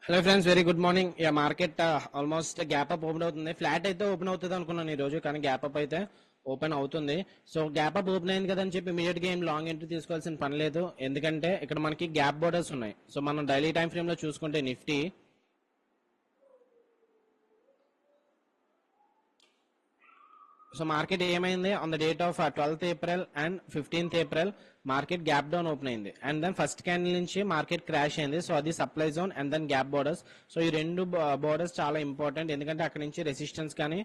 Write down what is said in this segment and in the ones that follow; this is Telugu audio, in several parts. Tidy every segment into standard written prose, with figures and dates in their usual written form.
Hello friends, very good morning. Yeah market almost gap up open అవుతుంది. ఫ్లాట్ అయితే ఓపెన్ అవుతుంది అనుకున్నాను ఈ రోజు, కానీ గ్యాప్ అప్ అయితే ఓపెన్ అవుతుంది. సో గ్యాప్ అప్ ఓపెన్ అయింది కదా అని చెప్పి ఇమీడియట్ గా ఏం లాంగ్ ఎంట్రీ తీసుకోవాల్సిన పని లేదు. ఎందుకంటే ఇక్కడ మనకి గ్యాప్ బోర్డర్స్ ఉన్నాయి. సో మనం డైలీ టైం ఫ్రేమ్ లో చూసుకుంటే నిఫ్టీ సో మార్కెట్ ఏమైంది on the date of 12th April and 15th April market gap down open అయింది. అండ్ దెన్ ఫస్ట్ క్యాండిల్ నుంచి మార్కెట్ క్రాష్ అయింది. సో అది supply zone and then gap borders. So ఈ రెండు బోర్డర్స్ చాలా ఇంపార్టెంట్, ఎందుకంటే అక్కడ నుంచి రెసిస్టెన్స్ కానీ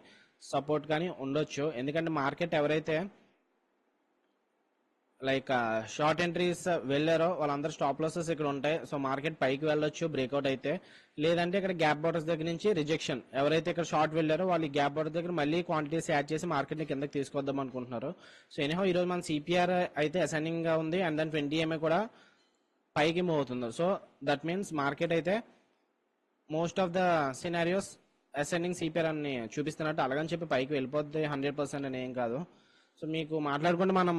సపోర్ట్ కానీ ఉండొచ్చు. ఎందుకంటే మార్కెట్ ఎవరైతే లైక్ షార్ట్ ఎంట్రీస్ వెళ్ళారో వాళ్ళందరూ స్టాప్ లాసెస్ ఇక్కడ ఉంటాయి. సో మార్కెట్ పైకి వెళ్ళొచ్చు బ్రేక్అవుట్ అయితే, లేదంటే ఇక్కడ గ్యాప్ బోర్డర్స్ దగ్గర నుంచి రిజెక్షన్. ఎవరైతే ఇక్కడ షార్ట్ వెళ్ళారో వాళ్ళు గ్యాప్ బోర్డర్ దగ్గర మళ్ళీ క్వాంటిటీస్ యాడ్ చేసి మార్కెట్ ని కిందకి తీసుకొద్దాం అనుకుంటున్నారు. సో ఎనీహౌ ఈ రోజు మన సిపిఆర్ అయితే అసెండింగ్ గా ఉంది అండ్ దెన్ 20 కూడా పైకి మూవ్ అవుతుంది. సో దట్ మీన్స్ మార్కెట్ అయితే most of the scenarios ascending CPR అని చూపిస్తున్నట్టు, అలాగని చెప్పి పైకి వెళ్ళిపోద్ది 100% అని ఏం కాదు. సో మీకు మాట్లాడుకుంటే మనం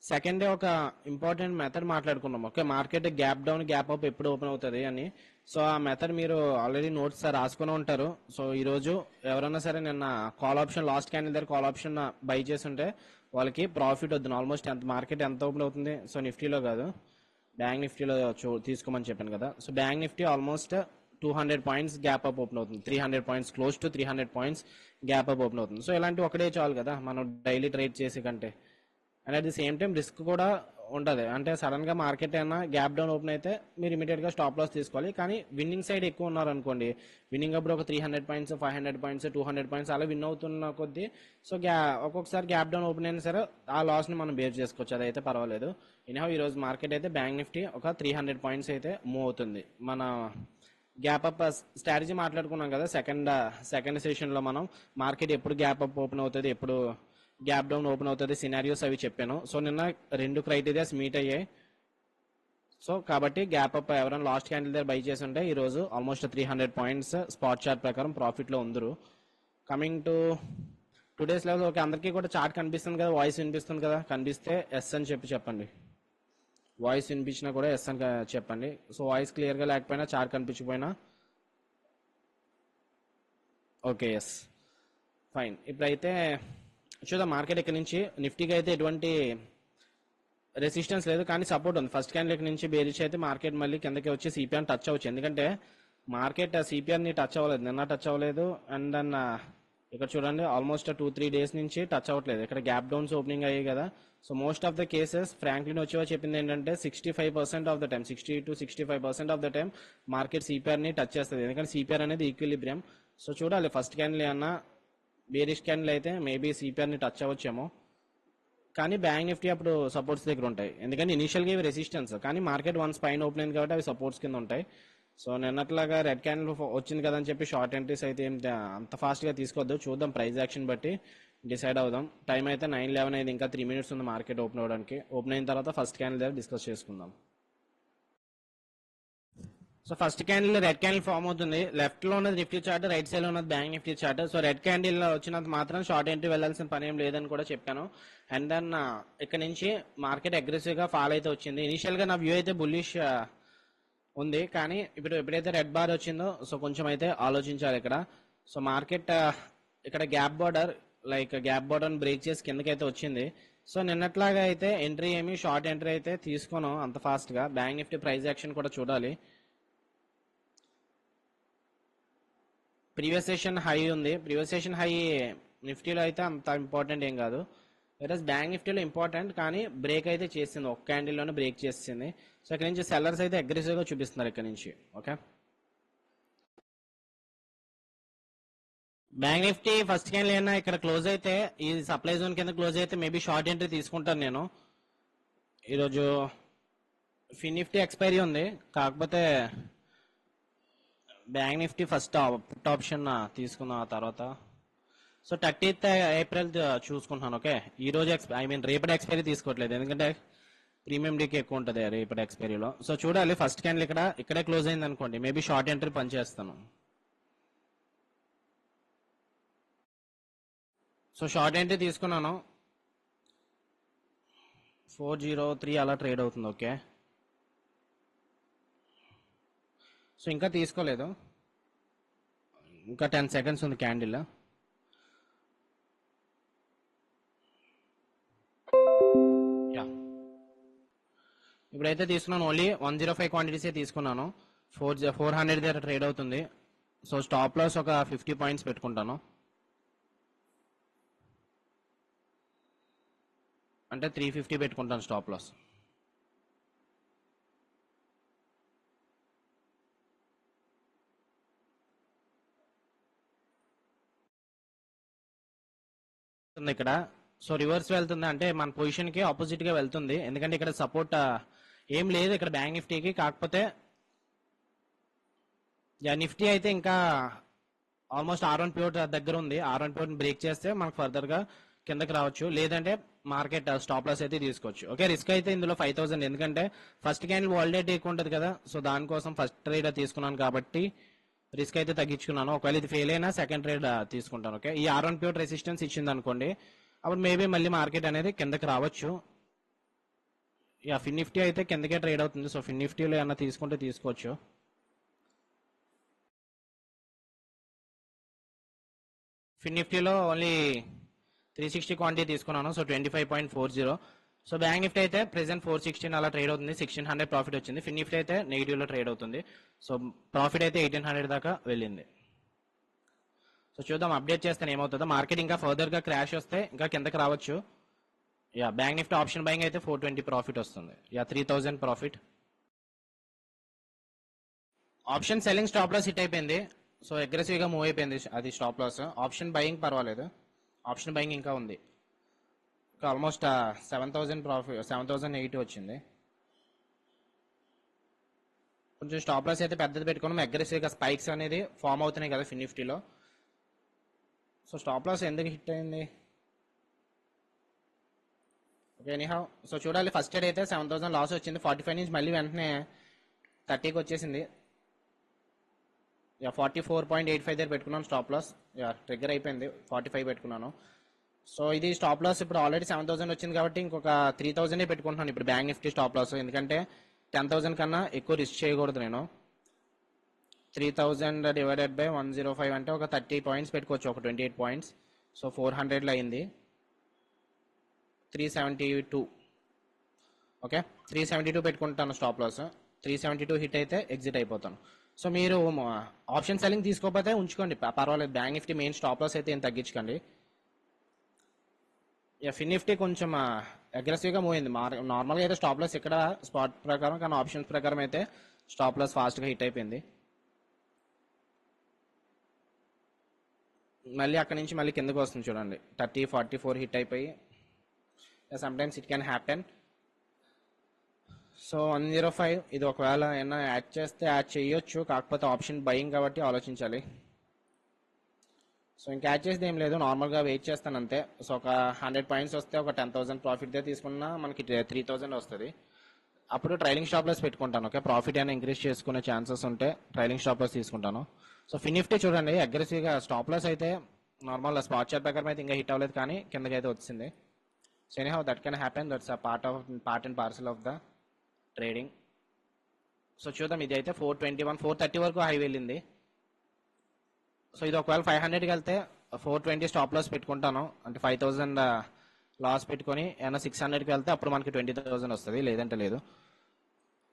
సెకండ్ డే ఒక ఇంపార్టెంట్ మెథడ్ మాట్లాడుకున్నాం. Okay, market gap down gap up ఎప్పుడు ఓపెన్ అవుతుంది అని. సో ఆ మెథడ్ మీరు ఆల్రెడీ నోట్స్ రాసుకుని ఉంటారు. సో ఈ రోజు ఎవరైనా సరే నిన్న కాల్ ఆప్షన్ లాస్ట్ క్యాండిల్ దగ్గర కాల్ ఆప్షన్ బై చేసి ఉంటే వాళ్ళకి ప్రాఫిట్ వద్దు. ఆల్మోస్ట్ ఎంత మార్కెట్ ఎంత ఓపెన్ అవుతుంది, సో నిఫ్టీలో కాదు బ్యాంక్ నిఫ్టీలో తీసుకోమని చెప్పాను కదా. So bank Nifty almost 200 points gap up open అవుతుంది. 300 points, close to 300 points gap up open అవుతుంది. సో ఇలాంటి ఒకటే చాలు కదా మనం డైలీ ట్రేడ్ చేసే కంటే. And at the same time risk కూడా ఉంటుంది. అంటే సడన్ గా మార్కెట్ అయినా గ్యాప్ డౌన్ ఓపెన్ అయితే మీరు ఇమీడియట్ గా స్టాప్ లాస్ తీసుకోవాలి. కానీ విన్నింగ్ సైడ్ ఎక్కువ ఉన్నారు అనుకోండి, విన్నింగ్ అప్పుడు ఒక 300 పాయింట్స్, 500 పాయింట్స్, 200 పాయింట్స్ అలా విన్ అవుతున్న కొద్దీ సో ఒక్కొక్కసారి గ్యాప్ డౌన్ ఓపెన్ అయినా సరే ఆ లాస్ ని మనం బేర్ చేసుకోవచ్చు, అదైతే పర్వాలేదు. ఎనీహౌ ఈ రోజు మార్కెట్ అయితే బ్యాంక్ నిఫ్టీ ఒక 300 పాయింట్స్ అయితే మూవ్ అవుతుంది. మన గ్యాప్ అప్ స్ట్రాటజీ మాట్లాడుకున్నాం కదా సెకండ్ సెషన్ లో. మనం మార్కెట్ ఎప్పుడు గ్యాప్ అప్ ఓపెన్ అవుతుంది, ఎప్పుడు గ్యాప్ డౌన్ ఓపెన్ అవుతుంది, సినారియోస్ అవి చెప్పాను. సో నిన్న రెండు క్రైటీరియాస్ మీట్ అయ్యాయి. సో కాబట్టి గ్యాప్ అప్ ఎవరైనా లాస్ట్ క్యాండిల్ దగ్గర బై చేసి ఉంటే ఈ రోజు ఆల్మోస్ట్ 300 పాయింట్స్ స్పాట్ చార్ట్ ప్రకారం ప్రాఫిట్ లో ఉందరు. Coming to today's level, okay అందరికీ కూడా చార్ట్ కనిపిస్తుంది కదా, వాయిస్ వినిపిస్తుంది కదా, కనిపిస్తే ఎస్ అని చెప్పండి. వాయిస్ వినిపించినా కూడా ఎస్ అని చెప్పండి. సో వాయిస్ క్లియర్ గా లేకపోయినా చార్ట్ కనిపించకపోయినా ఓకే ఎస్ ఫైన్. ఇప్పుడైతే చూద్దాం మార్కెట్ ఇక్కడ నుంచి నిఫ్టీకి అయితే ఎటువంటి రెసిస్టెన్స్ లేదు, కానీ సపోర్ట్ ఉంది. ఫస్ట్ క్యాండిల్ నుంచి బేరిష్ అయితే మార్కెట్ మళ్ళీ కిందకి వచ్చి సిపిఆర్ టచ్ అవ్వచ్చు. ఎందుకంటే మార్కెట్ సిపిఆర్ ని టచ్ అవ్వలేదు, నిన్న టచ్ అవ్వలేదు. అండ్ దెన్ ఇక్కడ చూడండి ఆల్మోస్ట్ 2-3 డేస్ నుంచి టచ్ అవ్వట్లేదు. ఇక్కడ గ్యాప్ డౌన్స్ ఓపెనింగ్ అయ్యాయి కదా. So most of the cases Franklin వచ్చేవా చెప్పింది ఏంటంటే 65% of the time, 60-65% of the time market CPR ని టచ్ చేస్తుంది. ఎందుకంటే సిపిఆర్ అనేది ఈక్విలిబ్రియం. సో చూడాలి ఫస్ట్ క్యాండిల్ ఏమన్నా బేరిష్ క్యాండిల్ అయితే మేబీ సిపిఆర్ ని టచ్ అవ్వచ్చేమో, కానీ బ్యాంక్ నిఫ్టీ అప్పుడు సపోర్ట్స్ దగ్గర ఉంటాయి. ఎందుకంటే ఇనిషియల్ గా ఇవి రెసిస్టెన్స్, కానీ మార్కెట్ వన్స్ పైన ఓపెన్ అయింది కాబట్టి అవి సపోర్ట్స్ కింద ఉంటాయి. సో నిన్నట్లాగా రెడ్ క్యాండిల్ వచ్చింది కదా అని చెప్పి షార్ట్ ఎంట్రీస్ అయితే ఏం అంత ఫాస్ట్ గా తీసుకోవద్దు. చూద్దాం ప్రైస్ యాక్షన్ బట్టి డిసైడ్ అవుదాం. టైం అయితే 9:11 అయింది, ఇంకా 3 minutes ఉంది మార్కెట్ ఓపెన్ అవడానికి. ఓపెన్ అయిన తర్వాత ఫస్ట్ క్యాండిల్ దగ్గర డిస్కస్ చేసుకుందాం. So first candle red candle form అవుతుంది. లెఫ్ట్ లో ఉన్నది నిఫ్టీ చార్ట్, రైట్ సైడ్ లో ఉన్నది bank Nifty chart. So red candle వచ్చినంత మాత్రం షార్ట్ ఎంట్రీ వెళ్లాల్సిన పని ఏం లేదని కూడా చెప్పాను. అండ్ దెన్ ఇక్కడ నుంచి మార్కెట్ అగ్రెసివ్ గా ఫాల్ అయితే వచ్చింది. ఇనిషియల్ గా నా వ్యూ అయితే బుల్లిష్ ఉంది, కానీ ఇప్పుడు ఎప్పుడైతే రెడ్ బార్ వచ్చిందో సో కొంచెం అయితే ఆలోచించాలి ఇక్కడ. సో మార్కెట్ ఇక్కడ గ్యాప్ బార్డర్ బ్రేక్ చేసి కిందకైతే వచ్చింది. సో నిన్నట్లాగా అయితే ఎంట్రీ ఏమి షార్ట్ ఎంట్రీ అయితే తీసుకోను అంత ఫాస్ట్ గా. బ్యాంక్ నిఫ్టీ ప్రైస్ యాక్షన్ కూడా చూడాలి. ప్రీవియస్ సెషన్ హై ఉంది, ప్రీవియస్ సెషన్ హై నిఫ్టీలో అయితే అంత ఇంపార్టెంట్ ఏం కాదు. వెరస్ బ్యాంక్ నిఫ్టీలో ఇంపార్టెంట్, కానీ బ్రేక్ అయితే చేసింది, ఒక క్యాండిల్ లోనే బ్రేక్ చేసింది. సో ఇక్కడ నుంచి సెల్లర్స్ అయితే అగ్రెసివ్ గా చూపిస్తున్నారు ఇక్కడ నుంచి. Okay, bank Nifty first candle అయినా ఇక్కడ క్లోజ్ అయితే ఈ సప్లై జోన్ కింద క్లోజ్ అయితే మేబీ షార్ట్ ఎంట్రీ తీసుకుంటాను నేను. ఈరోజు ఫిన్ నిఫ్టీ ఎక్స్పైరీ ఉంది, కాకపోతే bank Nifty first put option తీసుకున్న తర్వాత. సో 30th ఏప్రిల్ చూసుకుంటున్నాను. ఓకే, ఈ రోజు రేపటి ఎక్స్పైరీ తీసుకోవట్లేదు, ఎందుకంటే ప్రీమియం డీకి ఎక్కువ ఉంటుంది రేపటి ఎక్స్పైరీలో. సో చూడాలి ఫస్ట్ క్యాండిల్ ఇక్కడే క్లోజ్ అయింది అనుకోండి, మేబీ షార్ట్ ఎంట్రీ పనిచేస్తాను. సో షార్ట్ ఎంట్రీ తీసుకున్నాను, 403 అలా ట్రేడ్ అవుతుంది. ఓకే, సో ఇంకా తీసుకోలేదు, ఇంకా 10 సెకండ్స్ ఉంది క్యాండిల్. యా, ఇప్పుడైతే తీసుకున్నాను, ఓన్లీ 105 క్వాంటిటీసే తీసుకున్నాను. 400 దగ్గర ట్రేడ్ అవుతుంది. సో స్టాప్ లాస్ ఒక 50 పాయింట్స్ పెట్టుకుంటాను, అంటే 350 పెట్టుకుంటాను స్టాప్ లాస్. ఇక్కడ సో రివర్స్ వెళ్తుంది, అంటే మన పొజిషన్ కి ఆపోజిట్ గా వెళ్తుంది, ఎందుకంటే ఇక్కడ సపోర్ట్ ఏం లేదు ఇక్కడ బ్యాంక్ నిఫ్టీకి. కాకపోతే నిఫ్టీ అయితే ఇంకా ఆల్మోస్ట్ R1 ప్యూర్ దగ్గర ఉంది. R1 ప్యూర్ బ్రేక్ చేస్తే మనకు ఫర్దర్ గా కిందకి రావచ్చు, లేదంటే మార్కెట్ స్టాప్ లాస్ అయితే తీసుకోవచ్చు. ఓకే, రిస్క్ అయితే ఇందులో 5000, ఎందుకంటే ఫస్ట్ క్యాండిల్ వాలిడేట్ ఎక్కువ ఉంటుంది కదా, సో దానికోసం ఫస్ట్ ట్రేడ్ తీసుకున్నాను కాబట్టి రిస్క్ అయితే తగ్గించుకున్నాను. ఒకవేళ ఇది ఫెయిల్ అయినా సెకండ్ ట్రేడ్ తీసుకుంటాను. ఓకే, ఈ R1 ప్యూర్ రెసిస్టెన్స్ ఇచ్చింది అనుకోండి, అప్పుడు మేబీ మళ్ళీ మార్కెట్ అనేది కిందకి రావచ్చు. ఫిన్ నిఫ్టీ అయితే కిందకే ట్రేడ్ అవుతుంది, సో ఫిన్ నిఫ్టీలో ఏమన్నా తీసుకుంటే తీసుకోవచ్చు. ఫిన్ నిఫ్టీలో ఓన్లీ 360 క్వాంటిటీ తీసుకున్నాను, సో 25.40. సో బ్యాంక్ నిఫ్టీ అయితే ప్రెసెంట్ 416 అలా ట్రేడ్ అవుతుంది, 1600 ప్రాఫిట్ వచ్చింది. ఫిన్ నిఫ్టీ అయితే నెగిటివ్ లో ట్రేడ్ అవుతుంది, సో ప్రాఫిట్ అయితే 1800 దాకా వెళ్ళింది. సో చూద్దాం అప్డేట్ చేస్తాను ఏమవుతుందో. మార్కెట్ ఇంకా ఫర్దర్ గా క్రాష్ వస్తే ఇంకా కిందకి రావచ్చు. బ్యాంక్ నిఫ్టీ ఆప్షన్ బయింగ్ అయితే 420 ప్రాఫిట్ వస్తుంది. 3000 profit. Option selling stop loss hit అయిపోయింది, సో అగ్రెసివ్ గా మూవ్ అయిపోయింది అది స్టాప్ లాస్. ఆప్షన్ బయింగ్ పర్వాలేదు, ఆప్షన్ బయింగ్ ఇంకా ఉంది. ఆల్మోస్ట్ 7000 ప్రాఫిట్, 7008 వచ్చింది. కొంచెం స్టాప్ లాస్ అయితే పెద్దది పెట్టుకున్నాం, అగ్రెసివ్ గా స్పైక్స్ అనేది ఫామ్ అవుతున్నాయి కదా ఫిన్ నిఫ్టీలో. సో స్టాప్ లాస్ ఎందుకు హిట్ అయింది? ఓకే, ఎనీహౌ సో చూడాలి. ఫస్ట్ ట్రేడ్ అయితే 7000 లాస్ వచ్చింది, 45 నుంచి మళ్ళీ వెంటనే 30కి వచ్చేసింది. 44.85 దగ్గర పెట్టుకున్నాను స్టాప్ లాస్. ట్రిగ్గర్ అయిపోయింది, 45 పెట్టుకున్నాను. సో ఇది స్టాప్ లాస్ ఇప్పుడు ఆల్రెడీ 7000 వచ్చింది కాబట్టి ఇంకొక 3000 పెట్టుకుంటున్నాను ఇప్పుడు బ్యాంక్ నిఫ్టీ స్టాప్ లాస్, ఎందుకంటే 10,000 కన్నా ఎక్కువ రిస్క్ చేయకూడదు నేను. 3000 డివైడెడ్ బై 105 అంటే ఒక 30 పాయింట్స్ పెట్టుకోవచ్చు, ఒక 28 పాయింట్స్. సో 400లో అయింది, 372. ఓకే, 372 పెట్టుకుంటాను స్టాప్ లాస్. 372 హిట్ అయితే ఎగ్జిట్ అయిపోతాను. సో మీరు ఆప్షన్ సెల్లింగ్ తీసుకోకపోతే ఉంచుకోండి, పర్వాలేదు. Bank Nifty main stop loss అయితే ఏం తగ్గించకండి. ఫిన్ నిఫ్టీ కొంచెం అగ్రెసివ్ గా మూవ్ అయింది. నార్మల్గా అయితే స్టాప్ లాస్ ఇక్కడ స్పాట్ ప్రకారం, కానీ ఆప్షన్స్ ప్రకారం అయితే స్టాప్ లాస్ ఫాస్ట్ గా హిట్ అయిపోయింది. మళ్ళీ అక్కడ నుంచి మళ్ళీ కిందకు వస్తుంది చూడండి, 30-44 హిట్ అయిపోయి. Sometimes it can happen. So 105 ఇది ఒకవేళ ఏమైనా యాడ్ చేస్తే యాడ్ చేయొచ్చు, కాకపోతే ఆప్షన్ బయింగ్ కాబట్టి ఆలోచించాలి. సో ఇంకా యాడ్ చేసేది ఏం లేదు, నార్మల్గా వెయిట్ చేస్తాను అంతే. సో ఒక 100 పాయింట్స్ వస్తే ఒక 10,000 ప్రాఫిట్ దే తీసుకున్నా మనకి 3000 వస్తుంది. అప్పుడు ట్రైలింగ్ స్టాప్ లాస్ పెట్టుకుంటాను. ఓకే, ప్రాఫిట్ అయినా ఇంక్రీజ్ చేసుకునే ఛాన్సెస్ ఉంటే ట్రైలింగ్ స్టాప్ లాస్ తీసుకుంటాను. సో ఫిన్ నిఫ్టీ చూడండి అగ్రెసివ్గా స్టాప్ లాస్ అయితే నార్మల్ స్పాట్ చార్ట్ ప్రకారం అయితే ఇంకా హిట్ అవ్వలేదు, కానీ కిందకి అయితే వచ్చింది. So anyhow that can happen, that's a part and parcel of the trading. So చూద్దాం, ఇది అయితే 421, 430 వరకు హై వెళ్ళింది. సో ఇది ఒకవేళ 500కి వెళ్తే 420 స్టాప్ లాస్ పెట్టుకుంటాను, అంటే 5000 లాస్ పెట్టుకొని ఏమైనా 600కి వెళ్తే అప్పుడు మనకి 20,000 వస్తుంది, లేదంటే లేదు.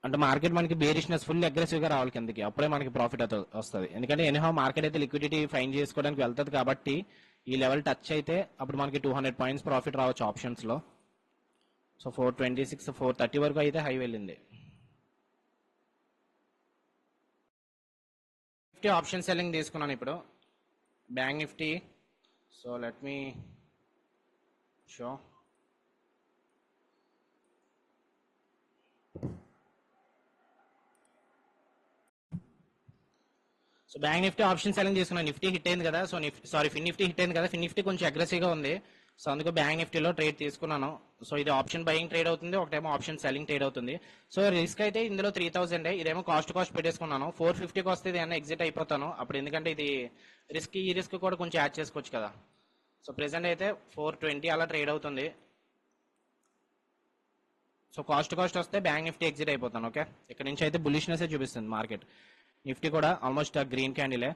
అంటే మార్కెట్ మనకి బేరిష్నెస్ ఫుల్ అగ్రెసివ్ గా రావాలి కిందకి, అప్పుడే మనకి ప్రాఫిట్ అయితే వస్తుంది. ఎందుకంటే ఎనీహౌ మార్కెట్ అయితే లిక్విడిటీ ఫైన్ చేసుకోవడానికి వెళ్తుంది కాబట్టి ఈ లెవెల్ టచ్ అయితే అప్పుడు మనకి 200 పాయింట్స్ ప్రాఫిట్ రావచ్చు ఆప్షన్స్ లో. సో 426, 430 వరకు అయితే హై వెళ్ళింది. నిఫ్టీ ఆప్షన్ సెల్లింగ్ తీసుకున్నాను ఇప్పుడు bank Nifty. So let me show. So bank Nifty option selling తీసుకున్నాను. నిఫ్టీ హిట్ అయింది కదా, సో ఫిన్ నిఫ్టీ హిట్ అయింది కదా, ఫిన్ నిఫ్టీ కొంచెం అగ్రెసివ్ గా ఉంది, సో అందుకు బ్యాంక్ నిఫ్టీలో ట్రేడ్ తీసుకున్నాను. సో ఇది ఆప్షన్ బయింగ్ ట్రేడ్ అవుతుంది, ఒకటేమో ఆప్షన్ సెల్లింగ్ ట్రేడ్ అవుతుంది. సో రిస్క్ అయితే ఇందులో 3000, ఇదేమో కాస్ట్ పెట్టేసుకున్నాను. 450కి వస్తే ఇది ఏమైనా ఎగ్జిట్ అయిపోతాను అప్పుడు, ఎందుకంటే ఇది రిస్క్, ఈ రిస్క్ కూడా కొంచెం యాడ్ చేసుకోవచ్చు కదా. సో ప్రెసెంట్ అయితే 420 అలా ట్రేడ్ అవుతుంది. సో కాస్ట్ వస్తే బ్యాంక్ నిఫ్టీ ఎగ్జిట్ అయిపోతాను. ఓకే, ఇక్కడ నుంచి అయితే బులిష్నెస్ చూపిస్తుంది మార్కెట్. నిఫ్టీ కూడా ఆల్మోస్ట్ గ్రీన్ క్యాండిలే.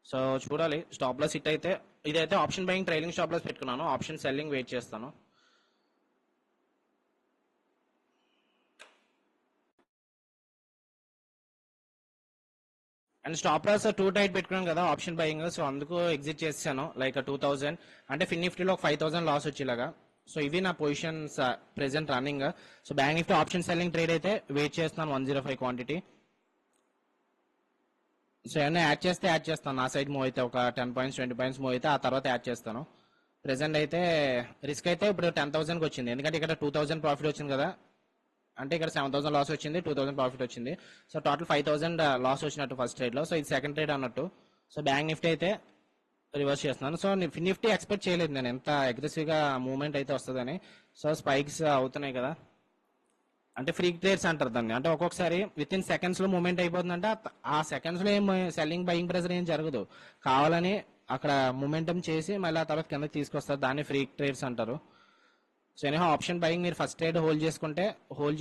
సో చూడాలి స్టాప్ లాస్ హిట్ అయితే. ఇదైతే option buying trailing stop loss పెట్టుకున్నాను, ఆప్షన్ సెల్లింగ్ వెయిట్ చేస్తాను. అండ్ స్టాప్ లాస్ 2 టైట్ పెట్టుకున్నాను కదా ఆప్షన్ బయింగ్, సో అందుకు ఎగ్జిట్ చేశాను లైక్ 2000. అంటే ఫిన్ నిఫ్టీలో ఒక 5000 లాస్ వచ్చేలాగా. సో ఇవి నా positions present running. So bank Nifty option selling trade అయితే వెయిట్ చేస్తున్నాను 105 క్వాంటిటీ. సో ఏమైనా యాడ్ చేస్తే యాడ్ చేస్తాను, నా సైడ్ మూవ్ అయితే ఒక 10 పాయింట్స్ 20 పాయింట్స్ మూవ్ అయితే ఆ తర్వాత యాడ్ చేస్తాను. ప్రెసెంట్ అయితే రిస్క్ అయితే ఇప్పుడు 10,000కి వచ్చింది, ఎందుకంటే ఇక్కడ 2000 ప్రాఫిట్ వచ్చింది కదా. అంటే ఇక్కడ 7000 లాస్ వచ్చింది, 2000 ప్రాఫిట్ వచ్చింది. సో టోటల్ 5000 లాస్ వచ్చినట్టు ఫస్ట్ ట్రేడ్ లో. సో ఇది సెకండ్ ట్రేడ్ అన్నట్టు. సో బ్యాంక్ నిఫ్టీ అయితే రివర్స్ చేస్తున్నాను. సో నిఫ్టీ ఎక్స్పెక్ట్ చేయలేదు నేను ఎంత అగ్రెసివ్ గా మూవ్మెంట్ అయితే వస్తుందని. సో స్పైక్స్ అవుతున్నాయి కదా, అంటే ఫ్రీ ట్రేడ్స్ అంటారు దాన్ని. అంటే ఒక్కొక్కసారి విత్ ఇన్ సెకండ్స్ లో మూవ్మెంట్ అయిపోతుందంటే ఆ సెకండ్స్ లో ఏం సెల్లింగ్ బయింగ్ ప్రెజర్ ఏం జరగదు, కావాలని అక్కడ మూమెంటం చేసి మళ్ళీ ఆ తర్వాత కిందకి తీసుకొస్తారు, దాన్ని ఫ్రీ ట్రేడ్స్ అంటారు. సో ఎనీ ఆప్షన్ బయింగ్ మీరు ఫస్ట్ ట్రేడ్ హోల్డ్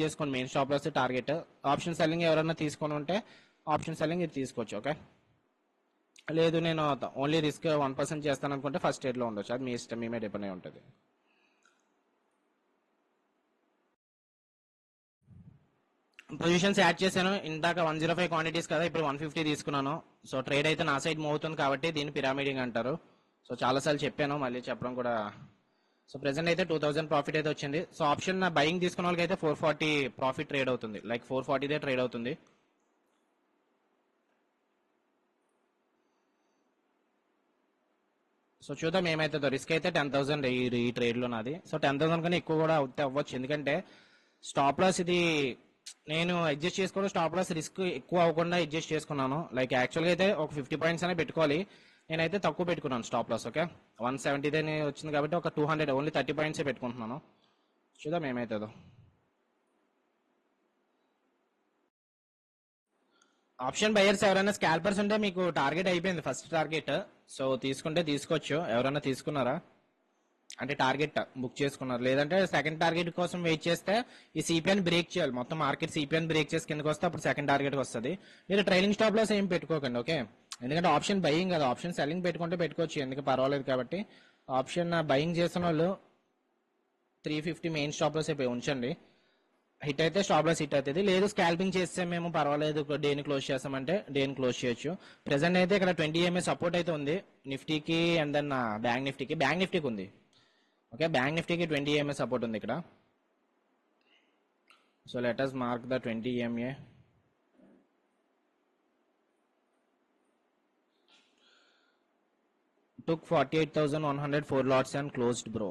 చేసుకోండి main stop loss target. Option selling ఎవరైనా తీసుకొని ఉంటే ఆప్షన్ సెల్లింగ్ ఇది తీసుకోవచ్చు. ఓకే, లేదు నేను ఓన్లీ రిస్క్ 1% చేస్తాను అనుకుంటే ఫస్ట్ ట్రేడ్ లో ఉండొచ్చు, అది మీ ఇష్టం, మీ మీద డిపెండ్ అయి ఉంటుంది. పొజిషన్స్ యాడ్ చేశాను ఇందాక 105 క్వాంటిటీస్ కదా, ఇప్పుడు 150 తీసుకున్నాను. సో ట్రేడ్ అయితే నా సైడ్ మూవ్ అవుతుంది కాబట్టి దీన్ని పిరామిడింగ్ అంటారు. సో చాలాసార్లు చెప్పాను, మళ్ళీ చెప్పడం కూడా. సో ప్రెసెంట్ అయితే 2000 ప్రాఫిట్ అయితే వచ్చింది. సో ఆప్షన్ బయింగ్ తీసుకున్న వాళ్ళకి అయితే 440 ప్రాఫిట్ ట్రేడ్ అవుతుంది, లైక్ 440 ట్రేడ్ అవుతుంది. సో చూద్దాం ఏమైతుందో. రిస్క్ అయితే 10,000 ఈ ట్రేడ్ లో నాది. సో 10,000 కన్నా ఎక్కువ కూడా అవుతే అవ్వచ్చు, ఎందుకంటే స్టాప్ లాస్ ఇది నేను అడ్జస్ట్ చేసుకోవడం, స్టాప్ లాస్ రిస్క్ ఎక్కువ అవ్వకుండా అడ్జస్ట్ చేసుకున్నాను. లైక్ యాక్చువల్గా అయితే ఒక 50 పాయింట్స్ అనే పెట్టుకోవాలి, నేనైతే తక్కువ పెట్టుకున్నాను స్టాప్ లాస్. ఓకే, 170 వచ్చింది కాబట్టి ఒక 200 ఓన్లీ 30 పాయింట్సే పెట్టుకుంటున్నాను. చూద్దాం ఏమవుతుందో. ఆప్షన్ బయర్స్ ఎవరైనా స్కాల్పర్స్ ఉంటే మీకు టార్గెట్ అయిపోయింది ఫస్ట్ టార్గెట్. సో తీసుకుంటే తీసుకోవచ్చు, ఎవరైనా తీసుకున్నారా అంటే టార్గెట్ బుక్ చేసుకున్నారు, లేదంటే సెకండ్ టార్గెట్ కోసం వెయిట్ చేస్తే ఈ సిపిఎన్ బ్రేక్ చేయాలి, మొత్తం మార్కెట్ సిపిఎన్ బ్రేక్ చేసి కిందకి వస్తే అప్పుడు సెకండ్ టార్గెట్ వస్తుంది. మీరు ట్రైలింగ్ స్టాప్ లాస్ ఏం పెట్టుకోకండి. ఓకే, ఎందుకంటే ఆప్షన్ బయింగ్ కదా, ఆప్షన్ సెల్లింగ్ పెట్టుకుంటే పెట్టుకోవచ్చు, ఎందుకు పర్వాలేదు కాబట్టి. ఆప్షన్ బయింగ్ చేసిన వాళ్ళు 350 మెయిన్ స్టాప్ లాస్ అయిపోయి ఉంచండి. హిట్ అయితే స్టాప్ లాస్ హిట్ అవుతుంది, లేదు స్కాల్పింగ్ చేస్తే మేము పర్వాలేదు డేని క్లోజ్ చేస్తామంటే డేని క్లోజ్ చేయొచ్చు. ప్రెసెంట్ అయితే ఇక్కడ 20 EMA సపోర్ట్ అయితే ఉంది నిఫ్టీకి, అండ్ దెన్ బ్యాంక్ నిఫ్టీకి ఉంది. ఓకే, బ్యాంక్ నిఫ్టీకి 20 EMA సపోర్ట్ ఉంది ఇక్కడ. So let us mark the 20 EMA. took 48,104 lots and closed bro.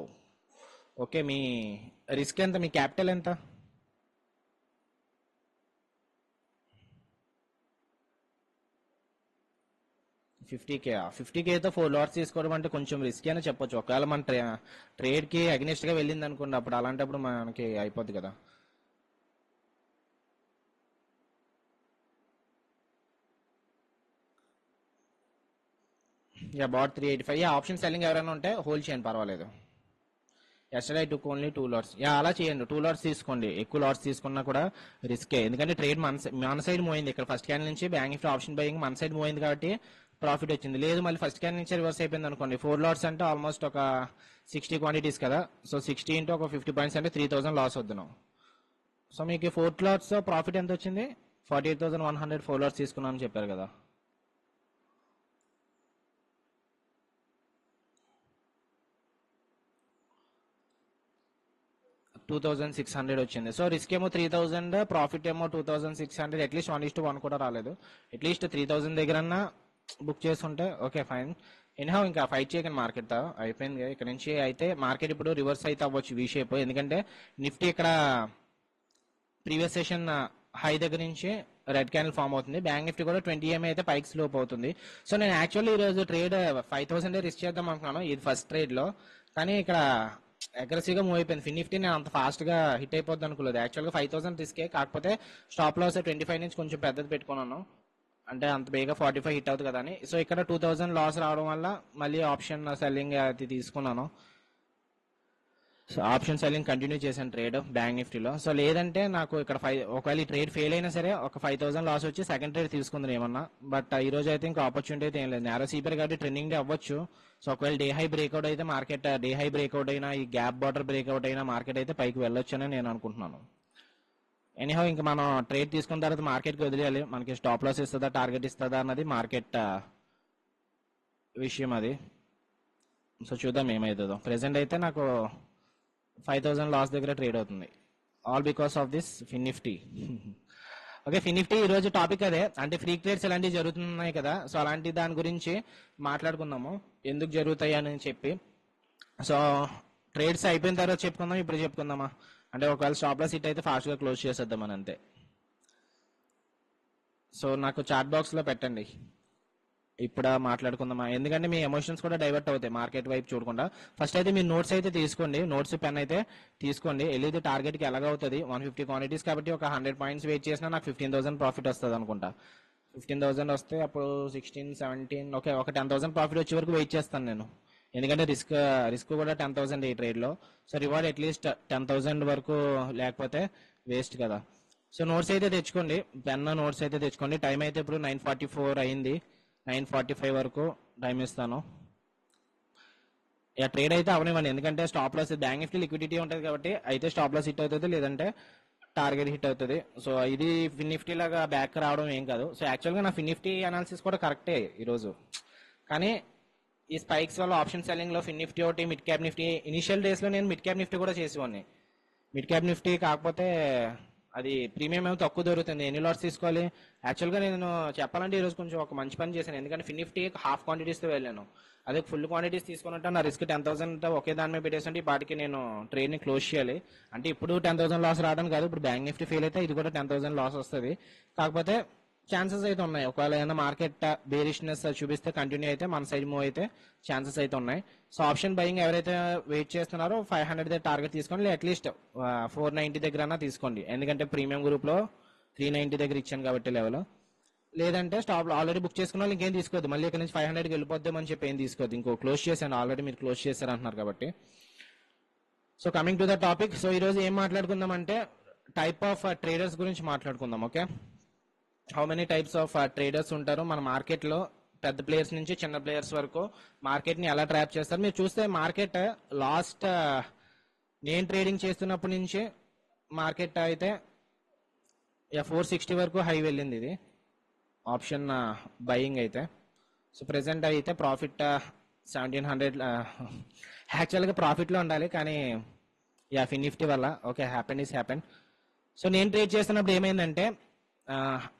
Okay, me risk ఎంత, మీ క్యాపిటల్ ఎంత? ఫిఫ్టీ కేతో 4 లాట్స్ తీసుకోవడం అంటే కొంచెం రిస్క్ అని చెప్పొచ్చు. ఒకవేళ మన ట్రేడ్ కి అగ్నిస్ట్ గా వెళ్ళింది అనుకోండి, అప్పుడు అలాంటప్పుడు మనకి అయిపోద్ది కదా. అబౌట్ 385. ఆప్షన్ సెల్లింగ్ ఎవరైనా ఉంటే హోల్డ్ చేయండి, పర్వాలేదు. ఎస్టర్డే టుక్ ఓన్లీ 2 లాట్స్. అలా చేయండి, 2 లాట్స్ తీసుకోండి. ఎక్కువ లాట్స్ తీసుకున్నా కూడా రిస్కే, ఎందుకంటే ట్రేడ్ మన సైడ్ మూవ్ అయింది. ఇక్కడ ఫస్ట్ క్యాండిల్ నుంచి బ్యాంక్ నిఫ్టీ ఆప్షన్ బయింగ్ మన సైడ్ మూవ్ అయింది కాబట్టి ప్రాఫిట్ వచ్చింది. లేదు మళ్ళీ ఫస్ట్ క్యాండిల్ నుంచి రివర్స్ అయిపోయింది అనుకోండి, 4 లాట్స్ అంటే ఆల్మోస్ట్ ఒక 60 క్వాంటిటీస్ కదా. సో 60 ఇంటూ ఒక 50 పాయింట్స్ అంటే 3000 లాస్ వద్దును. సో మీకు 4 లాట్స్ ప్రాఫిట్ ఎంత వచ్చింది? 48,100 4 లాట్స్ తీసుకున్నాను అని చెప్పారు కదా. $2,600 వచ్చింది. సో రిస్క్ ఏమో 3,000, ప్రాఫిట్ ఏమో 2,600. అట్లీస్ట్ 1:1 కూడా రాలేదు. అట్లీస్ట్ 3,000 దగ్గరన్నా బుక్ చేసుకుంటే ఓకే ఫైన్. ఎనీహౌ ఇంకా ఫైట్ చేయకండి మార్కెట్ తో, అయిపోయింది ఇక్కడ నుంచి. అయితే మార్కెట్ ఇప్పుడు రివర్స్ అయితే అవ్వచ్చు వి షేప్, ఎందుకంటే నిఫ్టీ ఇక్కడ ప్రీవియస్ సెషన్ హై దగ్గర నుంచి రెడ్ క్యాండిల్ ఫామ్ అవుతుంది. బ్యాంక్ నిఫ్టీ కూడా 20 EMA అయితే పైకి స్లోప్ అవుతుంది. సో నేను యాక్చువల్లీ ఈ రోజు ట్రేడ్ 5,000 రిస్క్ చేద్దాం అనుకున్నాను ఇది ఫస్ట్ ట్రేడ్ లో, కానీ ఇక్కడ అగ్రెసివ్ గా మూవ్ అయిపోయింది. ఫిన్ నిఫ్టీ నేను అంత ఫాస్ట్ గా హిట్ అయిపోద్ది అనుకోలేదు. యాక్చువల్ గా 5,000 రిస్కే, కాకపోతే స్టాప్ లాస్ 25 నుంచి కొంచెం పెద్దది పెట్టుకున్నాను, అంటే అంత బేగా 45 హిట్ అవుతుంది కదా అని. సో ఇక్కడ 2,000 లాస్ రావడం వల్ల మళ్ళీ ఆప్షన్ సెల్లింగ్ అది తీసుకున్నాను. సో ఆప్షన్ సెల్లింగ్ కంటిన్యూ చేశాను ట్రేడ్ బ్యాంక్ నిఫ్టీలో. సో లేదంటే నాకు ఇక్కడ ఒకవేళ ఈ ట్రేడ్ ఫెయిల్ అయినా సరే ఒక 5,000 లాస్ వచ్చి సెకండ్ ట్రేడ్ తీసుకుందాం ఏమన్నా. బట్ ఈ రోజు అయితే ఇంకా ఆపర్చునిటీ అయితే ఏం లేదు. నేరో సీపర్ కాబట్టి ట్రెండింగ్ డే అవ్వచ్చు. సో ఒకవేళ డే హై బ్రేక్అవుట్ అయితే మార్కెట్ డే హై బ్రేక్అవుట్ అయినా ఈ గ్యాప్ బార్డర్ బ్రేక్అవుట్ అయినా మార్కెట్ అయితే పైకి వెళ్ళొచ్చు అని నేను అనుకుంటున్నాను. ఎనీహౌ ఇంకా మనం ట్రేడ్ తీసుకున్న తర్వాత మార్కెట్కి వదిలేయాలి. మనకి స్టాప్ లాస్ ఇస్తుందా టార్గెట్ ఇస్తుందా అన్నది మార్కెట్ విషయం అది. సో చూద్దాం ఏమవుతుందో. ప్రెసెంట్ అయితే నాకు 5,000 లాస్ దగ్గర ట్రేడ్ అవుతుంది. All because of this Fin Nifty. Okay, Fin Nifty ఈ రోజు టాపిక్ అదే. అంటే ఫ్రీ ట్రేడ్స్ ఇలాంటివి జరుగుతున్నాయి కదా, సో అలాంటి దాని గురించి మాట్లాడుకుందాము, ఎందుకు జరుగుతాయి అని చెప్పి. సో ట్రేడ్స్ అయిపోయిన తర్వాత చెప్పుకుందాం, ఇప్పుడు చెప్పుకుందామా? అంటే ఒకవేళ స్టాప్ లాస్ హిట్ అయితే ఫాస్ట్గా క్లోజ్ చేసేద్దాం అని అంతే. సో నాకు చాట్ బాక్స్లో పెట్టండి ఇప్పుడు మాట్లాడుకుందామా, ఎందుకంటే మీ ఎమోషన్స్ కూడా డైవర్ట్ అవుతాయి మార్కెట్ వైపు చూడకుండా. ఫస్ట్ అయితే మీరు నోట్స్ అయితే తీసుకోండి, నోట్స్ పెన్ అయితే తీసుకోండి. వెళ్ళేది టార్గెట్కి ఎలాగవుతుంది 150 క్వాంటిటీస్ కాబట్టి ఒక 100 పాయింట్స్ వెయిట్ చేసినా నాకు 15,000 ప్రాఫిట్ వస్తుంది అనుకుంటా. 15,000 వస్తే అప్పుడు 16, 17 ఓకే, ఒక 10,000 ప్రాఫిట్ వచ్చే వరకు వెయిట్ చేస్తాను నేను. ఎందుకంటే రిస్క్ కూడా 10,000 ఈ ట్రేడ్లో. సో రివార్డ్ అట్లీస్ట్ 10,000 వరకు లేకపోతే వేస్ట్ కదా. సో నోట్స్ అయితే తెచ్చుకోండి, పెన్ నోట్స్ అయితే తెచ్చుకోండి. టైం అయితే ఇప్పుడు 9:44 అయింది. 9:45 వరకు టైం ఇస్తాను. ఇక ట్రేడ్ అయితే అవనివ్వండి, ఎందుకంటే stop loss bank Nifty liquidity ఉంటుంది కాబట్టి అయితే స్టాప్ లాస్ హిట్ అవుతుంది, లేదంటే టార్గెట్ హిట్ అవుతుంది. సో ఇది ఫిన్ నిఫ్టీ లాగా బ్యాక్ రావడం ఏం కాదు. సో యాక్చువల్గా నా ఫిన్ నిఫ్టీ అనాలిసిస్ కూడా కరెక్టే ఈరోజు, కానీ ఈ స్పైక్స్ వల్ల ఆప్షన్ సెల్లింగ్ లో ఫిన్ నిఫ్టీ ఒకటి, mid cap Nifty initial days లో నేను మిడ్ క్యాప్ నిఫ్టీ కూడా చేసేవాడిని. మిడ్ క్యాప్ నిఫ్టీ కాకపోతే అది ప్రీమియం ఏమో తక్కువ దొరుకుతుంది. ఎన్ని లాట్స్ తీసుకోవాలి? యాక్చువల్గా నేను చెప్పాలంటే ఈరోజు కొంచెం ఒక మంచి పని చేశాను, ఎందుకంటే ఫిన్ నిఫ్టీ హాఫ్ క్వాంటిటీస్తో వెళ్ళాను. అదే ఫుల్ క్వాంటిటీస్ తీసుకున్నట్టు నా రిస్క్ 10,000 ఒకే దాని మీద పెట్టేసి వాటికి నేను ట్రేడ్ని క్లోజ్ చేయాలి. అంటే ఇప్పుడు 10,000 లాస్ రావడం కాదు, ఇప్పుడు బ్యాంక్ నిఫ్టీ ఫెయిల్ అయితే ఇది కూడా 10,000 లాస్ వస్తుంది. కాకపోతే ఛాన్సెస్ అయితే ఉన్నాయి, ఒకవేళ ఏమైనా మార్కెట్ బేరిష్నెస్ చూపిస్తే కంటిన్యూ అయితే మన సైడ్ మూవ్ అయితే ఛాన్సెస్ అయితే ఉన్నాయి. సో ఆప్షన్ బయింగ్ ఎవరైతే వెయిట్ చేస్తున్నారో 500 టార్గెట్ తీసుకోండి, అట్లీస్ట్ 490 దగ్గర తీసుకోండి. ఎందుకంటే ప్రీమియం గ్రూప్ లో 390 దగ్గర ఇచ్చాను కాబట్టి లెవెల్. లేదంటే స్టాప్ ఆల్రెడీ బుక్ చేసుకున్న వాళ్ళు ఇంకేం తీసుకోవద్దు, మళ్ళీ ఇక్కడ నుంచి 500కి వెళ్ళిపోద్దామని చెప్పి ఏం తీసుకోవద్దు. ఇంకో క్లోజ్ చేశాను ఆల్రెడీ, మీరు క్లోజ్ చేశారు అంటున్నారు కాబట్టి. So coming to the topic, so ఈరోజు ఏం మాట్లాడుకుందాం అంటే టైప్ ఆఫ్ ట్రేడర్స్ గురించి మాట్లాడుకుందాం. Okay, how many types of traders ఉంటారు మన మార్కెట్లో, పెద్ద ప్లేయర్స్ నుంచి చిన్న ప్లేయర్స్ వరకు మార్కెట్ని ఎలా ట్రాప్ చేస్తారు. మీరు చూస్తే మార్కెట్ లాస్ట్ నేను ట్రేడింగ్ చేస్తున్నప్పటి నుంచి మార్కెట్ అయితే 460 వరకు హై వెళ్ళింది ఇది ఆప్షన్ బయింగ్ అయితే. సో ప్రెసెంట్ అయితే ప్రాఫిట్ 1700, యాక్చువల్గా ప్రాఫిట్లో ఉండాలి కానీ ఫిన్ నిఫ్టీ వల్ల okay happen is happen. So నేను ట్రేడ్ చేస్తున్నప్పుడు ఏమైందంటే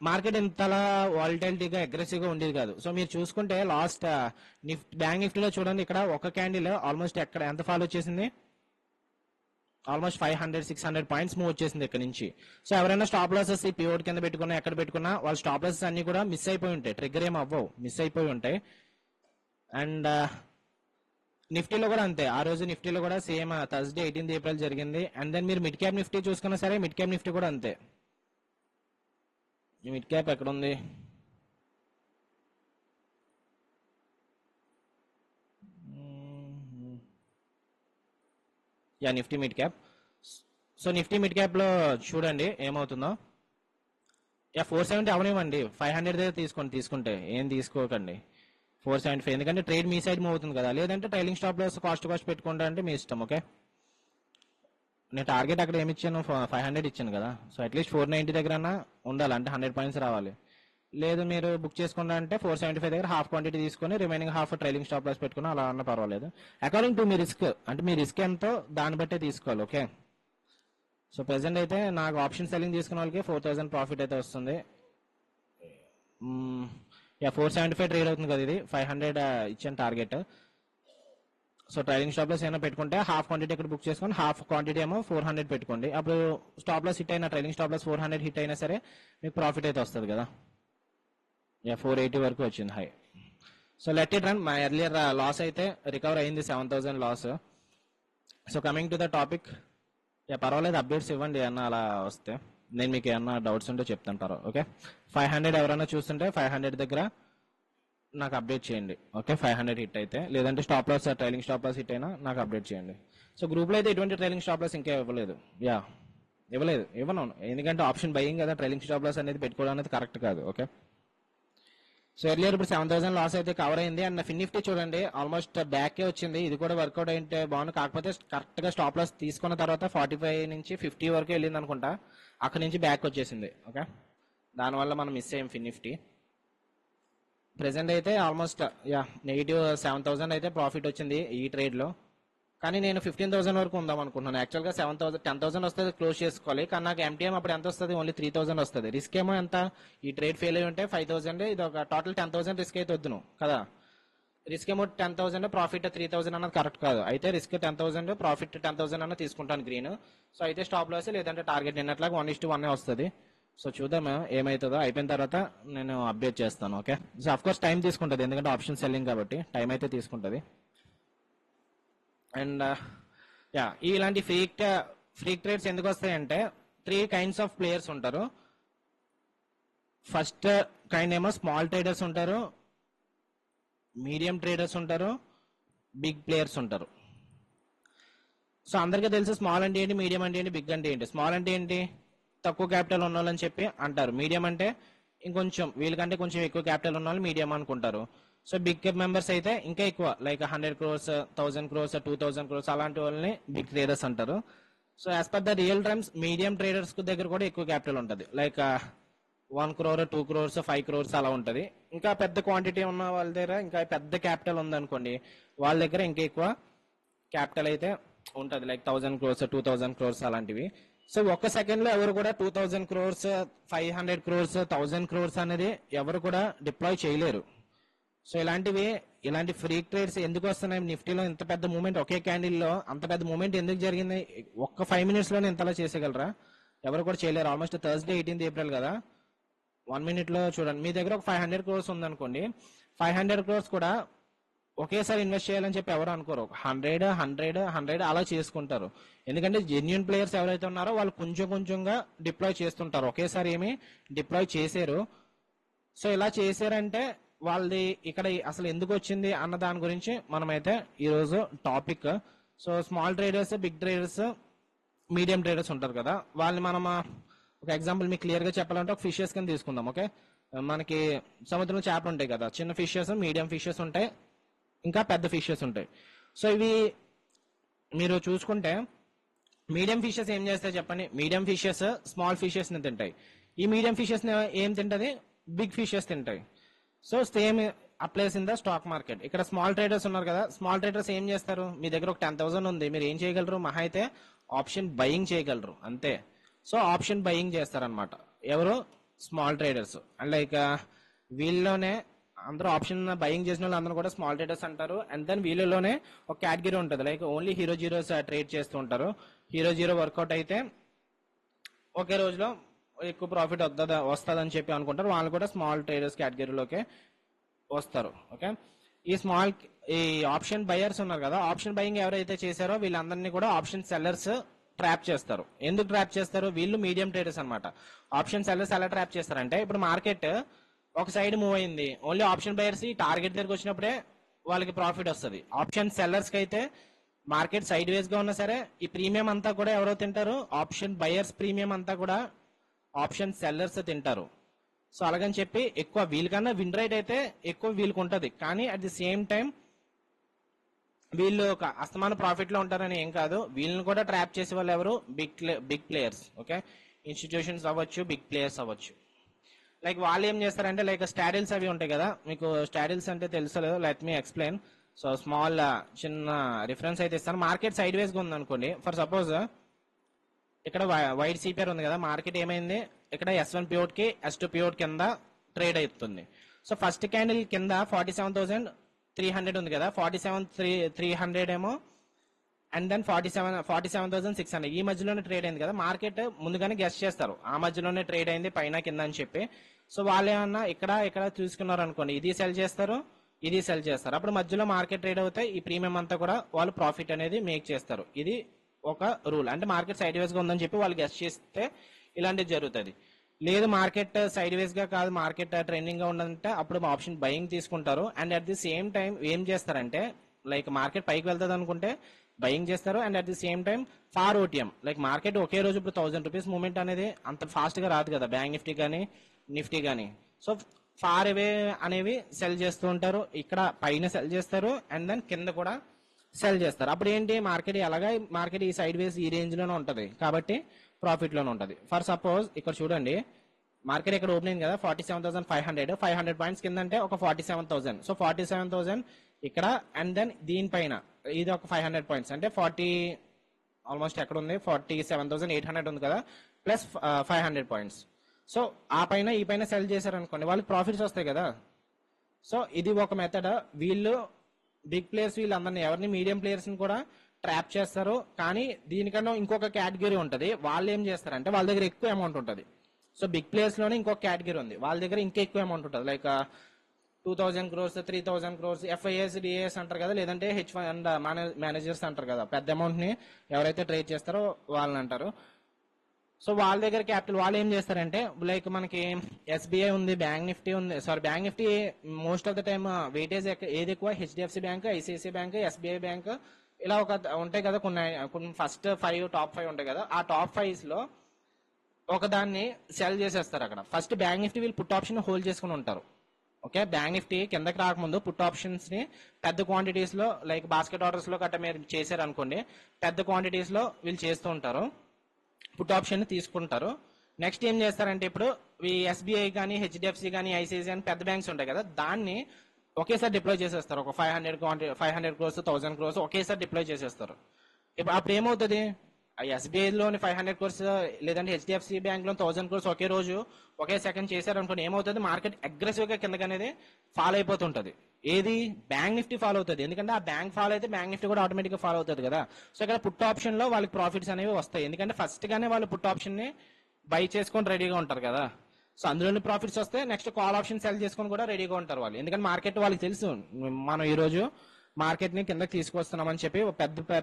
మార్కెట్ ఇంతలా వాలిటాలిటీగా అగ్రెసివ్గా ఉండేది కాదు. సో మీరు చూసుకుంటే లాస్ట్ బ్యాంక్ నిఫ్టీలో చూడండి, ఇక్కడ ఒక క్యాండిల్ ఆల్మోస్ట్ ఎక్కడ ఎంత ఫాలో వచ్చేసింది, ఆల్మోస్ట్ 500-600 పాయింట్స్ మూవ్ వచ్చేసింది ఇక్కడ నుంచి. సో ఎవరైనా స్టాప్ లాసెస్ ఈ పివోట్ కింద పెట్టుకున్నా ఎక్కడ పెట్టుకున్నా వాళ్ళ స్టాప్ లాసెస్ అన్ని కూడా మిస్ అయిపోయి ఉంటాయి, ట్రిగ్గర్ ఏం అవ్వవు, మిస్ అయిపోయి ఉంటాయి. అండ్ నిఫ్టీలో కూడా అంతే, ఆ రోజు నిఫ్టీలో కూడా సేమ్ థర్స్డే 18th ఏప్రిల్ జరిగింది. అండ్ దెన్ మీరు మిడ్ క్యాప్ నిఫ్టీ చూసుకున్నా సరే మిడ్ క్యాప్ నిఫ్టీ కూడా అంతే. ఈ మిడ్ క్యాప్ ఎక్కడ ఉంది, Nifty mid cap. So Nifty mid cap లో చూడండి ఏమవుతుందో. 470 అవనివ్వండి, 500 దగ్గర తీసుకుంటే ఏం తీసుకోకండి 475, ఎందుకంటే ట్రేడ్ మీ సైడ్ మూవ్ అవుతుంది కదా. లేదంటే ట్రైలింగ్ స్టాప్ లో కాస్ట్ పెట్టుకుంటా అంటే మీ ఇష్టం. ఓకే, నేను టార్గెట్ అక్కడ ఏమి ఇచ్చాను, 500 ఇచ్చాను కదా. సో అట్లీస్ట్ 490 దగ్గర ఉండాలి, అంటే 100 పాయింట్స్ రావాలి. లేదు మీరు బుక్ చేసుకుంటా అంటే 475 దగ్గర హాఫ్ క్వాంటిటీ తీసుకొని remaining half trailing stop loss పెట్టుకుని అలా అన్న పర్వాలేదు. అకార్డింగ్ టు మీ రిస్క్, అంటే మీ రిస్క్ ఎంతో దాన్ని బట్టే తీసుకోవాలి. ఓకే, సో ప్రెసెంట్ అయితే నాకు ఆప్షన్ సెల్లింగ్ తీసుకున్న వాళ్ళకి 4,000 ప్రాఫిట్ అయితే వస్తుంది. 475 ట్రేడ్ అవుతుంది కదా, ఇది 500 ఇచ్చిన target. So trailing stop loss ఏమైనా పెట్టుకుంటే హాఫ్ క్వాంటిటీ ఇక్కడ బుక్ చేసుకొని హాఫ్ క్వాంటిటీ ఏమో 400 పెట్టుకోండి. అప్పుడు స్టాప్ లాస్ హిట్ అయినా ట్రైలింగ్ స్టాప్ లాస్ 400 హిట్ అయినా సరే మీకు ప్రాఫిట్ అయితే వస్తుంది కదా. 480 వరకు వచ్చింది high. So let it run. మా ఎర్లియర్ లాస్ అయితే రికవర్ అయింది, 7,000 loss. So coming to the topic, పర్వాలేదు అప్డేట్స్ ఇవ్వండి అన్న, అలా వస్తే నేను మీకు ఏమన్నా డౌట్స్ ఉంటే చెప్తాను పర్వాలేదు. ఓకే, 500 ఎవరైనా చూస్తుంటే 500 దగ్గర నాకు అప్డేట్ చేయండి. ఓకే, 500 హిట్ అయితే, లేదంటే stop loss trailing stop loss hit అయినా నాకు అప్డేట్ చేయండి. సో గ్రూప్ లో అయితే ఎటువంటి ట్రైలింగ్ స్టాప్ లాస్ ఇంకా ఇవ్వలేదు. ఇవ్వను, ఎందుకంటే ఆప్షన్ బయింగ్ కదా, ట్రైలింగ్ స్టాప్ లాస్ అనేది పెట్టుకోవడం అనేది కరెక్ట్ కాదు. ఓకే, సో ఎర్లియర్ ఇప్పుడు 7,000 లాస్ అయితే కవర్ అయింది. అండ్ ఫిన్ నిఫ్టీ చూడండి ఆల్మోస్ట్ బ్యాక్ వచ్చింది, ఇది కూడా వర్కౌట్ అయితే బాగుంది. కాకపోతే కరెక్ట్ గా స్టాప్ లాస్ తీసుకున్న తర్వాత 45 నుంచి 50 వరకు వెళ్ళింది అనుకుంటా, అక్కడ నుంచి బ్యాక్ వచ్చేసింది. ఓకే, దానివల్ల మనం మిస్ అయ్యాం ఫిన్ నిఫ్టీ. ప్రెసెంట్ అయితే ఆల్మోస్ట్ నెగిటివ్ 7,000 అయితే ప్రాఫిట్ వచ్చింది ఈ ట్రేడ్ లో. కానీ నేను 15,000 వరకు ఉందాం అనుకుంటున్నాను. యాక్చువల్గా 7,000 10,000 వస్తుంది, క్లోజ్ చేసుకోవాలి. కానీ నాకు MTM అప్పుడు ఎంత వస్తుంది, ఓన్లీ 3,000 వస్తుంది. రిస్క్ ఏమో ఎంత, ఈ ట్రేడ్ ఫెయిల్ అయి ఉంటే 5,000, ఇది ఒక టోటల్ 10,000 రిస్క్ అయితే వద్దును కదా. రిస్క్ ఏమో 10,000, ప్రాఫిట్ 3,000 అన్నది కరెక్ట్ కాదు. అయితే రిస్క్ 10,000, ప్రాఫిట్ 10,000 అన్న తీసుకుంటాను గ్రీన్. సో అయితే స్టాప్ లాస్ లేదంటే టార్గెట్ నిన్నట్లాగా 1:1 వస్తుంది. సో చూద్దాం ఏమవుతుందో, అయిపోయిన తర్వాత నేను అప్డేట్ చేస్తాను. Okay, so of course time తీసుకుంటుంది, ఎందుకంటే ఆప్షన్ సెల్లింగ్ కాబట్టి టైం అయితే తీసుకుంటుంది. అండ్ ఇలాంటి ఫ్రీక్ ట్రేడ్స్ ఎందుకు వస్తాయంటే 3 kinds ఆఫ్ ప్లేయర్స్ ఉంటారు. ఫస్ట్ కైండ్ ఏమో స్మాల్ ట్రేడర్స్ ఉంటారు, మీడియం ట్రేడర్స్ ఉంటారు, బిగ్ ప్లేయర్స్ ఉంటారు. సో అందరికీ తెలుసు స్మాల్ అంటే ఏంటి, మీడియం అంటే ఏంటి, బిగ్ అంటే ఏంటి. స్మాల్ అంటే ఏంటి, తక్కువ క్యాపిటల్ ఉన్న వాళ్ళని చెప్పి అంటారు. మీడియం అంటే ఇంకొంచెం వీళ్ళకంటే కొంచెం ఎక్కువ క్యాపిటల్ ఉన్న వాళ్ళు మీడియం అనుకుంటారు. సో బిగ్ మెంబర్స్ అయితే ఇంకా ఎక్కువ, లైక్ 100 crores, 1,000 crores, 2,000 crores అలాంటి వాళ్ళని బిగ్ ట్రేడర్స్ అంటారు. So as per the real terms medium traders దగ్గర కూడా ఎక్కువ క్యాపిటల్ ఉంటుంది, లైక్ 1 crore, 2 crores, 5 crores అలా ఉంటుంది. ఇంకా పెద్ద క్వాంటిటీ ఉన్న వాళ్ళ దగ్గర, ఇంకా పెద్ద క్యాపిటల్ ఉందనుకోండి, వాళ్ళ దగ్గర ఇంకా ఎక్కువ క్యాపిటల్ అయితే ఉంటుంది, లైక్ 1,000 crores, 2,000 crores అలాంటివి. సో ఒక్క సెకండ్ లో ఎవరు కూడా 2,000 crores, 500 crores, 1,000 crores అనేది ఎవరు కూడా డిప్లాయ్ చేయలేరు. సో ఇలాంటి ఫ్రీక్ ట్రేడ్స్ ఎందుకు వస్తున్నాయి, నిఫ్టీలో ఇంత పెద్ద మూమెంట్, ఒకే క్యాండిల్ లో అంత పెద్ద మూమెంట్ ఎందుకు జరిగింది, ఒక్క 5 minutes లోనే ఇంతలా చేసేయగలరా, ఎవరు కూడా చేయలేరు. ఆల్మోస్ట్ థర్స్డే 18th April కదా, 1 minute లో చూడండి. మీ దగ్గర ఒక 500 crores ఉందనుకోండి, 500 crores కూడా ఒకేసారి ఇన్వెస్ట్ చేయాలని చెప్పి ఎవరు అనుకోరు. 100 అలా చేసుకుంటారు. ఎందుకంటే జెన్యున్ ప్లేయర్స్ ఎవరైతే ఉన్నారో వాళ్ళు కొంచెం కొంచెంగా డిప్లాయ్ చేస్తుంటారు, ఒకేసారి ఏమి డిప్లాయ్ చేశారు. సో ఇలా చేశారంటే వాళ్ళది ఇక్కడ అసలు ఎందుకు వచ్చింది అన్న దాని గురించి మనమైతే ఈరోజు topic. So small traders, big traders, medium traders ఉంటారు కదా, వాళ్ళని మనం ఒక ఎగ్జాంపుల్ మీకు క్లియర్ గా చెప్పాలంటే ఒక ఫిషెస్ కింద తీసుకుందాం. ఓకే, మనకి సముద్రంలో చేపలు ఉంటాయి కదా, చిన్న ఫిషెస్, మీడియం ఫిషెస్ ఉంటాయి, ఇంకా పెద్ద ఫిషెస్ ఉంటాయి. సో ఇవి మీరు చూసుకుంటే మీడియం ఫిషెస్ ఏం చేస్తాయి చెప్పండి, మీడియం ఫిషెస్ స్మాల్ ఫిషెస్ ని తింటాయి. ఈ మీడియం ఫిషెస్ ని ఏం తింటది, బిగ్ ఫిషెస్ తింటాయి. So same applies in the stock market. ఇక్కడ స్మాల్ ట్రేడర్స్ ఉన్నారు కదా, స్మాల్ ట్రేడర్స్ ఏం చేస్తారు, మీ దగ్గర ఒక 10,000 ఉంది, మీరు ఏం చేయగలరు, మహా అయితే ఆప్షన్ బయింగ్ చేయగలరు అంతే. సో ఆప్షన్ బయింగ్ చేస్తారనమాట ఎవరు, స్మాల్ ట్రేడర్స్. అండ్ లైక్ వీళ్ళలోనే అందరూ ఆప్షన్ బయింగ్ చేసిన వాళ్ళు అందరూ కూడా స్మాల్ ట్రేడర్స్ అంటారు. అండ్ దెన్ వీళ్ళలోనే ఒక కేటగిరీ ఉంటుంది, like only hero zeros trade చేస్తూ ఉంటారు. హీరో జీరో వర్కౌట్ అయితే ఒకే రోజులో ఎక్కువ ప్రాఫిట్ వస్తుందని చెప్పి అనుకుంటారు, వాళ్ళు కూడా స్మాల్ ట్రేడర్స్ కేటగిరీలోకి వస్తారు. ఓకే, ఈ ఆప్షన్ బయర్స్ ఉన్నారు కదా, ఆప్షన్ బయింగ్ ఎవరైతే చేశారో వీళ్ళందరినీ కూడా ఆప్షన్ సెల్లర్స్ ట్రాప్ చేస్తారు. ఎందుకు ట్రాప్ చేస్తారు, వీళ్ళు మీడియం ట్రేడర్స్ అనమాట. ఆప్షన్ సెల్లర్స్ ఎలా ట్రాప్ చేస్తారంటే, ఇప్పుడు మార్కెట్ ఒక సైడ్ మూవ్ అయింది, ఓన్లీ ఆప్షన్ బయర్స్ ఈ టార్గెట్ దగ్గరకు వచ్చినప్పుడే వాళ్ళకి ప్రాఫిట్ వస్తుంది. ఆప్షన్ సెల్లర్స్ కి అయితే మార్కెట్ సైడ్ వేస్ గా ఉన్నా సరే ఈ ప్రీమియం అంతా కూడా ఎవరో తింటారు, ఆప్షన్ బయర్స్ ప్రీమియం అంతా కూడా ఆప్షన్ సెల్లర్స్ తింటారు. సో అలాగని చెప్పి ఎక్కువ వీళ్ళకన్నా విన్ రేట్ అయితే ఎక్కువ వీళ్ళకి ఉంటది, కానీ అట్ ది సేమ్ టైం వీళ్ళు ఒక అస్తమాన ప్రాఫిట్ లో ఉంటారని ఏం కాదు. వీళ్ళని కూడా ట్రాప్ చేసే వాళ్ళు ఎవరు, బిగ్ ప్లేయర్స్. ఓకే, ఇన్స్టిట్యూషన్స్ అవ్వచ్చు, బిగ్ ప్లేయర్స్ అవ్వచ్చు. లైక్ వాళ్ళు ఏం చేస్తారంటే, లైక్ స్టాడిల్స్ అవి ఉంటాయి కదా, మీకు స్టాడిల్స్ అంటే తెలుసు, let me explain. So small చిన్న రిఫరెన్స్ అయితే ఇస్తాను. మార్కెట్ సైడ్ వేస్ గా ఉంది అనుకోండి, ఫర్ సపోజ్ ఇక్కడ వైట్ సిపిఆర్ ఉంది కదా, మార్కెట్ ఏమైంది, ఇక్కడ S1 పివోట్ కి S2 పివోట్ కింద ట్రేడ్ అవుతుంది. సో ఫస్ట్ క్యాండిల్ కింద 47,300 ఉంది కదా, 47,300 ఏమో, అండ్ దెన్ 47,600 ఈ మధ్యలోనే ట్రేడ్ అయింది కదా. మార్కెట్ ముందుగానే గెస్ చేస్తారు ఆ మధ్యలోనే ట్రేడ్ అయింది పైన కింద అని చెప్పి. సో వాళ్ళు ఏమన్నా ఇక్కడ చూసుకున్నారు అనుకోండి, ఇది సెల్ చేస్తారు, ఇది సెల్ చేస్తారు, అప్పుడు మధ్యలో మార్కెట్ ట్రేడ్ అవుతాయి, ఈ ప్రీమియం అంతా కూడా వాళ్ళు ప్రాఫిట్ అనేది మేక్ చేస్తారు. ఇది ఒక రూల్. అంటే మార్కెట్ సైడ్ వేస్ గా ఉందని చెప్పి వాళ్ళు గెస్ చేస్తే ఇలాంటిది జరుగుతుంది. లేదు మార్కెట్ సైడ్ వేస్ గా కాదు, మార్కెట్ ట్రెండింగ్ గా ఉందంటే అప్పుడు ఆప్షన్ బయింగ్ తీసుకుంటారు. And at the same time ఏం చేస్తారంటే, లైక్ మార్కెట్ పైకి వెళ్తుంది అనుకుంటే బయింగ్ చేస్తారు. And at the same time far OTM, like market ఒకే రోజు ఇప్పుడు 1000 రూపీస్ మూవ్మెంట్ అనేది అంత ఫాస్ట్ గా రాదు కదా బ్యాంక్ నిఫ్టీ కానీ నిఫ్టీ కానీ. సో ఫార్ అవే అనేవి సెల్ చేస్తూ ఉంటారు, ఇక్కడ పైన సెల్ చేస్తారు అండ్ దెన్ కింద కూడా సెల్ చేస్తారు. అప్పుడు ఏంటి, మార్కెట్ ఎలాగా మార్కెట్ ఈ సైడ్ వేస్ ఈ రేంజ్ లోనే ఉంటది కాబట్టి ప్రాఫిట్ లోనే ఉంటది. ఫర్ సపోజ్ ఇక్కడ చూడండి, మార్కెట్ ఇక్కడ ఓపెన్ అయింది కదా 47,500, 500 పాయింట్స్ కింద అంటే ఒక 47,000. సో 47,000 ఇక్కడ అండ్ దెన్ దీనిపైన ఇది ఒక 500 పాయింట్స్ అంటే 40 ఆల్మోస్ట్ ఎక్కడ ఉంది 47,800 ఉంది కదా, ప్లస్ 500 పాయింట్స్. సో ఆ పైన ఈ పైన సెల్ చేశారు అనుకోండి, వాళ్ళకి ప్రాఫిట్స్ వస్తాయి కదా. సో ఇది ఒక మెథడ్. వీళ్ళు బిగ్ ప్లేయర్స్ వీళ్ళందరినీ ఎవరిని మీడియం ప్లేయర్స్ ని కూడా ట్రాప్ చేస్తారు. కానీ దీనికన్నా ఇంకొక కేటగిరీ ఉంటది, వాళ్ళు ఏం చేస్తారంటే వాళ్ళ దగ్గర ఎక్కువ అమౌంట్ ఉంటుంది. సో బిగ్ ప్లేయర్స్ లోనే ఇంకొక కేటగిరీ ఉంది, వాళ్ళ దగ్గర ఇంకా ఎక్కువ అమౌంట్ ఉంటుంది. Like 2,000 crores 3,000 crores FIS DAS అంటారు కదా, లేదంటే H1 మేనేజర్స్ అంటారు కదా, పెద్ద అమౌంట్ ని ఎవరైతే ట్రేడ్ చేస్తారో వాళ్ళని అంటారు. సో వాళ్ళ దగ్గర క్యాపిటల్ వాళ్ళు ఏం చేస్తారంటే, లైక్ మనకి SBI ఉంది, బ్యాంక్ నిఫ్టీ ఉంది, sorry bank Nifty most of the time weightage ఏది ఎక్కువ, HDFC bank, ICICI bank, SBI bank, ఇలా ఒక ఉంటాయి కదా కొన్ని ఫస్ట్ 5 టాప్ 5 ఉంటాయి కదా. ఆ టాప్ 5 లో ఒక దాన్ని సెల్ చేసేస్తారు అక్కడ. ఫస్ట్ బ్యాంక్ నిఫ్టీ వీళ్ళు పుట్ ఆప్షన్ హోల్డ్ చేసుకుని ఉంటారు. ఓకే, బ్యాంక్ నిఫ్టీ కిందకి రాకముందు పుట్ ఆప్షన్స్ ని పెద్ద క్వాంటిటీస్ లో లైక్ బాస్కెట్ ఆర్డర్స్ లో గట్ట మీరు చేశారు అనుకోండి, పెద్ద క్వాంటిటీస్ లో వీళ్ళు చేస్తూ ఉంటారు, పుట్ ఆప్షన్ తీసుకుంటారు. నెక్స్ట్ ఏం చేస్తారంటే, ఇప్పుడు ఈ SBI కానీ HDFC కానీ ICICI కానీ పెద్ద బ్యాంక్స్ ఉంటాయి కదా, దాన్ని ఒకేసారి డిప్లాయ్ చేసేస్తారు. ఒక 500 crores 1,000 crores ఒకేసారి డిప్లాయ్ చేసేస్తారు. ఇప్పుడు అప్పుడు ఏమవుతుంది, SBI లోని 500 crores లేదంటే HDFC బ్యాంక్ లో 1,000 crores ఒకే రోజు ఒకే సెకండ్ చేశారు అనుకోండి, ఏమవుతుంది, మార్కెట్ అగ్రెసివ్ గా కిందకి అనేది ఫాలో అయిపోతుంటది. ఏది, బ్యాంక్ నిఫ్టీ ఫాలో అవుతుంది, ఎందుకంటే ఆ బ్యాంక్ ఫాలో అయితే బ్యాంక్ నిఫ్టీ కూడా ఆటోమేటిక్ గా ఫాలో అవుతుంది కదా. సో ఇక్కడ పుట్ ఆప్షన్ లో వాళ్ళకి ప్రాఫిట్స్ అనేవి వస్తాయి, ఎందుకంటే ఫస్ట్ గానే వాళ్ళు పుట్ ఆప్షన్ ని బై చేసుకొని రెడీగా ఉంటారు కదా. సో అందులోని ప్రాఫిట్స్ వస్తే నెక్స్ట్ కాల్ ఆప్షన్ సెల్ చేసుకొని కూడా రెడీగా ఉంటారు వాళ్ళు, ఎందుకంటే మార్కెట్ వాళ్ళకి తెలుసు మనం ఈ రోజు మార్కెట్ ని కిందకి తీసుకొస్తున్నామని చెప్పి.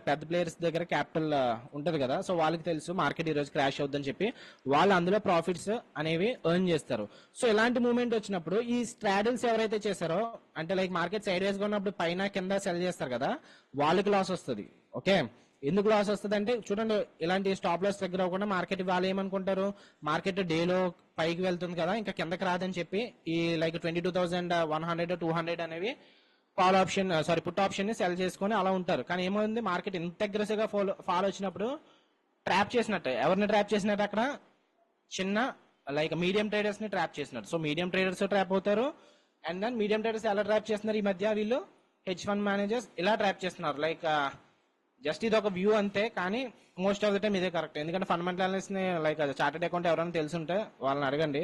పెద్ద ప్లేయర్స్ దగ్గర క్యాపిటల్ ఉంటది కదా, సో వాళ్ళకి తెలుసు మార్కెట్ ఈ రోజు క్రాష్ అవుతుందని చెప్పి వాళ్ళు అందులో ప్రాఫిట్స్ అనేవి ఎర్న్ చేస్తారు. సో ఇలాంటి మూవ్మెంట్ వచ్చినప్పుడు ఈ స్ట్రాడిల్స్ ఎవరైతే చేశారో, అంటే లైక్ మార్కెట్ సైడ్ వేస్ గా ఉన్నప్పుడు పైన కింద సెల్ చేస్తారు కదా, వాళ్ళకి లాస్ వస్తుంది. ఓకే, ఎందుకు లాస్ వస్తుంది అంటే చూడండి, ఇలాంటి స్టాప్ లాస్ దగ్గర అవ్వకుండా మార్కెట్ వాళ్ళు ఏమనుకుంటారు, మార్కెట్ డేలో పైకి వెళ్తుంది కదా ఇంకా కిందకి రాదని చెప్పి ఈ లైక్ 22,100 200 అనేవి కాల్ ఆప్షన్ పుట్ ఆప్షన్ ని సెల్ చేసుకొని అలా ఉంటారు. కానీ ఏమైంది, మార్కెట్ ఇంత అగ్రెసివ్ గా ఫాలో వచ్చినప్పుడు ట్రాప్ చేసినట్టు, ఎవరిని ట్రాప్ చేసినట్టు, అక్కడ చిన్న లైక్ మీడియం ట్రేడర్స్ ని ట్రాప్ చేసినట్టు. సో మీడియం ట్రేడర్స్ ట్రాప్ అవుతారు. అండ్ దెన్ మీడియం ట్రేడర్స్ ఎలా ట్రాప్ చేస్తున్నారు ఈ మధ్య, వీళ్ళు H1 మేనేజర్స్ ఇలా ట్రాప్ చేస్తున్నారు. లైక్ జస్ట్ ఇది ఒక వ్యూ అంతే, కానీ మోస్ట్ ఆఫ్ ద టైం ఇదే కరెక్ట్, ఎందుకంటే ఫండమెంటల్ అనలిస్ట్ ని లైక్ చార్టెడ్ అకౌంట్ ఎవరైనా తెలుసుంటే వాళ్ళని అడగండి.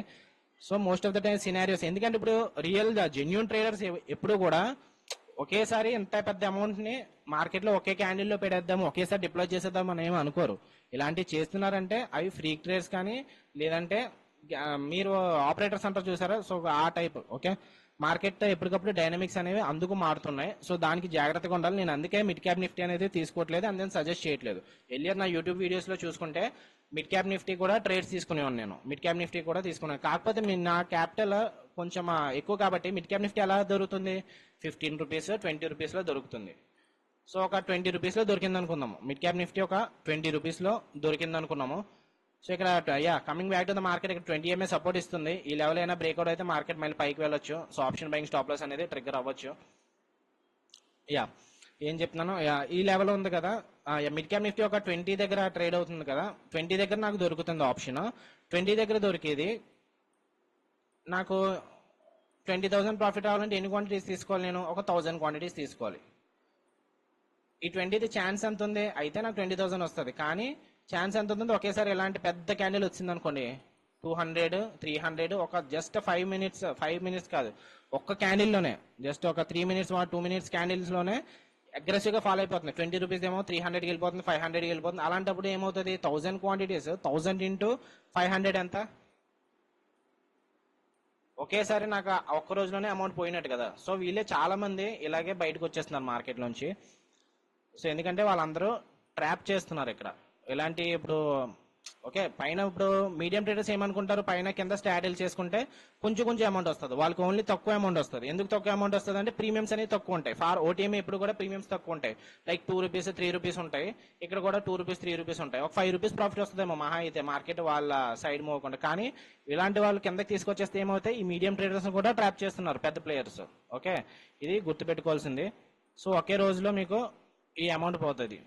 So most of the time scenarios, ఎందుకంటే ఇప్పుడు రియల్ జెన్యూన్ ట్రేడర్స్ ఎప్పుడు కూడా ఒకేసారి ఎంత పెద్ద అమౌంట్ ని మార్కెట్ లో ఒకే క్యాండిల్ లో పెడేద్దాము, ఒకేసారి డిప్లాయ్ చేసేద్దాం అని ఏమి అనుకోరు. ఇలాంటివి చేస్తున్నారంటే అవి ఫ్రీ ట్రేడ్స్ కానీ లేదంటే మీరు ఆపరేటర్స్ అంటారు చూసారా, సో ఆ టైప్. ఓకే, మార్కెట్ ఎప్పటికప్పుడు డైనమిక్స్ అనేవి అందుకు మారుతున్నాయి, సో దానికి జాగ్రత్తగా ఉండాలి. నేను అందుకే మిడ్ క్యాప్ నిఫ్టీ అనేది తీసుకోవట్లేదు, అందుకని సజెస్ట్ చేయట్లేదు. ఎర్లియర్ నా యూట్యూబ్ వీడియోస్ లో చూసుకుంటే మిడ్ క్యాప్ నిఫ్టీ కూడా ట్రేడ్స్ తీసుకునేవాను, నేను మిడ్ క్యాప్ నిఫ్టీ కూడా తీసుకున్నాను. కాకపోతే నా క్యాపిటల్ కొంచెం ఎక్కువ కాబట్టి మిడ్ క్యాప్ నిఫ్టీ ఎలా దొరుకుతుంది, 15 రూపీస్ 20 రూపీస్ లో దొరుకుతుంది. సో ఒక 20 రూపీస్ లో దొరికింది అనుకుందాము, మిడ్ క్యాప్ నిఫ్టీ ఒక 20 రూపీస్ లో దొరికింది అనుకున్నాము. సో ఇక్కడ coming back to the market, ఇక్కడ 20 MA సపోర్ట్ ఇస్తుంది. ఈ లెవెల్ అయినా బ్రేక్అవుట్ అయితే మార్కెట్ మళ్ళీ పైకి వెళ్ళొచ్చు. So option buying stop loss అనేది ట్రిగ్గర్ అవ్వచ్చు. ఏం చెప్తున్నాను, ఈ లెవెల్ ఉంది కదా, మిడ్ క్యాప్ నిఫ్టీ ఒక 20 దగ్గర ట్రేడ్ అవుతుంది కదా, 20 దగ్గర నాకు దొరుకుతుంది ఆప్షన్. 20 దగ్గర దొరికేది నాకు 20,000 ప్రాఫిట్ రావాలంటే ఎన్ని క్వాంటిటీస్ తీసుకోవాలి, నేను ఒక 1,000 క్వాంటిటీస్ తీసుకోవాలి. ఈ 20ది ఛాన్స్ ఎంత ఉంది, అయితే నాకు 20,000 వస్తుంది. కానీ ఛాన్స్ ఎంత ఉంటుంది, ఒకేసారి ఎలాంటి పెద్ద క్యాండిల్ వచ్చింది అనుకోండి 200 300 ఒక జస్ట్ 5 మినిట్స్ కాదు, ఒక్క క్యాండిల్ లోనే జస్ట్ ఒక 3 మినిట్స్ 2 మినిట్స్ క్యాండిల్స్ లోనే అగ్రెసివ్ గా ఫాలో అయిపోతుంది. 20 రూపీస్ ఏమో 300కి వెళ్ళిపోతుంది, 500కి వెళ్ళిపోతుంది. అలాంటప్పుడు ఏమవుతుంది, 1000 క్వాంటిటీస్ 1000 ఇంటూ 500 ఎంత, ఒకేసారి నాకు ఒక్క రోజులోనే అమౌంట్ పోయినట్టు కదా. సో వీళ్ళే చాలా మంది ఇలాగే బయటకు వచ్చేస్తున్నారు మార్కెట్ నుంచి. సో ఎందుకంటే వాళ్ళందరూ ట్రాప్ చేస్తున్నారు ఇక్కడ. ఎలాంటి ఇప్పుడు ఓకే, పైన ఇప్పుడు మీడియం ట్రేడర్స్ ఏమనుకుంటారు, పైన కింద స్టాటిల్ చేసుకుంటే కొంచెం కొంచెం అమౌంట్ వస్తుంది, వాళ్ళకి ఓన్లీ తక్కువ అమౌంట్ వస్తుంది. ఎందుకు తక్కువ అమౌంట్ వస్తుంది అంటే ప్రీమియమ్స్ అనేవి తక్కువ ఉంటాయి. ఫార్ ఓటీఎం ఎప్పుడు కూడా ప్రీమియమ్స్ తక్కువ ఉంటాయి, లైక్ 2 రూపీస్ 3 రూపీస్ ఉంటాయి. ఇక్కడ కూడా 2 రూపీస్ 3 రూపీస్ ఉంటాయి. ఒక 5 రూపీస్ ప్రాఫిట్ వస్తుందేమో మహా అయితే, మార్కెట్ వాళ్ళ సైడ్ మూవ్ అవ్వకుండా. కానీ ఇలాంటి వాళ్ళు కిందకి తీసుకొచ్చేస్తే ఏమవుతాయి, ఈ మీడియం ట్రేడర్స్ కూడా ట్రాప్ చేస్తున్నారు పెద్ద ప్లేయర్స్. ఓకే, ఇది గుర్తుపెట్టుకోవాల్సింది. సో ఒకే రోజులో మీకు ఈ అమౌంట్ పోతుంది.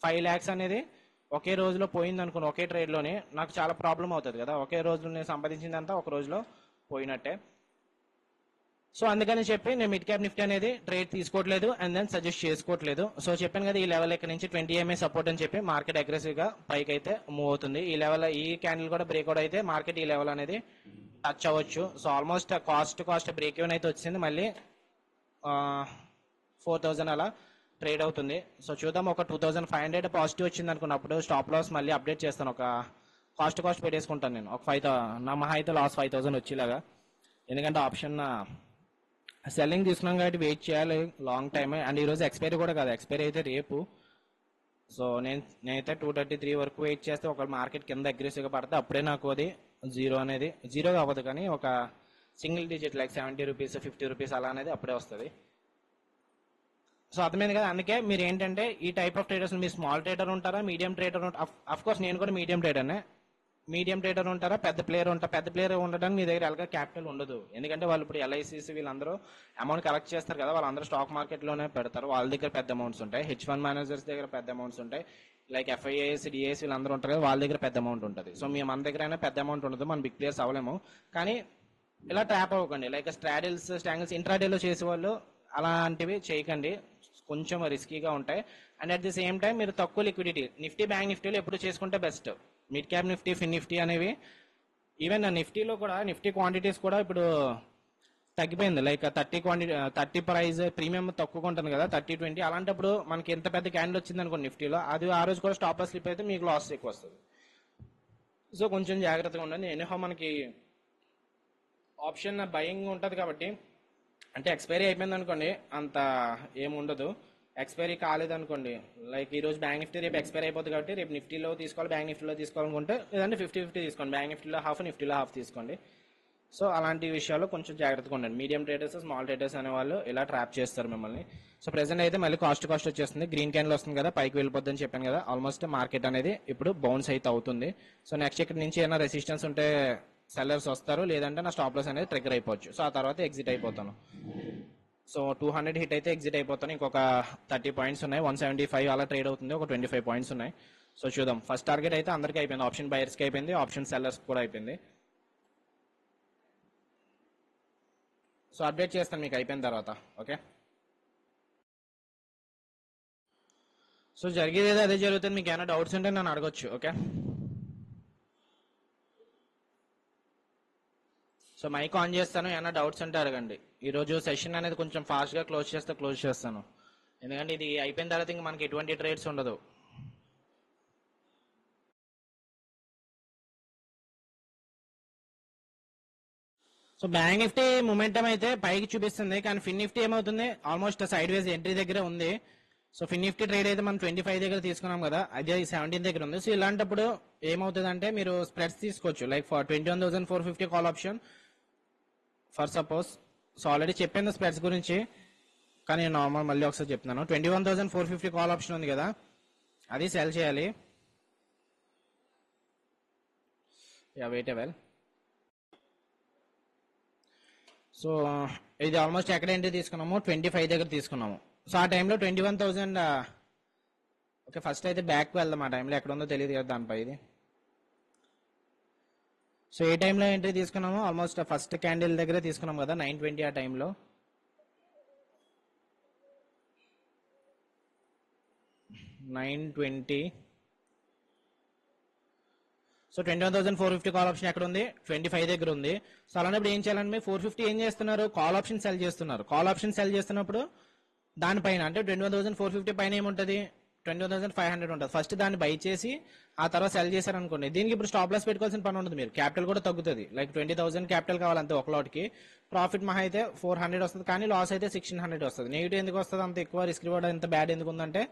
5 lakhs అనేది ఒకే రోజులో పోయింది అనుకోండి, ఒకే ట్రేడ్లోనే నాకు చాలా ప్రాబ్లం అవుతుంది కదా. ఒకే రోజులో నేను సంపాదించిందంతా ఒక రోజులో పోయినట్టే. సో అందుకని చెప్పి నేను మిడ్ క్యాప్ నిఫ్టీ అనేది ట్రేడ్ తీసుకోవట్లేదు అండ్ దెన్ సజెస్ట్ చేసుకోవట్లేదు. సో చెప్పాను కదా, ఈ లెవెల్ ఇక్కడ నుంచి 20 EMA సపోర్ట్ అని చెప్పి మార్కెట్ అగ్రెసివ్ గా పైకి అయితే మూవ్ అవుతుంది. ఈ లెవెల్, ఈ క్యాండిల్ కూడా బ్రేక్అవుట్ అయితే మార్కెట్ ఈ లెవెల్ అనేది టచ్ అవ్వచ్చు. So almost cost break even అయితే వచ్చింది, మళ్ళీ 4000 అలా ట్రేడ్ అవుతుంది. సో చూద్దాం, ఒక 2500 పాజిటివ్ వచ్చింది అనుకున్నప్పుడు స్టాప్ లాస్ మళ్ళీ అప్డేట్ చేస్తాను. ఒక కాస్ట్ పెట్టేసుకుంటాను నేను, ఒక 5000 నా మహా అయితే లాస్ 5000 వచ్చేలాగా. ఎందుకంటే ఆప్షన్ సెల్లింగ్ తీసుకున్నాం కాబట్టి వెయిట్ చేయాలి లాంగ్ టైమ్. అండ్ ఈరోజు ఎక్స్పైరీ కూడా కాదు, ఎక్స్పైరీ అయితే రేపు. సో నేనైతే 233 వరకు వెయిట్ చేస్తే ఒక మార్కెట్ కింద అగ్రెసివ్గా పడితే అప్పుడే నాకు అది జీరో అవ్వదు, కానీ ఒక single digit like 70 rupees 50 rupees అలా అనేది అప్పుడే వస్తుంది. సో అర్థమైంది కదా. అందుకే మీరు ఏంటంటే ఈ టైప్ ఆఫ్ ట్రేడర్స్, మీరు స్మాల్ ట్రేడర్ ఉంటారా, మీడియం ట్రేడర్ ఉంటారా? అఫ్ కోర్స్ నేను కూడా మీడియం ట్రేడర్నే. మీడియం ట్రేడర్ ఉంటారా, పెద్ద ప్లేయర్ ఉంటారా? పెద్ద ప్లేయర్ ఉండడానికి మీ దగ్గర ఎలాగ క్యాపిటల్ ఉండదు, ఎందుకంటే వాళ్ళు ఇప్పుడు LICs వీళ్ళందరూ అమౌంట్ కలెక్ట్ చేస్తారు కదా, వాళ్ళందరూ స్టాక్ మార్కెట్లోనే పెడతారు, వాళ్ళ దగ్గర పెద్ద అమౌంట్స్ ఉంటాయి. H1 మేనేజర్స్ దగ్గర పెద్ద అమౌంట్స్ ఉంటాయి, లైక్ FIAs DAs వీళ్ళందరూ ఉంటారు కదా, వాళ్ళ దగ్గర పెద్ద అమౌంట్ ఉంటుంది. సో మన దగ్గర అయినా పెద్ద అమౌంట్ ఉండదు, మనం బిగ్ ప్లేయర్స్ అవ్వలేము. కానీ ఇలా ట్రాప్ అవ్వకండి, లైక్ స్టాంగిల్స్ ఇంట్రాడేలో చేసేవాళ్ళు అలాంటివి చేయకండి, కొంచెం రిస్కీగా ఉంటాయి. And at the same time మీరు తక్కువ లిక్విడిటీ నిఫ్టీ బ్యాంక్ నిఫ్టీలో ఎప్పుడు చేసుకుంటే బెస్ట్. మిడ్ క్యాప్ నిఫ్టీ, ఫిన్ నిఫ్టీ అనేవి, ఈవెన్ నిఫ్టీలో కూడా నిఫ్టీ క్వాంటిటీస్ కూడా ఇప్పుడు తగ్గిపోయింది. లైక్ 30 ప్రైస్ ప్రీమియం తక్కువ ఉంటుంది కదా, 30-20. అలాంటప్పుడు మనకి ఎంత పెద్ద క్యాండిల్ వచ్చింది అనుకోండి నిఫ్టీలో, అది ఆ రోజు కూడా స్టాప్ లాస్ స్లిప్ అయితే మీకు లాస్ ఎక్కువ వస్తుంది. సో కొంచెం జాగ్రత్తగా ఉండండి. ఎనీహౌ మనకి ఆప్షన్ బయింగ్ ఉంటుంది కాబట్టి, అంటే ఎక్స్పైరీ అయిపోయింది అనుకోండి అంత ఏముండదు. ఎక్స్పైరీ కాలేదనుకోండి, లైక్ ఈ రోజు బ్యాంక్ నిఫ్టీ రేపు ఎక్స్పైరీ అయిపోతుంది కాబట్టి రేపు నిఫ్టీలో తీసుకోవాలి, బ్యాంక్ నిఫ్టీలో తీసుకోవాలనుకుంటే లేదంటే 50-50 తీసుకోండి, బ్యాంక్ నిఫ్టీలో హాఫ్ నిఫ్టీలో హాఫ్ తీసుకోండి. సో అలాంటి విషయాల్లో కొంచెం జాగ్రత్తగా ఉండండి. మీడియం ట్రేడర్స్, స్మాల్ ట్రేడర్స్ అనే వాళ్ళు ఇలా ట్రాప్ చేస్తారు మిమ్మల్ని. సో ప్రెసెంట్ అయితే మళ్ళీ కాస్ట్ వచ్చేస్తుంది, గ్రీన్ క్యాండిల్ వస్తుంది కదా, పైకి వెళ్ళిపోద్దని చెప్పాను కదా. ఆల్మోస్ట్ మార్కెట్ అనేది ఇప్పుడు బౌన్స్ అయితే అవుతుంది. సో నెక్స్ట్ ఇక్కడ నుంచి ఏమైనా రెసిస్టెన్స్ ఉంటే సెల్లర్స్ వస్తారు, లేదంటే నా స్టాప్ లాస్ అనేది ట్రిగర్ అయిపోవచ్చు. సో ఆ తర్వాత ఎగ్జిట్ అయిపోతాను. సో 200 హిట్ అయితే ఎగ్జిట్ అయిపోతాను. ఇంకొక 30 పాయింట్స్ ఉన్నాయి, 175 అలా ట్రేడ్ అవుతుంది, ఒక 25 పాయింట్స్ ఉన్నాయి. సో చూద్దాం. ఫస్ట్ టార్గెట్ అయితే అందరికీ అయిపోయింది, ఆప్షన్ బయర్స్కి అయిపోయింది, ఆప్షన్ సెల్లర్స్ కూడా అయిపోయింది. సో అప్డేట్ చేస్తాను మీకు అయిపోయిన తర్వాత. ఓకే, సో జరిగేది ఏదో అదే జరుగుతుంది. మీకు ఏమైనా డౌట్స్ ఉంటే నన్ను అడగొచ్చు. ఓకే, సో మైక్ ఆన్ చేస్తాను, ఏమైనా డౌట్స్ ఉంటే అడగండి. ఈరోజు సెషన్ అనేది కొంచెం ఫాస్ట్గా క్లోజ్ చేస్తాను, ఎందుకంటే ఇది అయిపోయిన తర్వాత ఇంకా మనకి ఎటువంటి ట్రేడ్స్ ఉండదు. సో బ్యాంక్ నిఫ్టీ మొమెంటం అయితే పైకి చూపిస్తుంది, కానీ ఫిన్ నిఫ్టీ ఏమవుతుంది, ఆల్మోస్ట్ సైడ్ వేస్ ఎంట్రీ దగ్గర ఉంది. సో ఫిన్ నిఫ్టీ ట్రేడ్ అయితే మనం 25 దగ్గర తీసుకున్నాం కదా, అదే 17 దగ్గర ఉంది. సో ఇలాంటప్పుడు ఏమవుతుంది అంటే మీరు స్ప్రెడ్స్ తీసుకోవచ్చు, like for 21,450 call option for suppose. So already చెప్పాను స్ప్రెడ్స్ గురించి, కానీ నార్మల్ మళ్ళీ ఒకసారి చెప్తున్నాను. 21,450 కాల్ ఆప్షన్ ఉంది కదా, అది సెల్ చేయాలి. Wait well. సో ఇది ఆల్మోస్ట్ ఎక్కడ ఎంట్రీ తీసుకున్నాము, 25 దగ్గర తీసుకున్నాము. సో ఆ టైంలో 21,000. ఓకే, ఫస్ట్ అయితే బ్యాక్ వెళ్దాం. ఆ టైంలో ఎక్కడ ఉందో తెలియదు కదా దానిపై ఇది. సో ఏ టైంలో ఎంట్రీ తీసుకున్నాము, ఆల్మోస్ట్ ఫస్ట్ క్యాండిల్ దగ్గర తీసుకున్నాం కదా, 920 ఆ టైంలో. సో 21,450 కాల్ ఆప్షన్ ఎక్కడ ఉంది, 25 దగ్గర ఉంది. సో అలాంటప్పుడు ఏం చేయాలంటే 450 ఏం చేస్తున్నారు, కాల్ ఆప్షన్ సెల్ చేస్తున్నారు. కాల్ ఆప్షన్ సెల్ చేస్తున్నప్పుడు దానిపైన అంటే 21,450 పైన ఏముంటుంది, 21,500 ఉంటుంది. ఫస్ట్ దాన్ని బై చేసి ఆ తర్వాత సెల్ చేశారు అనుకోండి, దీనికి ఇప్పుడు స్టాప్ లాస్ పెట్టుకోవాల్సిన పని ఉంటుంది. మీరు క్యాపిటల్ కూడా తగ్గుతుంది, లైక్ 20,000 క్యాపిటల్ కావాలంటే ఒక లాట్కి. ప్రాఫిట్ మహా అయితే 400 వస్తుంది, కానీ లాస్ అయితే 1,600 వస్తుంది. నెగిటివ్ ఎందుకు వస్తుంది, అంత ఎక్కువ రిస్క్ రివార్డ్ ఎంత బ్యాడ్ ఎందుకు ఉందంటే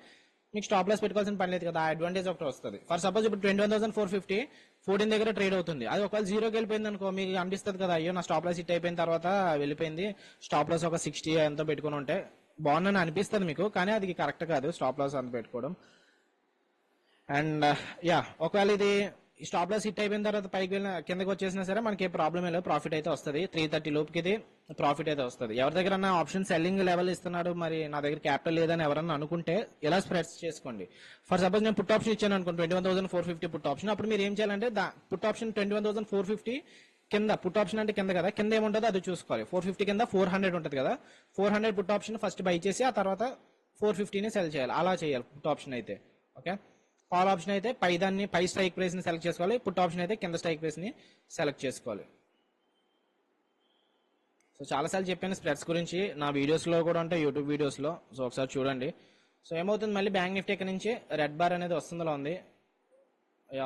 మీకు స్టాప్ లాస్ పెట్టుకోవాల్సిన పని లేదు కదా, ఆ అడ్వాంటేజ్ ఒకటి వస్తుంది. ఫర్ సపోజ్ ఇప్పుడు 21,450 14 దగ్గర ట్రేడ్ అవుతుంది, అది ఒకవేళ జీరోకి వెళ్ళిపోయింది అనుకో, మీకు అనిపిస్తుంది కదా అయ్యో నా స్టాప్ లాస్ హిట్ అయిపోయిన తర్వాత వెళ్ళిపోయింది, స్టాప్ లాస్ ఒక 60 ఎంతో పెట్టుకుని ఉంటే బాగుందని అనిపిస్తుంది మీకు, కానీ అది కరెక్ట్ కాదు స్టాప్ లాస్ అంత పెట్టుకోవడం. అండ్ యా, ఒకవేళ ఇది స్టాప్ లాస్ హిట్ అయిపోయిన తర్వాత పైకి వెళ్ళిన కిందకి వచ్చేసినా సరే మనకి ఏ ప్రాబ్లం లేదు, ప్రాఫిట్ అయితే వస్తుంది. 330 లోపుకి ఇది ప్రాఫిట్ అయితే వస్తుంది. ఎవరి దగ్గర ఆప్షన్ సెల్లింగ్ లెవెల్ ఇస్తున్నాడు, మరి నా దగ్గర క్యాపిటల్ లేదని ఎవరన్నా అనుకుంటే ఇలా స్ప్రెడ్స్ చేసుకోండి. ఫర్ సపోజ్ నేను పుట్ ఆప్షన్ ఇచ్చాను అనుకోండి 21,450 పుట్ ఆప్షన్, అప్పుడు మీరు ఏం చేయాలంటే పుట్ ఆప్షన్ 21,450 కింద, పుట్ ఆప్షన్ అంటే కింద కదా, కింద ఏముంటుందో అది చూసుకోవాలి. 450 కింద 400 ఉంటుంది కదా, 400 పుట్ ఆప్షన్ ఫస్ట్ బై చేసి ఆ తర్వాత 450ని సెల్ చేయాలి, అలా చేయాలి పుట్ ఆప్షన్ అయితే. ఓకే, కాల్ ఆప్షన్ అయితే పై స్ట్రైక్ ప్రైస్ ని సెలెక్ట్ చేసుకోవాలి, పుట్ ఆప్షన్ అయితే కింద స్ట్రైక్ ప్రైస్ ని సెలెక్ట్ చేసుకోవాలి. సో చాలాసార్లు చెప్పాను స్ప్రెడ్స్ గురించి, నా వీడియోస్ లో కూడా ఉంటాయి, యూట్యూబ్ వీడియోస్ లో, సో ఒకసారి చూడండి. సో ఏమవుతుంది, మళ్ళీ బ్యాంక్ నిఫ్టీ ఇక్కడ నుంచి రెడ్ బార్ అనేది వస్తుందిలో ఉంది,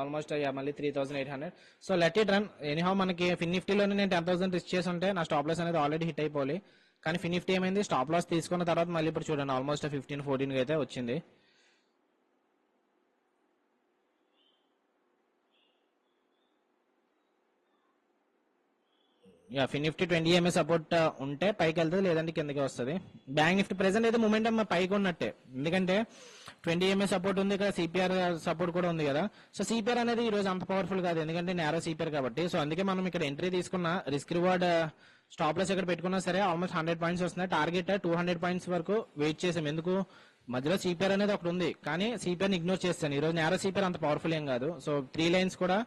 ఆల్మోస్ట్ మళ్ళీ 3,800. So let it run. Anyhow మనకి ఫిన్ నిఫ్టీలోనే నేను 10,000 రిస్క్ చేసి ఉంటే నా స్టాప్ లాస్ అనేది ఆల్రెడీ హిట్ అయిపోవాలి, కానీ ఫిన్ నిఫ్టీ ఏమైంది, స్టాప్ లాస్ తీసుకున్న తర్వాత మళ్ళీ ఇప్పుడు చూడండి ఆల్మోస్ట్ 15-14 అయితే వచ్చింది. ఫిన్ నిఫ్టీ 20 EMA సపోర్ట్ ఉంటే పైకి వెళ్తుంది, లేదంటే కిందకి వస్తుంది. బ్యాంక్ నిఫ్టీ ప్రెసెంట్ అయితే మూమెంట్ పైకి ఉన్నట్టే, ఎందుకంటే 20 EMA సపోర్ట్ ఉంది, ఇక్కడ సిపిఆర్ సపోర్ట్ కూడా ఉంది కదా. సో సిపిఆర్ అనేది ఈ రోజు అంత పవర్ఫుల్ కాదు, ఎందుకంటే నేరో సిపిఆర్ కాబట్టి. సో అందుకే మనం ఇక్కడ ఎంట్రీ తీసుకున్న రిస్క్ రివార్డ్ స్టాప్ లాస్ ఇక్కడ పెట్టుకున్నా సరే ఆల్మోస్ట్ 100 పాయింట్స్ వస్తున్నాయి. టార్గెట్ 200 పాయింట్స్ వరకు వెయిట్ చేసాం, ఎందుకు మధ్యలో సిపిఆర్ అనేది ఒకటి ఉంది, కానీ సిపిఆర్ ని ఇగ్నోర్ చేస్తాను. ఈ రోజు నేరో సిపిఆర్ అంత పవర్ఫుల్ ఏం కాదు. సో 3 లైన్స్ కూడా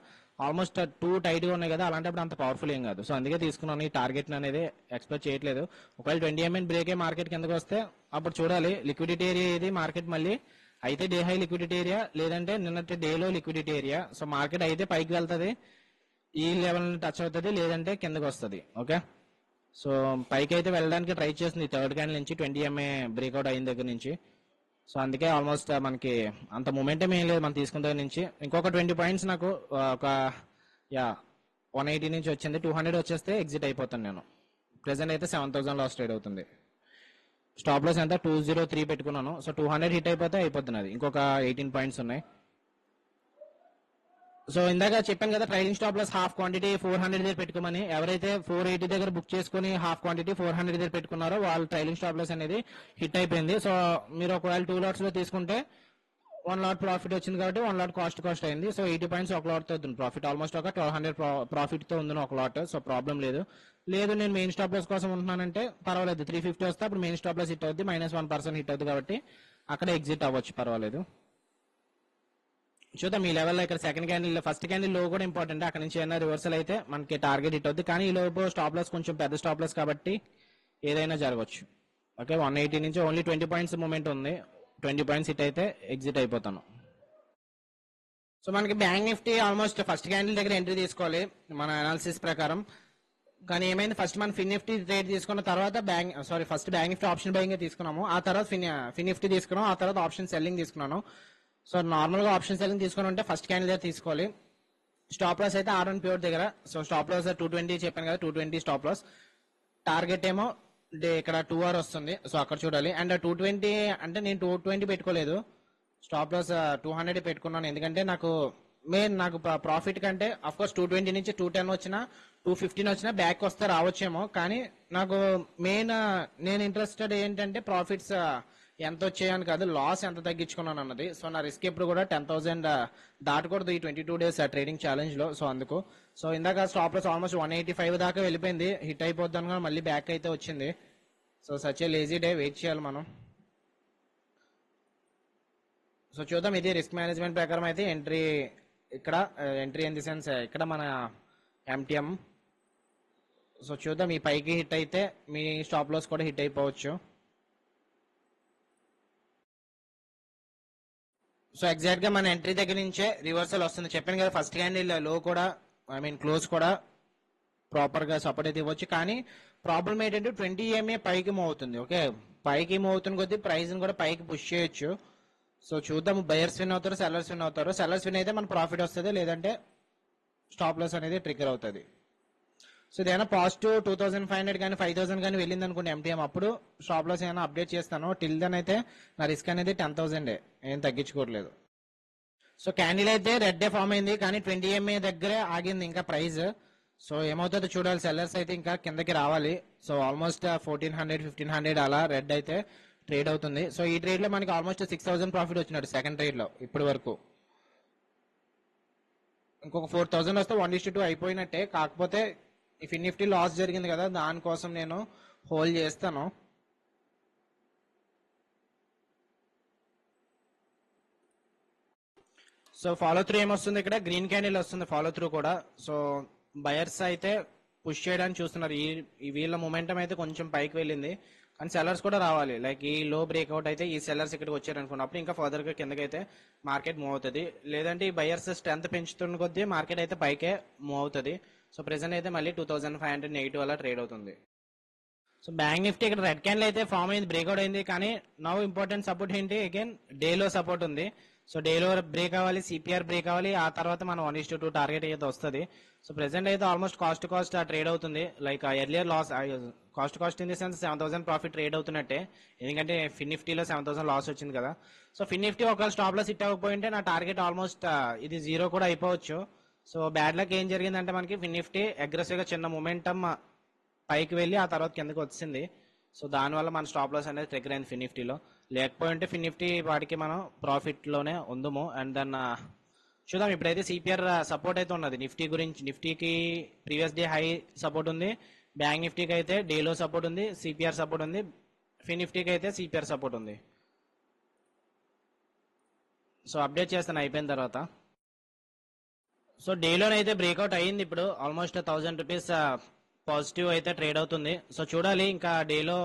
ఆల్మోస్ట్ 2 టైట్ గా ఉన్నాయి కదా, అలాంటప్పుడు అంత పవర్ఫుల్ ఏం కాదు. సో అందుకే తీసుకున్నాను, ఈ టార్గెట్ అనేది ఎక్స్పెక్ట్ చేయట్లేదు. ఒకవేళ 20 MA బ్రేక్ అయ్యి మార్కెట్ కిందకి వస్తే అప్పుడు చూడాలి లిక్విడిటీ ఏరియా ఏది మార్కెట్ మళ్ళీ అయితే డే హై లిక్విడిటీ ఏరియా, లేదంటే నిన్నటి డేలో లిక్విడిటీ ఏరియా. సో మార్కెట్ అయితే పైకి వెళ్తుంది, ఈ లెవెల్ టచ్ అవుతుంది, లేదంటే కిందకి వస్తుంది. ఓకే, సో పైకి అయితే వెళ్ళడానికి ట్రై చేస్తుంది థర్డ్ క్యాండిల్ నుంచి 20 MA బ్రేక్అవుట్ అయిన దగ్గర నుంచి. సో అందుకే ఆల్మోస్ట్ మనకి అంత మూమెంటం ఏం లేదు మనం తీసుకున్న దగ్గర నుంచి. ఇంకొక 20 పాయింట్స్ నాకు ఒక 180 నుంచి వచ్చింది, 200 వచ్చేస్తే ఎగ్జిట్ అయిపోతాను నేను. ప్రెసెంట్ అయితే 7,000 లాస్ ట్రేడ్ అవుతుంది. స్టాప్ లాస్ ఎంత 203 పెట్టుకున్నాను. సో 200 హిట్ అయిపోతే అయిపోతుంది, అది ఇంకొక 18 పాయింట్స్ ఉన్నాయి. సో ఇందాక చెప్పాను కదా trailing stop loss half quantity 400 దగ్గర పెట్టుకోమని. ఎవరైతే 480 దగ్గర బుక్ చేసుకుని హాఫ్ క్వాంటిటీ 400 దగ్గర పెట్టుకున్నారో వాళ్ళ ట్రైలింగ్ స్టాప్ లాస్ అనేది హిట్ అయిపోయింది. సో మీరు ఒకవేళ 2 లాట్స్ లో తీసుకుంటే 1 లాట్ ప్రాఫిట్ వచ్చింది కాబట్టి 1 లాట్ కాస్ట్ అయింది. సో 80 పాయింట్స్ ఒక లాట్ తో ఉంది ప్రాఫిట్, ఆల్మోస్ట్ ఒక 1200 ప్రాఫిట్ తో ఉంది ఒక లాట్. సో ప్రాబ్లం లేదు. నేను మెయిన్ స్టాప్ లాస్ కోసం ఉంటున్నానంటే పర్వాలేదు, 350 వస్తే అప్పుడు మెయిన్ స్టాప్ లాస్ హిట్ అవుతుంది, -1% హిట్ అవుతుంది కాబట్టి అక్కడ ఎగ్జిట్ అవ్వచ్చు, పర్వాలేదు. చూద్దాం ఈ లెవెల్లో. ఇక్కడ సెకండ్ క్యాండిల్, ఫస్ట్ క్యాండిల్ లో కూడా ఇంపార్టెంట్, అక్కడ నుంచి ఏమైనా రివర్సల్ అయితే మనకి టార్గెట్ హిట్ అవుతుంది, కానీ ఈ లోపు స్టాప్ లాస్ కొంచెం పెద్ద స్టాప్ లాస్ కాబట్టి ఏదైనా జరగవచ్చు. ఓకే, 180 నుంచి ఓన్లీ 20 పాయింట్స్ మూమెంట్ ఉంది, 20 పాయింట్స్ హిట్ అయితే ఎగ్జిట్ అయిపోతాను. సో మనకి bank Nifty almost first candle దగ్గర ఎంట్రీ తీసుకోవాలి మన అనాలిసిస్ ప్రకారం, కానీ ఏమైంది ఫస్ట్ మనం ఫిన్ నిఫ్టీ ట్రేడ్ తీసుకున్న తర్వాత first bank Nifty option buying తీసుకున్నాము, ఆ తర్వాత ఫిన్ నిఫ్టీ తీసుకున్నాం, ఆ తర్వాత ఆప్షన్ సెల్లింగ్ తీసుకున్నాను. సో నార్మల్ గా ఆప్షన్ సెల్లింగ్ తీసుకుని ఉంటే ఫస్ట్ క్యాండిల్ దగ్గర తీసుకోవాలి. స్టాప్ లాస్ అయితే R1 ప్యూర్ దగ్గర. సో స్టాప్ లాస్ 220 చెప్పాను కదా, 220 స్టాప్ లాస్. టార్గెట్ ఏమో ఇక్కడ 2 hour వస్తుంది, సో అక్కడ చూడాలి. అండ్ 220 అంటే నేను 220 పెట్టుకోలేదు, స్టాప్ లాస్ 200 పెట్టుకున్నాను, ఎందుకంటే నాకు ప్రాఫిట్ కంటే అఫ్ కోర్స్ 220 నుంచి 210 వచ్చినా 215 వచ్చినా బ్యాక్ వస్తే రావచ్చేమో, కానీ నాకు మెయిన్ నేను ఇంట్రెస్టెడ్ ఏంటంటే ప్రాఫిట్స్ ఎంత వచ్చాయని కాదు, లాస్ ఎంత తగ్గించుకున్నాను అన్నది. సో నా రిస్క్ ఎప్పుడు కూడా 10,000 దాటకూడదు ఈ 22 days ట్రేడింగ్ ఛాలెంజ్ లో. సో అందుకు సో ఇందాక స్టాప్ లాస్ ఆల్మోస్ట్ 185 దాకా వెళ్ళిపోయింది, హిట్ అయిపోద్ది అనుకున్నా, మళ్ళీ బ్యాక్ అయితే వచ్చింది. So such a lazy day, wait చేయాలి మనం. సో చూద్దాం, ఇది రిస్క్ మేనేజ్మెంట్ ప్రకారం అయితే ఎంట్రీ ఇన్ ది సెన్స్ ఇక్కడ మన MTM. సో చూద్దాం, ఈ పైకి హిట్ అయితే మీ స్టాప్ లాస్ కూడా హిట్ అయిపోవచ్చు. సో ఎగ్జాక్ట్ గా మన ఎంట్రీ దగ్గర నుంచే రివర్సల్ వస్తుంది, చెప్పాను కదా. ఫస్ట్ క్యాండిల్ లో కూడా క్లోజ్ కూడా ప్రాపర్ గా సపోర్ట్ అయితే ఇవ్వచ్చు, కానీ ప్రాబ్లం ఏంటంటే 20 EMA పైకి మూవ్ అవుతుంది. ఓకే, పైకి మూవ్ అవుతున్న కొద్దీ ప్రైస్ కూడా పైకి పుష్ చేయొచ్చు. సో చూద్దాం, బయర్స్ విన్ అవుతారు, సెల్లర్స్ విన్ అవుతారు. సెల్లర్స్ విన్ అయితే మన ప్రాఫిట్ వస్తుంది, లేదంటే స్టాప్ లాస్ అనేది ట్రిగర్ అవుతుంది. సో ఇదేమైనా పాజిటివ్ 2500 కానీ 5000 కానీ వెళ్ళింది అనుకోండి ఎంటీఎం, అప్పుడు స్టాప్ లాస్ ఏమైనా అప్డేట్ చేస్తాను. టిల్ దెన్ అయితే నా రిస్క్ అనేది 10,000 ఏం తగ్గించుకోవట్లేదు. సో క్యాండిల్ అయితే రెడ్ డే ఫామ్ అయింది, కానీ 20 MA దగ్గరే ఆగింది ఇంకా ప్రైస్. సో ఏమవుతుందో చూడాలి. సెల్లర్స్ అయితే ఇంకా కిందకి రావాలి. సో ఆల్మోస్ట్ 1400 1500 అలా రెడ్ అయితే ట్రేడ్ అవుతుంది. సో ఈ ట్రేడ్ లో మనకి ఆల్మోస్ట్ 6000 ప్రాఫిట్ వచ్చినట్టు సెకండ్ ట్రేడ్ లో ఇప్పటి వరకు. ఇంకొక 4000 వస్తే 1:2 అయిపోయినట్టే. కాకపోతే ఈ ఫిన్ నిఫ్టీ లాస్ జరిగింది కదా, దానికోసం నేను హోల్డ్ చేస్తాను. సో ఫాలో త్రూ ఏమొస్తుంది, ఇక్కడ గ్రీన్ క్యాండిల్ వస్తుంది ఫాలో త్రూ కూడా. సో బయర్స్ అయితే పుష్ చేయడానికి చూస్తున్నారు. ఈ వీళ్ళ మొమెంటం అయితే కొంచెం పైకి వెళ్ళింది, కానీ సెల్లర్స్ కూడా రావాలి. లైక్ ఈ లో బ్రేక్అవుట్ అయితే ఈ సెల్లర్స్ ఇక్కడికి వచ్చారు అనుకున్నప్పుడు ఇంకా ఫర్దర్ గా కిందకైతే మార్కెట్ మూవ్ అవుతుంది. లేదంటే ఈ బయర్స్ స్ట్రెంత్ పెంచుతున్న కొద్దీ మార్కెట్ అయితే పైకే మూవ్ అవుతుంది. సో ప్రెసెంట్ అయితే మళ్ళీ 2580 అలా ట్రేడ్ అవుతుంది. సో బ్యాంక్ నిఫ్టీ ఇక్కడ రెడ్ క్యాండిల్ అయితే ఫామ్ అయింది, బ్రేక్అవుట్ అయింది. కానీ నవ్ ఇంపార్టెంట్ సపోర్ట్ ఏంటి, అగైన్ డేలో సపోర్ట్ ఉంది. సో డేలో బ్రేక్ అవ్వాలి, సిపిఆర్ బ్రేక్ అవ్వాలి, ఆ తర్వాత మనం 1:2 టార్గెట్ అయితే వస్తుంది. సో ప్రెసెంట్ అయితే ఆల్మోస్ట్ కాస్ట్ ట్రేడ్ అవుతుంది. Like earlier loss cost in the sense 7000 profit trade అవుతున్నట్టే, ఎందుకంటే ఫిన్ నిఫ్టీలో 7000 లాస్ వచ్చింది కదా. సో ఫిన్ నిఫ్టీ ఒకవేళ స్టాప్ లాస్ హిట్ అవ్వకపోయింటే నా టార్గెట్ ఆల్మోస్ట్ ఇది 0 కూడా అయిపోవచ్చు. సో బ్యాడ్ లక్ ఏం జరిగిందంటే మనకి ఫిన్ నిఫ్టీ అగ్రెసివ్ గా చిన్న మొమెంటమ్ పైకి వెళ్ళి ఆ తర్వాత కిందకి వచ్చింది. సో దానివల్ల మన స్టాప్ లాస్ అనేది ట్రిగర్ అయింది ఫిన్ నిఫ్టీలో. లేకపోయింటే ఫిన్ నిఫ్టీ వాటికి మనం ప్రాఫిట్ లోనే ఉందము. అండ్ దెన్ చూద్దాం. ఇప్పుడైతే సిపిఆర్ సపోర్ట్ అయితే ఉన్నది నిఫ్టీ గురించి. నిఫ్టీకి ప్రీవియస్ డే హై సపోర్ట్ ఉంది, బ్యాంక్ నిఫ్టీకి అయితే డేలో సపోర్ట్ ఉంది, సిపిఆర్ సపోర్ట్ ఉంది, ఫిన్ నిఫ్టీకి అయితే సిపిఆర్ సపోర్ట్ ఉంది. సో అప్డేట్ చేస్తాను అయిపోయిన తర్వాత. సో డేలోనైతే బ్రేక్అవుట్ అయ్యింది. ఇప్పుడు ఆల్మోస్ట్ 1000 రూపీస్ పాజిటివ్ అయితే ట్రేడ్ అవుతుంది. సో చూడాలి ఇంకా డేలో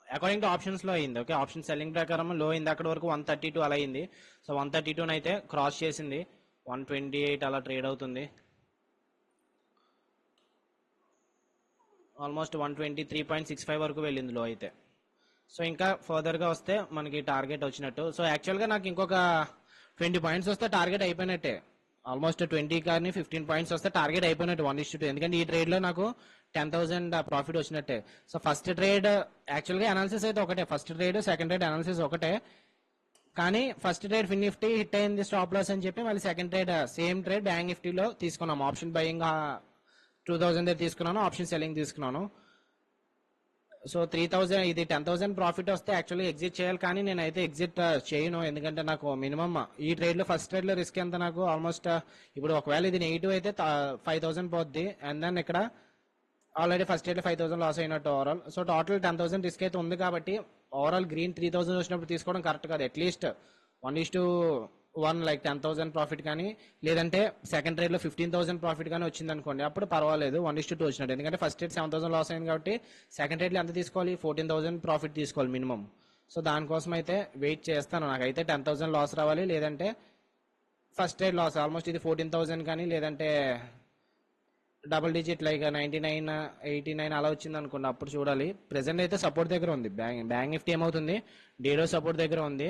అకార్డింగ్ టు ఆప్షన్స్ లో అయింది. ఓకే, ఆప్షన్ సెల్లింగ్ ప్రకారం లో అయింది, అక్కడ వరకు 132 అలా అయింది. సో 132 అయితే క్రాస్ చేసింది, 128 అలా ట్రేడ్ అవుతుంది. ఆల్మోస్ట్ 123.65 వరకు వెళ్ళింది లో అయితే. సో ఇంకా ఫర్దర్ గా వస్తే మనకి టార్గెట్ వచ్చినట్టు. సో యాక్చువల్ గా నాకు ఇంకొక 20 పాయింట్స్ వస్తే టార్గెట్ అయిపోయినట్టే. ఆల్మోస్ట్ 20 కానీ 15 పాయింట్స్ వస్తే టార్గెట్ అయిపోయినట్టు 1:2. ఎందుకంటే ఈ ట్రేడ్ లో నాకు 10,000 ప్రాఫిట్ వచ్చినట్టే. సో ఫస్ట్ ట్రేడ్ యాక్చువల్ గా అనాలిసిస్ అయితే ఒకటే, first trade second trade analysis ఒకటే. కానీ ఫస్ట్ ట్రేడ్ ఫిన్ నిఫ్టీ హిట్ అయింది స్టాప్ లాస్ అని చెప్పి మళ్ళీ second trade same trade bank నిఫ్టీలో తీసుకున్నాం. ఆప్షన్ బయింగ్ 2000 తీసుకున్నాను, ఆప్షన్ సెల్లింగ్ తీసుకున్నాను. సో 3000 ఇది 10,000 ప్రాఫిట్ వస్తే యాక్చువల్లీ ఎగ్జిట్ చేయాలి, కానీ నేనైతే ఎగ్జిట్ చేయను. ఎందుకంటే నాకు మినిమం ఈ ట్రేడ్ లో ఫస్ట్ ట్రేడ్ లో రిస్క్ ఎంత, నాకు ఆల్మోస్ట్ ఇప్పుడు ఒకవేళ ఇది నెగిటివ్ అయితే 5,000 పోద్ది. అండ్ దెన్ ఇక్కడ ఆల్రెడీ ఫస్ట్ ట్రేడ్ లో 5,000 లాస్ అయినట్టు ఓవరాల్. సో టోటల్ 10,000 రిస్క్ అయితే ఉంది. కాబట్టి ఓవరాల్ గ్రీన్ 3,000 వచ్చినప్పుడు తీసుకోవడం కరెక్ట్ కాదు. అట్లీస్ట్ 1:1 లైక్ 10,000 ప్రాఫిట్ కానీ, లేదంటే సెకండ్ ట్రేడ్ లో 15,000 ప్రాఫిట్ కానీ వచ్చింది అనుకోండి, అప్పుడు పర్వాలేదు 1:2 వచ్చినట్టు. ఎందుకంటే ఫస్ట్ ట్రేడ్ 7,000 లాస్ అయింది కాబట్టి సెకండ్ ట్రేడ్ లో ఎంత తీసుకోవాలి, 14,000 ప్రాఫిట్ తీసుకోవాలి మినిమం. సో దానికోసం అయితే వెయిట్ చేస్తాను. నాకైతే 10,000 లాస్ రావాలి, లేదంటే ఫస్ట్ ట్రేడ్ లాస్ ఆల్మోస్ట్ ఇది 14,000 కానీ, లేదంటే డబుల్ డిజిట్ లైక్ 99 89 అలా వచ్చింది అనుకోండి, అప్పుడు చూడాలి. ప్రెసెంట్ అయితే సపోర్ట్ దగ్గర ఉంది. బ్యాంక్ నిఫ్టీ ఏమవుతుంది, డేడో సపోర్ట్ దగ్గర ఉంది.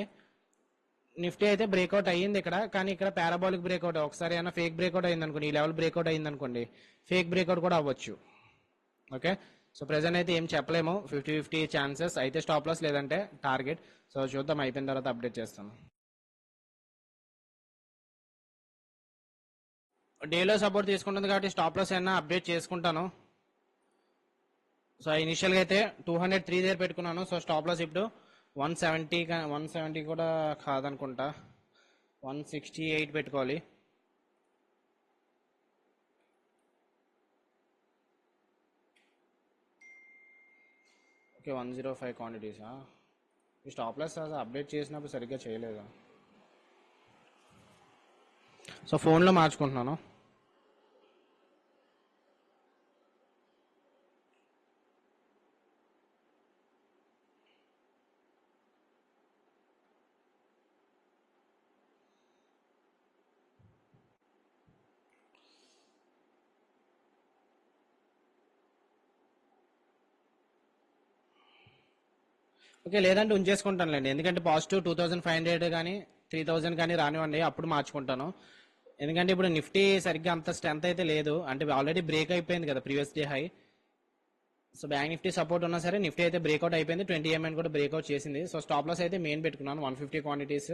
నిఫ్టీ అయితే బ్రేక్అవుట్ అయ్యింది ఇక్కడ, కానీ ఇక్కడ పారాబాలిక్ బ్రేక్అవుట్. ఒకసారి ఏమైనా ఫేక్ బ్రేక్అవుట్ అయింది అనుకోండి, ఈ లెవెల్ బ్రేక్అవుట్ అయింది అనుకోండి, ఫేక్ బ్రేక్అవుట్ కూడా అవ్వచ్చు. ఓకే, సో ప్రెసెంట్ అయితే ఏం చెప్పలేము, 50-50 ఛాన్సెస్. అయితే స్టాప్ లాస్ లేదంటే టార్గెట్. సో చూద్దాం, అయిపోయిన తర్వాత అప్డేట్ చేస్తాను. డేలో సపోర్ట్ తీసుకుంటుంది కాబట్టి స్టాప్ లాస్ అయినా అప్డేట్ చేసుకుంటాను. సో ఇనిషియల్గా అయితే 203 దగ్గర పెట్టుకున్నాను. సో స్టాప్ లాస్ ఇప్పుడు 170 కూడా కాదనుకుంటా, 168 పెట్టుకోవాలి. ఓకే, 105 క్వాంటిటీసా. ఈ స్టాప్ లాస్ అప్డేట్ చేసినప్పుడు సరిగ్గా చేయలేదు. సో ఫోన్లో మార్చుకుంటున్నాను. ఓకే, లేదంటే ఉంచేసుకుంటానులేండి. ఎందుకంటే పాజిటివ్ 2,500 కానీ 3,000 కానీ రానివ్వండి, అప్పుడు మార్చుకుంటాను. ఎందుకంటే ఇప్పుడు నిఫ్టీ సరిగ్గా అంత స్ట్రెంత్ అయితే లేదు, అంటే ఆల్రెడీ బ్రేక్ అయిపోయింది కదా previous day high. So bank Nifty support ఉన్నా సరే నిఫ్టీ అయితే బ్రేక్అవుట్ అయిపోయింది, 20 ఎంఐ కూడా బ్రేక్అవుట్ చేసింది. సో స్టాప్ లాస్ అయితే మెయిన్ పెట్టుకున్నాను 150 క్వాంటిటీస్,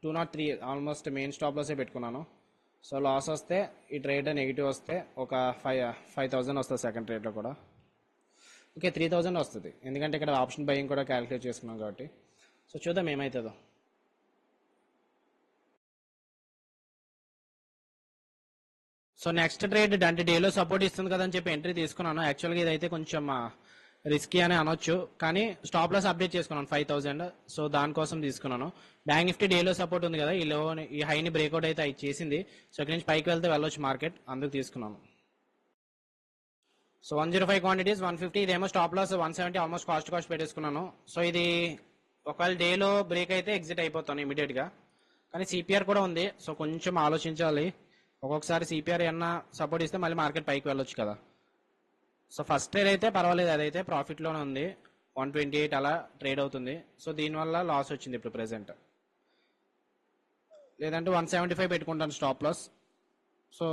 203 ఆల్మోస్ట్ మెయిన్ స్టాప్ లాసే పెట్టుకున్నాను. సో లాస్ వస్తే ఈ ట్రేడ్ నెగిటివ్ వస్తే ఒక 5,000 వస్తుంది సెకండ్ ట్రేడ్లో కూడా. ఓకే 3,000 వస్తుంది, ఎందుకంటే ఇక్కడ ఆప్షన్ బయింగ్ కూడా క్యాలిక్యులేట్ చేసుకున్నాం కాబట్టి. సో చూద్దాం ఏమవుతుందో. సో నెక్స్ట్ ట్రేడ్ అంటే డేలో సపోర్ట్ ఇస్తుంది కదని చెప్పి ఎంట్రీ తీసుకున్నాను. యాక్చువల్గా ఇదైతే కొంచెం రిస్కీ అని అనొచ్చు, కానీ స్టాప్ లాస్ అప్డేట్ చేసుకున్నాను 5,000. సో దానికోసం తీసుకున్నాను. బ్యాంక్ నిఫ్టీ డేలో సపోర్ట్ ఉంది కదా, ఈ హైని బ్రేక్అవుట్ అయితే చేసింది. సో ఇక్కడ నుంచి పైకి వెళ్తే వెళ్ళొచ్చు మార్కెట్, అందుకు తీసుకున్నాను. సో 105 క్వాంటిటీస్ 150, ఇదేమో స్టాప్ లాస్ 170, ఆల్మోస్ట్ కాస్ట్ పెట్టేసుకున్నాను. సో ఇది ఒకవేళ డేలో బ్రేక్ అయితే ఎగ్జిట్ అయిపోతాను ఇమీడియట్ గా, కానీ సిపిఆర్ కూడా ఉంది. సో కొంచెం ఆలోచించాలి, ఒక్కొక్కసారి సిపిఆర్ ఏమన్నా సపోర్ట్ ఇస్తే మళ్ళీ మార్కెట్ పైకి వెళ్ళొచ్చు కదా. సో ఫస్ట్ ట్రేడ్ అయితే పర్వాలేదు, అదైతే ప్రాఫిట్ లోనే ఉంది, 128 అలా ట్రేడ్ అవుతుంది. సో దీనివల్ల లాస్ వచ్చింది ఇప్పుడు ప్రెసెంట్. లేదంటే 175 పెట్టుకుంటాను స్టాప్ లాస్. సో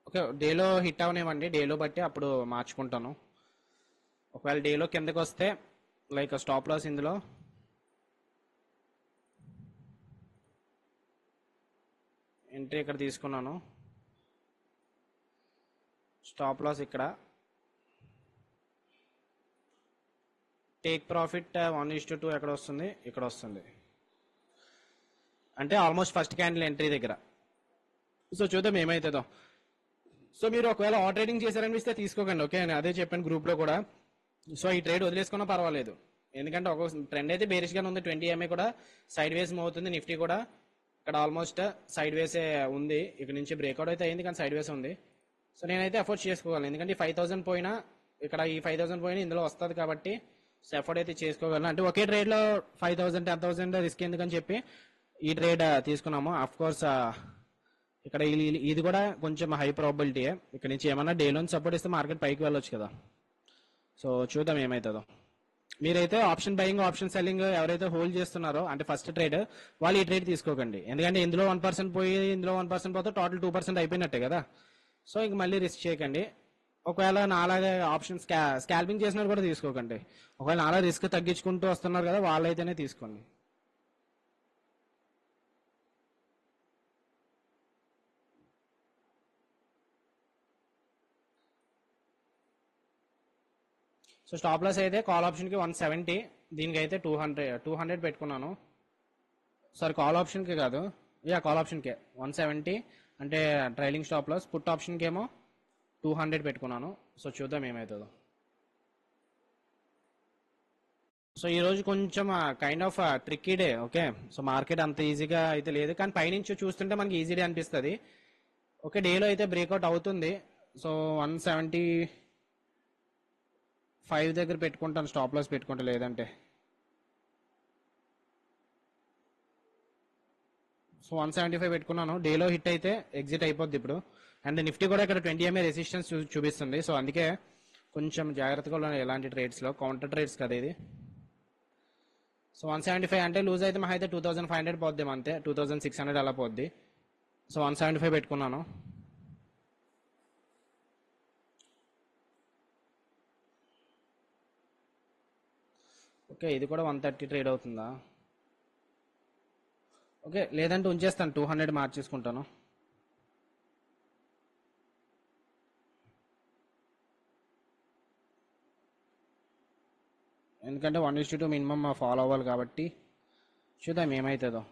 ఓకే డేలో హిట్ అవనివ్వండి, డేలో బట్టి అప్పుడు మార్చుకుంటాను. ఒకవేళ డేలో కిందకి వస్తే లైక్ స్టాప్ లాస్ ఇందులో ఎంట్రీ ఇక్కడ తీసుకున్నాను, స్టాప్ లాస్ ఇక్కడ, టేక్ ప్రాఫిట్ 1:2 ఎక్కడ వస్తుంది, ఇక్కడ వస్తుంది, అంటే ఆల్మోస్ట్ ఫస్ట్ క్యాండిల్ ఎంట్రీ దగ్గర. సో చూద్దాం ఏమవుతుందో. సో మీరు ఒకవేళ ఆల్ ట్రేడింగ్ చేశారనిపిస్తే తీసుకోకండి, ఓకే నేను అదే చెప్పాను గ్రూప్ లో కూడా. సో ఈ ట్రేడ్ వదిలేసుకున్నా పర్వాలేదు, ఎందుకంటే ఒక ట్రెండ్ అయితే బేరిష్ గానే ఉంది. 20 ఎంఐ కూడా సైడ్ వేస్ మూవ్ అవుతుంది, నిఫ్టీ కూడా ఇక్కడ ఆల్మోస్ట్ సైడ్ వేసే ఉంది. ఇక్కడ నుంచి బ్రేక్అవుట్ అయితే అయింది, కానీ సైడ్ వేస్ ఉంది. సో నేనైతే ఎఫోర్డ్ చేసుకోగలను, ఎందుకంటే 5,000 పోయినా ఇక్కడ ఈ 5,000 పోయినా ఇందులో వస్తుంది కాబట్టి. సో ఎఫోర్డ్ అయితే చేసుకోగలను, అంటే ఒకే ట్రేడ్ లో 5,000 10,000 రిస్క్ ఎందుకని చెప్పి ఈ ట్రేడ్ తీసుకున్నాము. అఫ్ కోర్స్ ఇక్కడ ఇది కూడా కొంచెం హై ప్రాబిలిటీ, ఇక్కడ నుంచి ఏమన్నా డే లోన్ సపోర్ట్ ఇస్తే మార్కెట్ పైకి వెళ్ళొచ్చు కదా. సో చూద్దాం ఏమవుతుందో. మీరైతే ఆప్షన్ బయింగ్ ఆప్షన్ సెల్లింగ్ ఎవరైతే హోల్డ్ చేస్తున్నారో అంటే ఫస్ట్ ట్రేడ్, వాళ్ళు ఈ ట్రేడ్ తీసుకోకండి, ఎందుకంటే ఇందులో 1% పోయి ఇందులో 1% పోతే టోటల్ 2% అయిపోయినట్టే కదా. సో ఇంక మళ్ళీ రిస్క్ చేయకండి. ఒకవేళ నాలాగే ఆప్షన్ స్కాల్పింగ్ చేసినట్టు కూడా తీసుకోకండి. ఒకవేళ నాలా రిస్క్ తగ్గించుకుంటూ వస్తున్నారు కదా, వాళ్ళైతేనే తీసుకోండి. సో స్టాప్ లాస్ అయితే కాల్ ఆప్షన్ కి 170, దీనికి అయితే 200 పెట్టుకున్నాను. సారీ కాల్ ఆప్షన్ కి కాదు, కాల్ ఆప్షన్ కే 170 అంటే trailing stop loss. Put option కి ఏమో 200 పెట్టుకున్నాను. సో చూద్దాం ఏమవుతుందో. సో ఈ రోజు కొంచెం kind of tricky day, okay. So market అంత ఈజీగా అయితే లేదు, కానీ పైనుంచి చూస్తుంటే మనకి ఈజీ డే అనిపిస్తుంది. ఓకే డేలో అయితే బ్రేక్అవుట్ అవుతుంది. సో 175 దగ్గర పెట్టుకుంటాను స్టాప్ లాస్ పెట్టుకుంటా, లేదంటే సో 175 పెట్టుకున్నాను. డేలో హిట్ అయితే ఎగ్జిట్ అయిపోద్ది ఇప్పుడు. అండ్ నిఫ్టీ కూడా ఇక్కడ 20 ఎంఏ రెసిస్టెన్స్ చూపిస్తుంది. సో అందుకే కొంచెం జాగ్రత్తగా ఉన్నాను ఎలాంటి ట్రేడ్స్ లో, కౌంటర్ ట్రేడ్స్ కదా ఇది. సో 175 అంటే లూజ్ అయితే మహా అయితే 2,500 పోద్ది, అంతే 2,600 అలా పోద్ది. సో 175 పెట్టుకున్నాను. ఓకే ఇది కూడా 130 ట్రేడ్ అవుతుందా, ఓకే లేదంటే ఉంచేస్తాను 200 మార్చేసుకుంటాను. ఎందుకంటే 1:2 మినిమం ఫాలో అవ్వాలి కాబట్టి. చూద్దాం ఏమవుతుందో.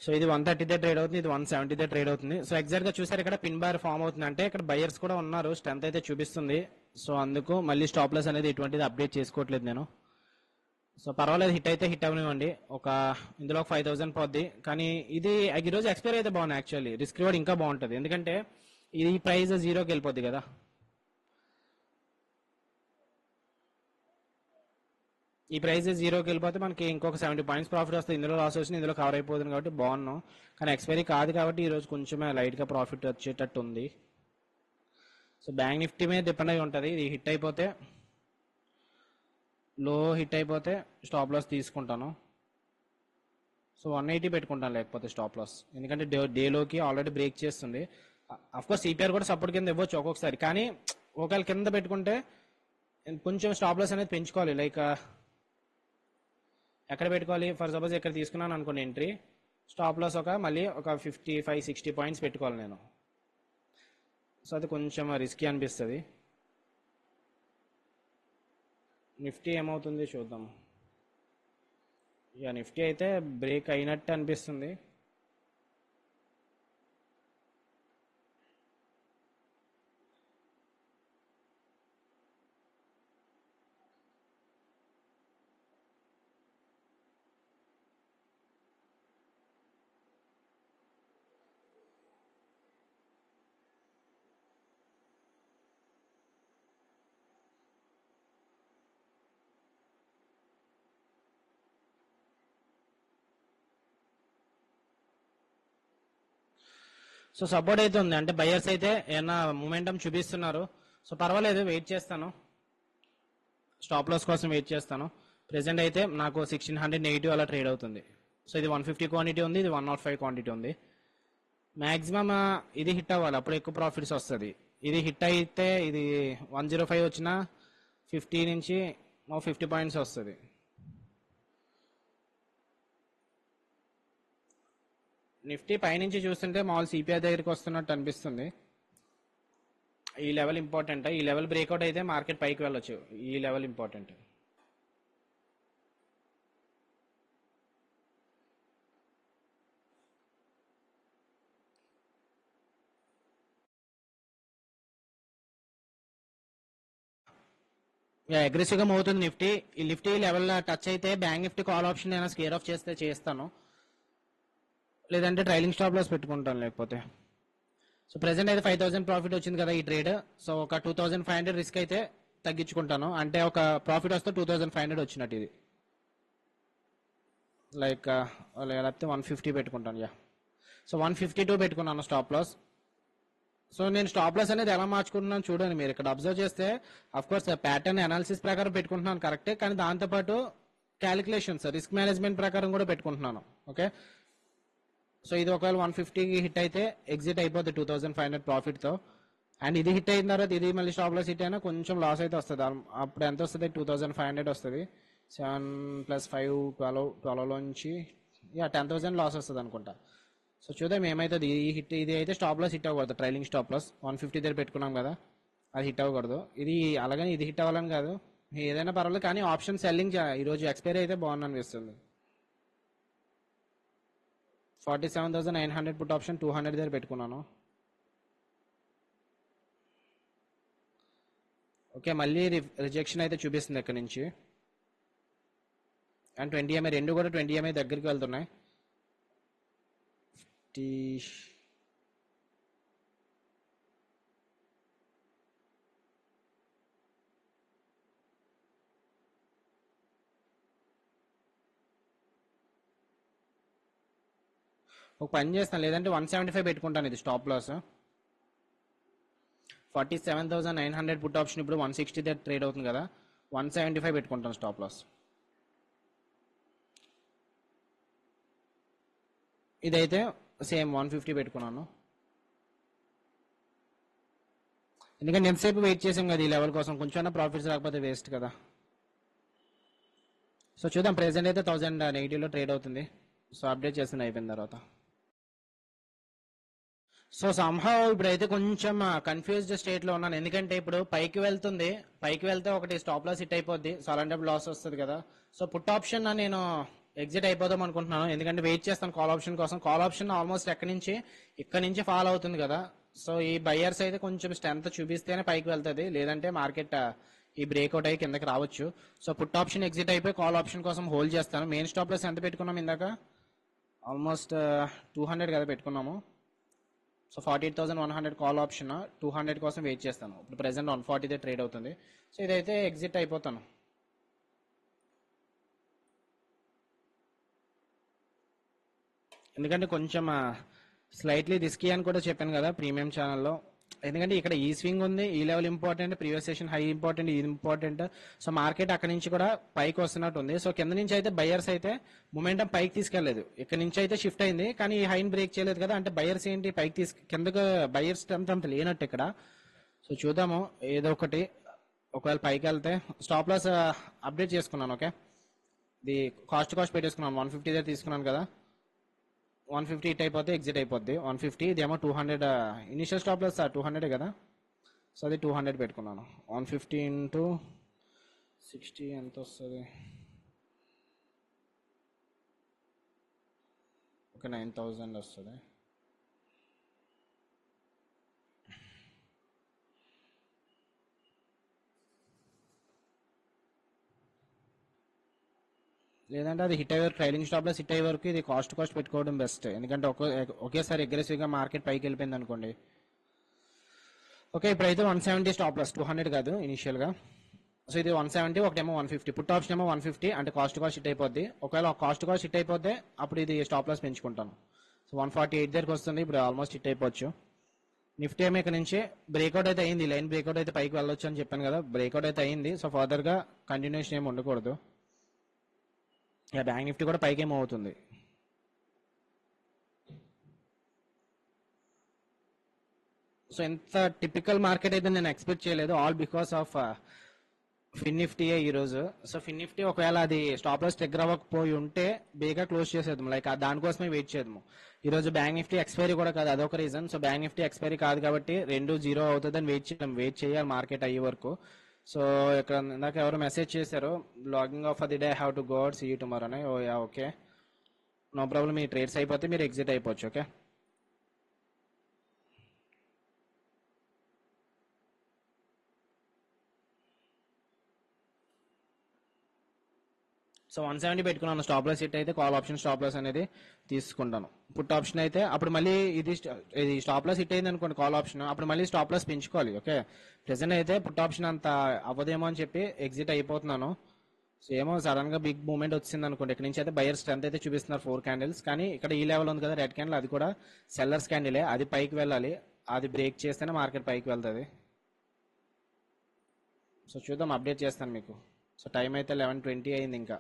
సో ఇది 130దే ట్రేడ్ అవుతుంది, ఇది 170దే ట్రేడ్ అవుతుంది. సో ఎగ్జాక్ట్ గా చూసారు ఇక్కడ పిన్ బార్ ఫామ్ అవుతుంది, అంటే ఇక్కడ బయర్స్ కూడా ఉన్నారు, స్ట్రెంత్ అయితే చూపిస్తుంది. సో అందుకు మళ్ళీ స్టాప్ లాస్ అనేది ఇటువంటిది అప్డేట్ చేసుకోవట్లేదు నేను. సో పర్వాలేదు, హిట్ అయితే హిట్ అవనివ్వండి. ఇందులో 5,000 పోద్ది, కానీ ఇది ఈ రోజు ఎక్స్పైర్ అయితే బాగుంది. యాక్చువల్లీ రిస్క్ రివార్డ్ ఇంకా బాగుంటుంది, ఎందుకంటే ఇది ప్రైస్ 0కి వెళ్ళిపోద్ది కదా. ఈ ప్రైస్ 0కి వెళ్ళిపోతే మనకి ఇంకొక 70 పాయింట్స్ ప్రాఫిట్ వస్తుంది. ఇందులో లాస్ వచ్చింది, ఇందులో కవర్ అయిపోతుంది కాబట్టి బాగున్నాం. కానీ ఎక్స్పైరీ కాదు కాబట్టి ఈ రోజు కొంచెం లైట్ గా ప్రాఫిట్ వచ్చేటట్టు ఉంది. సో బ్యాంక్ నిఫ్టీ మీద డిపెండ్ అయి ఉంటుంది, ఇది హిట్ అయిపోతే లో హిట్ అయిపోతే స్టాప్ లాస్ తీసుకుంటాను. సో 180 పెట్టుకుంటాను లేకపోతే స్టాప్ లాస్, ఎందుకంటే డేలోకి ఆల్రెడీ బ్రేక్ చేస్తుంది. అఫ్ కోర్స్ సిపిఆర్ కూడా సపోర్ట్ కింద ఇవ్వచ్చు ఒక్కొక్కసారి, కానీ ఒకవేళ కింద పెట్టుకుంటే కొంచెం స్టాప్ లాస్ అనేది పెంచుకోవాలి. లైక్ ఎక్కడ పెట్టుకోవాలి, ఫర్ సపోజ్ ఇక్కడ తీసుకున్నాను అనుకోండి ఎంట్రీ, స్టాప్ లాస్ మళ్ళీ ఒక 55-60 పాయింట్స్ పెట్టుకోవాలి నేను. సో అది కొంచెం రిస్కీ అనిపిస్తుంది. నిఫ్టీ ఏమవుతుంది చూద్దాం. ఇక నిఫ్టీ అయితే బ్రేక్ అయినట్టు అనిపిస్తుంది. సో సపోర్ట్ అయితే ఉంది, అంటే బయర్స్ అయితే ఏమైనా మూమెంటం చూపిస్తున్నారు. సో పర్వాలేదు, వెయిట్ చేస్తాను, స్టాప్ లాస్ కోసం వెయిట్ చేస్తాను. ప్రెసెంట్ అయితే నాకు 1600 నెగిటివ్ అలా ట్రేడ్ అవుతుంది. సో ఇది 150 క్వాంటిటీ ఉంది, ఇది 105 క్వాంటిటీ ఉంది. మాక్సిమం ఇది హిట్ అవ్వాలి, అప్పుడు ఎక్కువ ప్రాఫిట్స్ వస్తుంది. ఇది హిట్ అయితే ఇది 105 వచ్చినా 50 నుంచి 50 పాయింట్స్ వస్తుంది. నిఫ్టీ పైనుంచి చూస్తుంటే మామూలు సిపిఐ దగ్గరికి వస్తున్నట్టు అనిపిస్తుంది. ఈ లెవెల్ ఇంపార్టెంట్, ఈ లెవెల్ బ్రేక్అవుట్ అయితే మార్కెట్ పైకి వెళ్ళొచ్చు. ఈ లెవెల్ ఇంపార్టెంట్. అగ్రెసివ్ గా అవుతుంది నిఫ్టీ. ఈ నిఫ్టీ లెవెల్ టచ్ అయితే బ్యాంక్ నిఫ్టీ కాల్ ఆప్షన్ అయినా స్కేర్ ఆఫ్ చేస్తే చేస్తాను, లేదంటే ట్రైలింగ్ స్టాప్ లాస్ పెట్టుకుంటాను లేకపోతే. సో ప్రెసెంట్ అయితే 5000 ప్రాఫిట్ వచ్చింది కదా ఈ ట్రేడ్. సో ఒక 2500 రిస్క్ అయితే తగ్గించుకుంటాను, అంటే ఒక ప్రాఫిట్ వస్తే 2500 వచ్చినట్టు. ఇది లైక్ లేకపోతే 150 పెట్టుకుంటాను. సో 152 పెట్టుకున్నాను స్టాప్ లాస్. సో నేను స్టాప్ లాస్ అనేది ఎలా మార్చుకుంటున్నాను చూడండి. మీరు ఇక్కడ అబ్జర్వ్ చేస్తే అఫ్ కోర్స్ ప్యాటర్న్ అనాలిసిస్ ప్రకారం పెట్టుకుంటున్నాను కరెక్టే, కానీ దాంతోపాటు క్యాలిక్యులేషన్స్ రిస్క్ మేనేజ్మెంట్ ప్రకారం కూడా పెట్టుకుంటున్నాను. ఓకే, సో ఇది ఒకవేళ 150కి హిట్ అయితే ఎగ్జిట్ అయిపోతుంది 2500 ప్రాఫిట్తో. అండ్ ఇది హిట్ అయిన తర్వాత ఇది మళ్ళీ స్టాప్ లాస్ హిట్ అయినా కొంచెం లాస్ అయితే వస్తుంది. అప్పుడు ఎంత వస్తుంది, 2500 వస్తుంది. 7+5 12లోంచి 10,000 లాస్ వస్తుంది అనుకుంటా. సో చూద్దాం ఏమైతుంది. ఈ హిట్ ఇది అయితే స్టాప్ లాస్ హిట్ అవ్వకూడదు, ట్రైలింగ్ స్టాప్ లాస్ 150 దగ్గర పెట్టుకున్నాం కదా, అది హిట్ అవ్వకూడదు. ఇది అలాగని ఇది హిట్ అవ్వాలని కాదు, ఏదైనా పర్వాలేదు, కానీ ఆప్షన్ సెల్లింగ్ ఈరోజు ఎక్స్పైరీ అయితే బాగుంది అనిపిస్తుంది. 47,900 పుట్ ఆప్షన్ 200 దగ్గర పెట్టుకున్నాను. ఓకే, మళ్ళీ రిజెక్షన్ అయితే చూపిస్తుంది ఇక్కడ నుంచి. అండ్ 20 ఎంఐ రెండు కూడా 20 ఎంఐ దగ్గరికి వెళ్తున్నాయి. ఒక పని చేస్తాను, లేదంటే 175 పెట్టుకుంటాను ఇది స్టాప్ లాస్. 47,900 పుట్ ఆప్షన్ ఇప్పుడు 160 దగ్గర ట్రేడ్ అవుతుంది కదా, 175 పెట్టుకుంటాను స్టాప్ లాస్. ఇదైతే సేమ్ 150 పెట్టుకున్నాను, ఎందుకంటే ఎంతసేపు వెయిట్ చేసాం కదా ఈ లెవెల్ కోసం, కొంచెం ప్రాఫిట్స్ రాకపోతే వేస్ట్ కదా. సో చూద్దాం, ప్రెసెంట్ అయితే 1000 నెగిటివ్లో ట్రేడ్ అవుతుంది. సో అప్డేట్ చేస్తుంది అయిపోయిన తర్వాత. సో సంహవ్ ఇప్పుడైతే కొంచెం కన్ఫ్యూజ్డ్ స్టేట్ లో ఉన్నాను, ఎందుకంటే ఇప్పుడు పైకి వెళ్తుంది, పైకి వెళ్తే ఒకటి స్టాప్ లాస్ హిట్ అయిపోద్ది, సో అలాంటి లాస్ వస్తుంది కదా. సో పుట్ ఆప్షన్ నేను ఎగ్జిట్ అయిపోదాం అనుకుంటున్నాను, ఎందుకంటే వెయిట్ చేస్తాను కాల్ ఆప్షన్ కోసం. కాల్ ఆప్షన్ ఆల్మోస్ట్ ఇక్కడ నుంచి ఫాలో అవుతుంది కదా. సో ఈ బయర్స్ అయితే కొంచెం స్ట్రెంత్ చూపిస్తేనే పైకి వెళ్తుంది, లేదంటే మార్కెట్ ఈ బ్రేక్అవుట్ అయ్యి కిందకి రావచ్చు. సో పుట్ ఆప్షన్ ఎగ్జిట్ అయిపోయి కాల్ ఆప్షన్ కోసం హోల్డ్ చేస్తాను. మెయిన్ స్టాప్ లాస్ ఎంత పెట్టుకున్నాం ఇందాక, ఆల్మోస్ట్ 200 కదా పెట్టుకున్నాము. సో 48,100 కాల్ ఆప్షన్ 200 కోసం వెయిట్ చేస్తాను. ఇప్పుడు ప్రెసెంట్ 140 ట్రేడ్ అవుతుంది. సో ఇదైతే ఎగ్జిట్ అయిపోతాను. ఎందుకంటే కొంచెం స్లైట్లీ రిస్కీ అని కూడా చెప్పాను కదా ప్రీమియం ఛానల్లో. ఎందుకంటే ఇక్కడ ఈ స్వింగ్ ఉంది, ఈ level important, previous session high important, ఇది ఇంపార్టెంట్. సో మార్కెట్ అక్కడ నుంచి కూడా పైకి వస్తున్నట్టు ఉంది. సో కింద నుంచి అయితే బయర్స్ అయితే మొమెంటం పైకి తీసుకెళ్లేదు, ఇక్కడ నుంచి అయితే షిఫ్ట్ అయింది, కానీ ఈ హైన్ బ్రేక్ చేయలేదు కదా, అంటే బయర్స్ ఏంటి పైకి కిందకు బయర్స్ అంత లేనట్టు ఇక్కడ. సో చూద్దాము ఏదో ఒకటి, ఒకవేళ పైకి వెళ్తే స్టాప్ లాస్ అప్డేట్ చేసుకున్నాను. ఓకే, ఇది కాస్ట్ పెట్టేసుకున్నాను, 150 దగ్గర తీసుకున్నాను కదా, 150 హిట్ అయిపోతే ఎగ్జిట్ అయిపోద్ది. 150 ఇదేమో 200, ఇనిషియల్ స్టాప్ లాస్ 200 కదా, సో అది 200 పెట్టుకున్నాను. 150 ఇంటూ 60 ఎంత వస్తుంది, ఒక 9000 వస్తుంది. లేదంటే అది హిట్ అయ్యే వరకు, ట్రైలింగ్ స్టాప్ లాస్ హిట్ అయ్యే వరకు ఇది కాస్ట్ పెట్టుకోవడం బెస్ట్. ఎందుకంటే ఒకేసారి అగ్రెసివ్గా మార్కెట్ పైకి వెళ్ళిపోయింది అనుకోండి. ఓకే, ఇప్పుడైతే 170 స్టాప్ లాస్, 200 కాదు ఇనిషియల్గా. సో ఇది 170, ఒకటేమో 150, పుట్ ఆప్షన్ ఏమో 150, అంటే కాస్ట్ హిట్ అయిపోద్ది. ఒకవేళ కాస్ట్ హిట్ అయిపోతే అప్పుడు ఇది స్టాప్ లాస్ పెంచుకుంటాను. సో 148 దగ్గరకు వస్తుంది, ఇప్పుడు ఆల్మోస్ట్ హిట్ అయిపోవచ్చు. నిఫ్టీ ఏమో ఇక్కడ నుంచి బ్రేక్అవుట్ అయితే అయింది, లైన్ బ్రేక్అవుట్ అయితే పైకి వెళ్ళొచ్చు అని చెప్పాను కదా, బ్రేక్అవుట్ అయితే అయింది. సో ఫర్దర్గా కంటిన్యూషన్ ఏమి ఉండకూడదు. బ్యాంక్ నిఫ్టీ కూడా పైకి ఏమో అవుతుంది. సో ఎంత టిపికల్ మార్కెట్ అయితే నేను ఎక్స్పెక్ట్ చేయలేదు, ఆల్ బికాస్ ఆఫ్ ఫిన్ నిఫ్టీయే ఈరోజు. సో ఫిన్ నిఫ్టీ ఒకవేళ అది స్టాప్ లాస్ ట్రిగ్గర్ అవ్వకపోయి ఉంటే బేగా క్లోజ్ చేసేద్దాం, లైక్ దానికోసమే వెయిట్ చేద్దాము. ఈరోజు బ్యాంక్ నిఫ్టీ ఎక్స్పైరీ కూడా కాదు, అదొక reason. So bank Nifty expiry కాదు కాబట్టి 2-0 అవుతుందని వెయిట్ చేయాలి మార్కెట్ అయ్యే వరకు. సో ఇక్కడ ఇందాక ఎవరు మెసేజ్ చేశారు, logging off the day, have to go out, see you tomorrow అని. Oh yeah, okay, no problem. మీ ట్రేడ్స్ అయిపోతే మీరు ఎగ్జిట్ అయిపోవచ్చు. ఓకే, సో 170 పెట్టుకున్నాను స్టాప్ లాస్ హిట్ అయితే, కాల్ ఆప్షన్ స్టాప్ లాస్ అనేది తీసుకుంటాను. పుట్ ఆప్షన్ అయితే అప్పుడు మళ్ళీ ఇది స్టాప్ లాస్ హిట్ అయింది అనుకోండి, కాల్ ఆప్షన్, అప్పుడు మళ్ళీ స్టాప్ లాస్ పెంచుకోవాలి. ఓకే, ప్రెసెంట్ అయితే పుట్ ఆప్షన్ అంత అవ్వదేమో అని చెప్పి ఎగ్జిట్ అయిపోతున్నాను. సో ఏమో సడన్ గా బిగ్ మూవ్మెంట్ వచ్చింది అనుకోండి, ఇక్కడ నుంచి అయితే బయర్ స్ట్రెంత్ అయితే చూపిస్తున్నారు 4 క్యాండిల్స్, కానీ ఇక్కడ ఈ లెవెల్ ఉంది కదా రెడ్ క్యాండిల్, అది కూడా సెల్లర్స్ క్యాండిలే, అది పైకి వెళ్ళాలి, అది బ్రేక్ చేస్తేనే మార్కెట్ పైకి వెళ్తుంది. సో చూద్దాం, అప్డేట్ చేస్తాను మీకు. సో టైం అయితే 11:20 అయింది. ఇంకా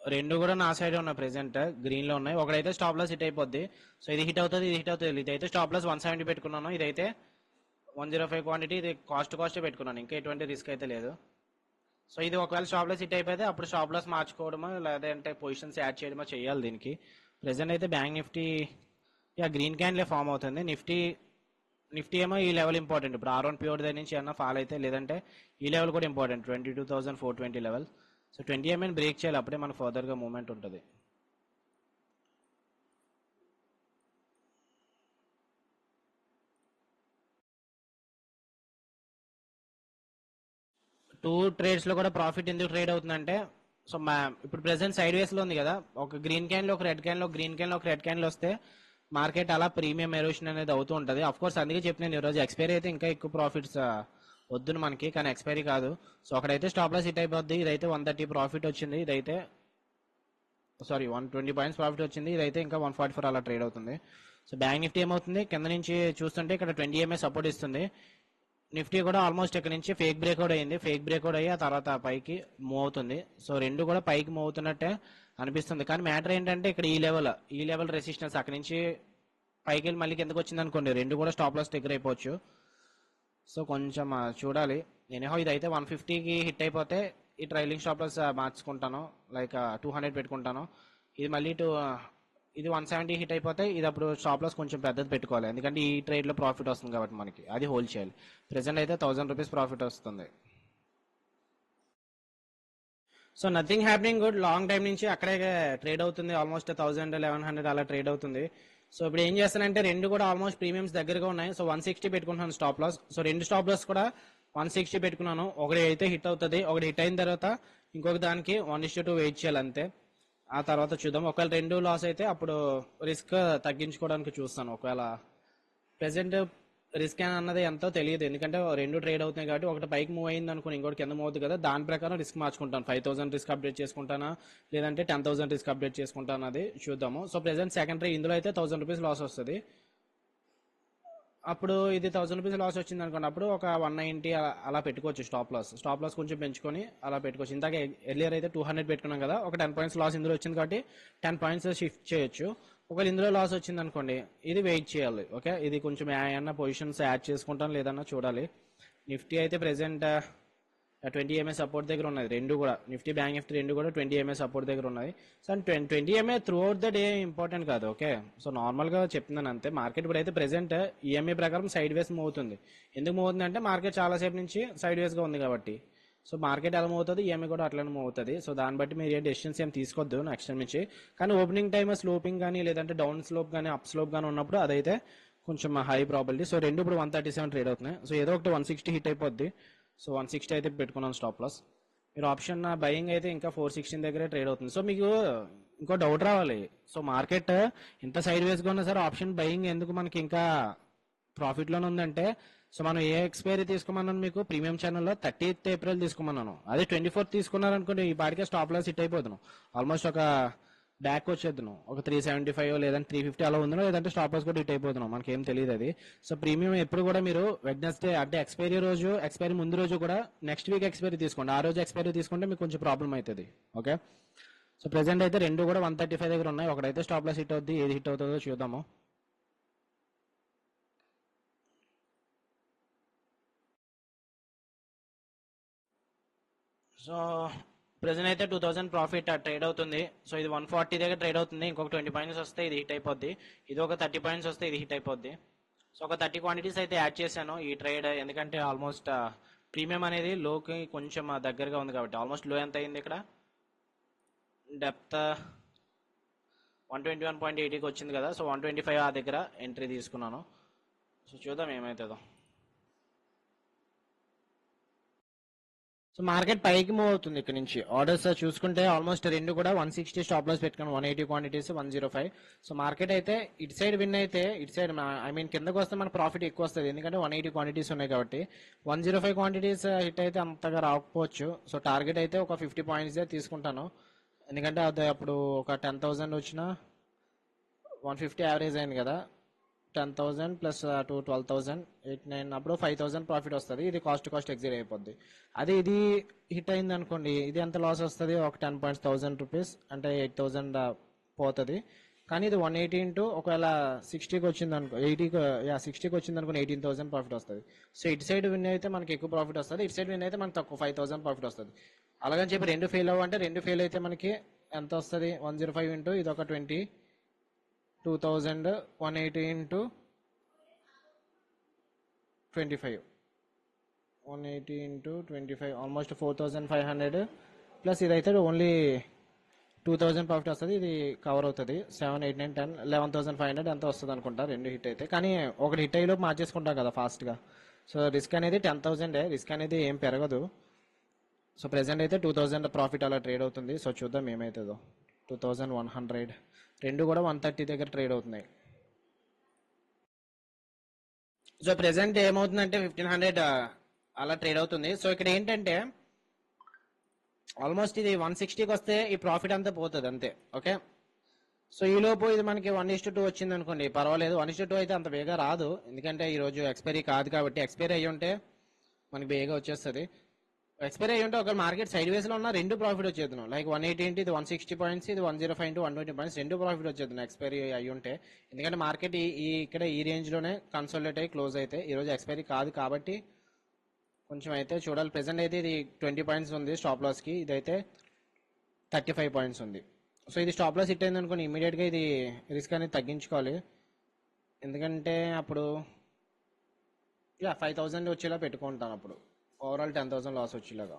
రెండు కూడా నా సైడ్ ఉన్నాయి, ప్రెసెంట్ గ్రీన్ లో ఉన్నాయి. ఒకటైతే స్టాప్ లాస్ హిట్ అయిపోద్ది, సో ఇది హిట్ అవుతుంది, ఇది హిట్ అవుతుంది. ఇదైతే స్టాప్ లాస్ 170 పెట్టుకున్నాను, ఇదైతే 105 క్వాంటిటీ, ఇది కాస్ట్ పెట్టుకున్నాను, ఇంకా ఎటువంటి రిస్క్ అయితే లేదు. సో ఇది ఒకవేళ స్టాప్ లాస్ హిట్ అయిపోతే అప్పుడు స్టాప్ లాస్ మార్చుకోవడమో లేదంటే పొజిషన్స్ యాడ్ చేయడమో చేయాలి దీనికి. ప్రెసెంట్ అయితే బ్యాంక్ నిఫ్టీ గ్రీన్ క్యాండిలే ఫామ్ అవుతుంది. నిఫ్టీ ఏమో ఈ లెవెల్ ఇంపార్టెంట్, ఇప్పుడు R1 ప్యూర్ దగ్గర నుంచి ఏమన్నా ఫాల్ అయితే, లేదంటే ఈ లెవెల్ కూడా ఇంపార్టెంట్, 22,420 లెవెల్. సో 20 ఎంఎన్ బ్రేక్ చేయాలి, అప్పుడే మనకు ఫర్దర్గా మూవ్మెంట్ ఉంటుంది. టూ ట్రేడ్స్ లో కూడా ప్రాఫిట్ ఎందుకు ట్రేడ్ అవుతుందంటే, సో ఇప్పుడు ప్రెసెంట్ సైడ్ వేస్ లో ఉంది కదా, ఒక గ్రీన్ క్యాన్ లో ఒక రెడ్ క్యాన్ లో, గ్రీన్ క్యాన్ లో ఒక రెడ్ క్యాన్ లో వస్తే మార్కెట్ అలా ప్రీమియం ఎరోషన్ అనేది అవుతూ ఉంటుంది. అఫ్ కోర్స్ అందుకే చెప్పినాను ఈరోజు ఎక్స్పైరీ అయితే ఇంకా ఎక్కువ ప్రాఫిట్స్ వద్దును మనకి, కానీ ఎక్స్పైరీ కాదు. సో అక్కడైతే స్టాప్ లాస్ హిట్ అయిపోద్ది, ఇదైతే 130 ప్రాఫిట్ వచ్చింది, ఇదైతే 120 పాయింట్స్ ప్రాఫిట్ వచ్చింది, ఇదైతే ఇంకా 144 అలా ట్రేడ్ అవుతుంది. సో బ్యాంక్ నిఫ్టీ ఏమవుతుంది, కింద నుంచి చూస్తుంటే ఇక్కడ 20 ఎంఏ సపోర్ట్ ఇస్తుంది. నిఫ్టీ కూడా ఆల్మోస్ట్ ఇక్కడ నుంచి ఫేక్ బ్రేక్అవుట్ అయ్యింది, ఫేక్ బ్రేక్అవుట్ అయ్యి ఆ తర్వాత పైకి మూవ్ అవుతుంది. సో రెండు కూడా పైకి మూవ్ అవుతున్నట్టే అనిపిస్తుంది, కానీ మ్యాటర్ ఏంటంటే ఇక్కడ ఈ లెవెల్ రెసిస్టెన్స్ అక్కడ నుంచి పైకి వెళ్ళి మళ్ళీ కిందకు వచ్చింది అనుకోండి, రెండు కూడా స్టాప్ లాస్ దగ్గర అయిపోవచ్చు. సో కొంచెం చూడాలి. నేనేహో ఇదైతే 150కి హిట్ అయిపోతే ఈ ట్రైలింగ్ స్టాప్ లాస్ మార్చుకుంటాను, లైక్ 200 పెట్టుకుంటాను. ఇది మళ్ళీ ఇది 170 హిట్ అయిపోతే ఇది అప్పుడు స్టాప్ లాస్ కొంచెం పెద్దది పెట్టుకోవాలి, ఎందుకంటే ఈ ట్రేడ్ లో ప్రాఫిట్ వస్తుంది కాబట్టి మనకి, అది హోల్డ్ చేయాలి. ప్రెసెంట్ అయితే 1000 రూపీస్ ప్రాఫిట్ వస్తుంది. So nothing happening good, long time నుంచి అక్కడే ట్రేడ్ అవుతుంది, ఆల్మోస్ట్ 1000, 1100 అలా ట్రేడ్ అవుతుంది. సో ఇప్పుడు ఏం చేస్తానంటే రెండు కూడా ఆల్మోస్ట్ ప్రీమియమ్స్ దగ్గరగా ఉన్నాయి. సో 160 పెట్టుకుంటున్నాను స్టాప్ లాస్. సో రెండు స్టాప్ లాస్ కూడా 160 పెట్టుకున్నాను, ఒకటి అయితే హిట్ అవుతుంది, ఒకటి హిట్ అయిన తర్వాత ఇంకొక దానికి 1:2 వెయిట్ చేయాలి అంతే. ఆ తర్వాత చూద్దాం, ఒకవేళ రెండు లాస్ అయితే అప్పుడు రిస్క్ తగ్గించుకోవడానికి చూస్తాను. ఒకవేళ ప్రెసెంట్ రిస్క్ అన్నది ఎంతో తెలియదు, ఎందుకంటే రెండు ట్రేడ్ అవుతున్నాయి కాబట్టి ఒకటి పైకి మూవ్ అయింది అనుకుని ఇంకోటి కింద మూవ్ అవుతుంది కదా, దాని ప్రకారం రిస్క్ మార్చుకుంటాను. 5,000 రిస్క్ అప్డేట్ చేసుకుంటానా, లేదంటే 10,000 రిస్క్ అప్డేట్ చేసుకుంటాను, అది చూద్దాము. సో ప్రెసెంట్ సెకండరీ ఇందులో అయితే 1,000 రూపీస్ లాస్ వస్తుంది. అప్పుడు ఇది 1,000 రూపీస్ లాస్ వచ్చింది అనుకోండి, అప్పుడు ఒక 190 అలా పెట్టుకోవచ్చు. స్టాప్ లాస్ కొంచెం పెంచుకొని అలా పెట్టుకోవచ్చు. ఇందాక ఎర్లియర్ అయితే 200 పెట్టుకున్నాం కదా, ఒక 10 పాయింట్స్ లాస్ ఇందులో వచ్చింది కాబట్టి 10 పాయింట్స్ షిఫ్ట్ చేయొచ్చు. ఒకవేళ ఇందులో లాస్ వచ్చింది అనుకోండి, ఇది వెయిట్ చేయాలి. ఓకే, ఇది కొంచెం ఏమన్నా పొజిషన్స్ యాడ్ చేసుకుంటాం లేదన్నా చూడాలి. నిఫ్టీ అయితే ప్రెసెంట్ 20 ఎంఏ సపోర్ట్ దగ్గర ఉన్నది, రెండు కూడా నిఫ్టీ బ్యాంక్ నిఫ్టీ రెండు కూడా 20 ఎంఏ సపోర్ట్ దగ్గర ఉన్నది. So 20 MA through out the day important కాదు. ఓకే, సో నార్మల్ గా చెప్తున్నాను అంతే. మార్కెట్ ఇప్పుడు అయితే ప్రెసెంట్ ఈఎంఏ ప్రకారం సైడ్ వేస్ మూవ్ అవుతుంది. ఎందుకు మూవ్ అవుతుంది అంటే మార్కెట్ చాలా సేపు నుంచి సైడ్ వేస్ గా ఉంది కాబట్టి. సో మార్కెట్ ఎలా మూవ్ అవుతుంది, ఈఎంఐ కూడా అట్లనే మూవ్ అవుతుంది. సో దాన్ని బట్టి మీరు ఏ డెసిషన్స్ ఏం తీసుకోవద్దు నెక్స్ట్ టైం నుంచి. కానీ ఓపెనింగ్ టైమ్ స్లోపింగ్ కానీ లేదంటే డౌన్ స్లోప్ కానీ అప్ స్లోప్ కానీ ఉన్నప్పుడు అదైతే కొంచెం హై ప్రాబిలిటీ. సో రెండు ఇప్పుడు 137 ట్రేడ్ అవుతున్నాయి. సో ఏదో ఒకటి 160 హిట్ అయిపోద్ది. సో 160 అయితే పెట్టుకున్నాను స్టాప్ లాస్. మీరు ఆప్షన్ బయింగ్ అయితే ఇంకా 416 దగ్గరే ట్రేడ్ అవుతుంది. సో మీకు ఇంకో డౌట్ రావాలి, సో మార్కెట్ ఇంత సైడ్ వేస్ గా ఉన్నా సరే ఆప్షన్ బయింగ్ ఎందుకు మనకి ఇంకా ప్రాఫిట్ లోనే ఉందంటే, సో మనం ఏ ఎక్స్పైరీ తీసుకోమన్నాను మీకు ప్రీమియం ఛానల్లో 30th ఏప్రిల్ తీసుకోమన్నాను. అదే 24th తీసుకున్నారనుకోండి ఈ పాటికే స్టాప్ లాస్ హిట్ అయిపోతున్నాం. ఆల్మోస్ట్ ఒక బ్యాక్ వచ్చేద్దాం, ఒక 375 లేదంటే 350 అలా ఉందో, లేదంటే స్టాప్ లాస్ కూడా హిట్ అయిపోతున్నాం, మనకేం తెలియదు అది. సో ప్రీమియం ఎప్పుడు కూడా మీరు వెడ్నెస్డే అంటే ఎక్స్పైరీ రోజు, ఎక్స్పైరీ ముందు రోజు కూడా నెక్స్ట్ వీక్ ఎక్స్పైరీ తీసుకోండి. ఆ రోజు ఎక్స్పైరీ తీసుకుంటే మీకు కొంచెం ప్రాబ్లం అవుతుంది. ఓకే, సో ప్రెసెంట్ అయితే రెండు కూడా 135 దగ్గర ఉన్నాయి. ఒకటైతే స్టాప్ లాస్ హిట్ అవుద్ది, ఏది హిట్ అవుతుందో చూద్దాము. సో ప్రెసెంట్ అయితే 2000 ప్రాఫిట్ ట్రేడ్ అవుతుంది. సో ఇది 140 దగ్గర ట్రేడ్ అవుతుంది. ఇంకొక 20 పాయింట్స్ వస్తే ఇది హిట్ అయిపోద్ది. ఇది ఒక 30 పాయింట్స్ వస్తే ఇది హిట్ అయిపోద్ది. సో ఒక 30 క్వాంటిటీస్ అయితే యాడ్ చేశాను ఈ ట్రేడ్, ఎందుకంటే ఆల్మోస్ట్ ప్రీమియం అనేది లోకి కొంచెం దగ్గరగా ఉంది కాబట్టి. ఆల్మోస్ట్ లో ఎంత అయింది ఇక్కడ, డెప్త్ 121.80కి వచ్చింది కదా. సో 125 ఆ దగ్గర ఎంట్రీ తీసుకున్నాను. సో చూద్దాం ఏమవుతుందో. సో మార్కెట్ పైకి మూవ్ అవుతుంది ఇక్కడ నుంచి. ఆర్డర్స్ చూసుకుంటే ఆల్మోస్ట్ రెండు కూడా 160 స్టాప్ లాస్ పెట్టుకున్నాను, 180 క్వాంటిటీస్ 105. సో మార్కెట్ అయితే ఇటు సైడ్ విన్ అయితే, ఇటు సైడ్ ఐ మీన్ కిందకు వస్తే మన ప్రాఫిట్ ఎక్కువ వస్తుంది, ఎందుకంటే 180 క్వాంటిటీస్ ఉన్నాయి కాబట్టి. 105 క్వాంటిటీస్ హిట్ అయితే అంతగా రాకపోవచ్చు. సో టార్గెట్ అయితే ఒక 50 పాయింట్స్ తీసుకుంటాను, ఎందుకంటే అది అప్పుడు ఒక 10,000 వచ్చిన 150 యావరేజ్ అయింది కదా. 10,000 ప్లస్ 12,000 8,9 అప్పుడు 5,000 ప్రాఫిట్ వస్తుంది. ఇది కాస్ట్ ఎగ్జిట్ అయిపోద్ది. అదే ఇది హిట్ అయింది అనుకోండి, ఇది ఎంత లాస్ వస్తుంది, ఒక 10 పాయింట్స్ 1,000 రూపీస్ అంటే 8,000 పోతుంది. కానీ ఇది 180 ఇంటూ ఒకవేళ 60కి వచ్చింది అనుకో, 60కి వచ్చింది అనుకోండి 18,000 ప్రాఫిట్ వస్తుంది. సో ఇటు సైడ్ విన్ అయితే మనకి ఎక్కువ ప్రాఫిట్ వస్తుంది, ఇటు సైడ్ విన్ అయితే మనకి తక్కువ 5,000 ప్రాఫిట్ వస్తుంది. అలాగని చెప్పి రెండు ఫెయిల్ అవ్వంటే, రెండు ఫెయిల్ అయితే మనకి ఎంత వస్తుంది, 105 ఇంటూ ఇది ఒక 22,000 180 ఇంటూ 25 180 ఇంటూ 25 ఆల్మోస్ట్ 4,500 ప్లస్ ఇదైతే ఓన్లీ 2,000 ప్రాఫిట్ వస్తుంది. ఇది కవర్ అవుతుంది. 7 8 9 10 11,500 ఎంత వస్తుంది అనుకుంటా రెండు హిట్ అయితే. కానీ ఒకటి హిట్ అయ్యేలోపు మార్చేసుకుంటాం కదా ఫాస్ట్గా. సో రిస్క్ అనేది 10,000, రిస్క్ అనేది ఏం పెరగదు. సో ప్రెసెంట్ అయితే 2,000 ప్రాఫిట్ అలా ట్రేడ్ అవుతుంది. సో చూద్దాం ఏమవుతుందో. 2,100 రెండు కూడా 130 దగ్గర ట్రేడ్ అవుతున్నాయి. సో ప్రెసెంట్ ఏమవుతుందంటే 1,500 అలా ట్రేడ్ అవుతుంది. సో ఇక్కడ ఏంటంటే ఆల్మోస్ట్ ఇది 160కి వస్తే ఈ ప్రాఫిట్ అంతా పోతుంది అంతే. ఓకే, సో ఈ లోపు ఇది మనకి 1:2 వచ్చింది అనుకోండి, పర్వాలేదు. 1:2 అయితే అంత బేగా రాదు, ఎందుకంటే ఈ రోజు ఎక్స్పైరీ కాదు కాబట్టి. ఎక్స్పైరీ అయ్యి ఉంటే మనకి బేగా వచ్చేస్తుంది. ఎక్స్పైరీ అయ్యి ఉంటే ఒక మార్కెట్ సైడ్ వేస్ లో ఉన్న రెండు ప్రాఫిట్ వచ్చేద్దాం. లైక్ 180 ఇంటి ఇది 160 పాయింట్స్, ఇది 105 ఇంటూ 120 పాయింట్స్, రెండు ప్రాఫిట్ వచ్చేద్దాం ఎక్స్పైరీ అయ్యి ఉంటే. ఎందుకంటే మార్కెట్ ఇక్కడ ఈ రేంజ్ లోనే కన్సోలిడేట్ అయ్యి క్లోజ్ అయితే, ఈ రోజు ఎక్స్పైరీ కాదు కాబట్టి కొంచెం అయితే చూడాలి. ప్రెసెంట్ అయితే ఇది 20 పాయింట్స్ ఉంది స్టాప్ లాస్ కి, ఇదైతే 35 పాయింట్స్ ఉంది. సో ఇది స్టాప్ లాస్ హిట్ అయింది అనుకోండి, ఇమీడియట్ గా ఇది రిస్క్ అనేది తగ్గించుకోవాలి, ఎందుకంటే అప్పుడు 5,000 వచ్చేలా పెట్టుకుంటాను. అప్పుడు ఓవరాల్ 10,000 లాస్ వచ్చేలాగా.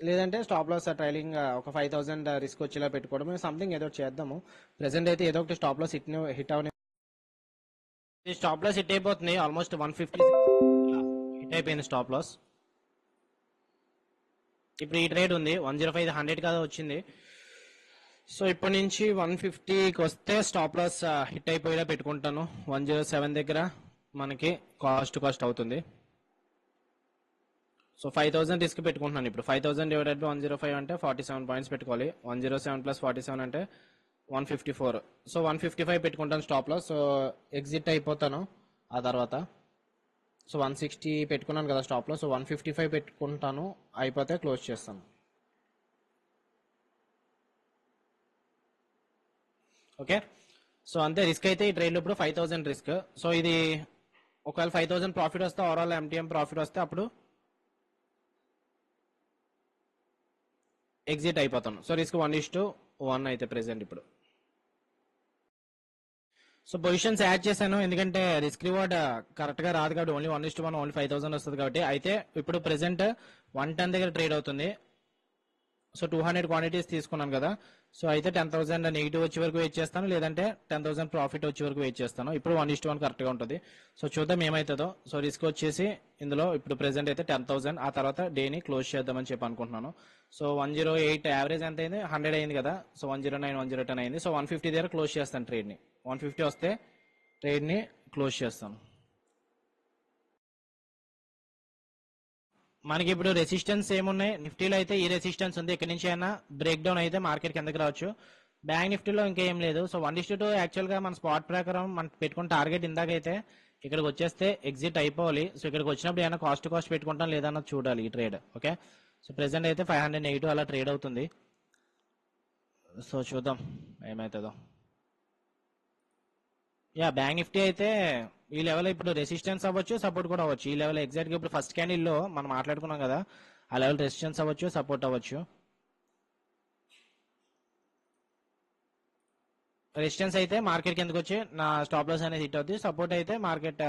లేదంటే స్టాప్ లాస్ ట్రైలింగ్ ఒక 5,000 రిస్క్ వచ్చేలా పెట్టుకోవడం, సంథింగ్ ఏదో చేద్దాము. ప్రెసెంట్ అయితే ఏదో ఒకటి స్టాప్ లాస్ హిట్ అవని, స్టాప్ లాస్ హిట్ అయిపోతుంది. ఆల్మోస్ట్ 150 హిట్ అయిపోయింది స్టాప్ లాస్. ఇప్పుడు ఈ ట్రేడ్ ఉంది 105 100 కదా వచ్చింది. సో ఇప్పటి నుంచి 150కి వస్తే స్టాప్ లాస్ హిట్ అయిపోయేలా పెట్టుకుంటాను. 107 దగ్గర మనకి కాస్ట్ అవుతుంది. సో 5000 రిస్క్ పెట్టుకుంటున్నాను ఇప్పుడు. 5000 డివైడెడ్ బై 105 అంటే 47 పాయింట్స్ పెట్టుకోవాలి. 107 ప్లస్ 47 అంటే 154. సో 155 పెట్టుకుంటాను స్టాప్ లాస్. సో ఎగ్జిట్ అయిపోతాను ఆ తర్వాత. సో 160 పెట్టుకున్నాను కదా స్టాప్ లాస్. సో 155 పెట్టుకుంటాను, అయిపోతే క్లోజ్ చేస్తాను. ఓకే, సో అంతే. రిస్క్ అయితే ఈ ట్రేడ్లో ఇప్పుడు 5000 రిస్క్. సో ఇది ఒకవేళ 5000 ప్రాఫిట్ వస్తే, ఓవరాల్ MTM ప్రాఫిట్ వస్తే అప్పుడు ఎగ్జిట్ అయిపోతాను. సో రిస్క్ 1:1 అయితే ప్రెసెంట్ ఇప్పుడు. సో పొజిషన్స్ యాడ్ చేశాను ఎందుకంటే రిస్క్ రివార్డ్ కరెక్ట్ గా రాదు కాబట్టి. ఓన్లీ 1:1, ఓన్లీ 5000 వస్తుంది కాబట్టి. అయితే ఇప్పుడు ప్రెసెంట్ 110 దగ్గర ట్రేడ్ అవుతుంది. సో 200 క్వాంటిటీస్ తీసుకున్నాను కదా. సో అయితే 10,000 నెగిటివ్ వచ్చే వరకు వెయిట్ చేస్తాను, లేదంటే 10,000 ప్రాఫిట్ వచ్చే వరకు వెయిట్ చేస్తాను. ఇప్పుడు 1:1 కరెక్ట్ గా ఉంటుంది. సో చూద్దాం ఏమవుతుందో. సో రిస్క్ వచ్చేసి ఇందులో ఇప్పుడు ప్రెసెంట్ అయితే 10,000. ఆ తర్వాత డేని క్లోజ్ చేద్దామని చెప్పి అనుకుంటున్నాను. సో 108 యావరేజ్ ఎంత అయింది, 100 అయింది కదా. సో 109, 110 అయింది. సో 150 దగ్గర క్లోజ్ చేస్తాను ట్రేడ్ ని. 150 వస్తే ట్రేడ్ ని క్లోజ్ చేస్తాను. మనకి ఇప్పుడు రెసిస్టెన్స్ ఏమున్నాయి నిఫ్టీలో అయితే ఈ రెసిస్టెన్స్ ఉంది. ఇక్కడ నుంచి అయినా బ్రేక్ డౌన్ అయితే మార్కెట్ కిందకి రావచ్చు. బ్యాంక్ నిఫ్టీలో ఇంకేం లేదు. సో 1:2 యాక్చువల్ గా మన స్పాట్ ప్రకారం మనం పెట్టుకున్న టార్గెట్ ఇందాకైతే ఇక్కడికి వచ్చేస్తే ఎగ్జిట్ అయిపోవాలి. సో ఇక్కడికి వచ్చినప్పుడు ఏమైనా కాస్ట్ పెట్టుకుంటాం లేదన్నది చూడాలి ఈ ట్రేడ్. ఓకే, సో ప్రెసెంట్ అయితే 500 నెగిటివ్ అలా ట్రేడ్ అవుతుంది. సో చూద్దాం ఏమవుతుందో. బ్యాంక్ నిఫ్టీ అయితే ఈ లెవెల్ ఇప్పుడు రెసిస్టెన్స్ అవ్వచ్చు, సపోర్ట్ కూడా అవ్వచ్చు. ఈ లెవెల్ ఎగ్జాక్ట్ గా ఇప్పుడు ఫస్ట్ క్యాండిల్ లో మనం మాట్లాడుకున్నాం కదా, ఆ లెవెల్ రెసిస్టెన్స్ అవ్వచ్చు, సపోర్ట్ అవ్వచ్చు. రెసిస్టెన్స్ అయితే మార్కెట్ కిందకి వచ్చి నా స్టాప్ లాస్ అనేది హిట్ అవుతుంది. సపోర్ట్ అయితే మార్కెట్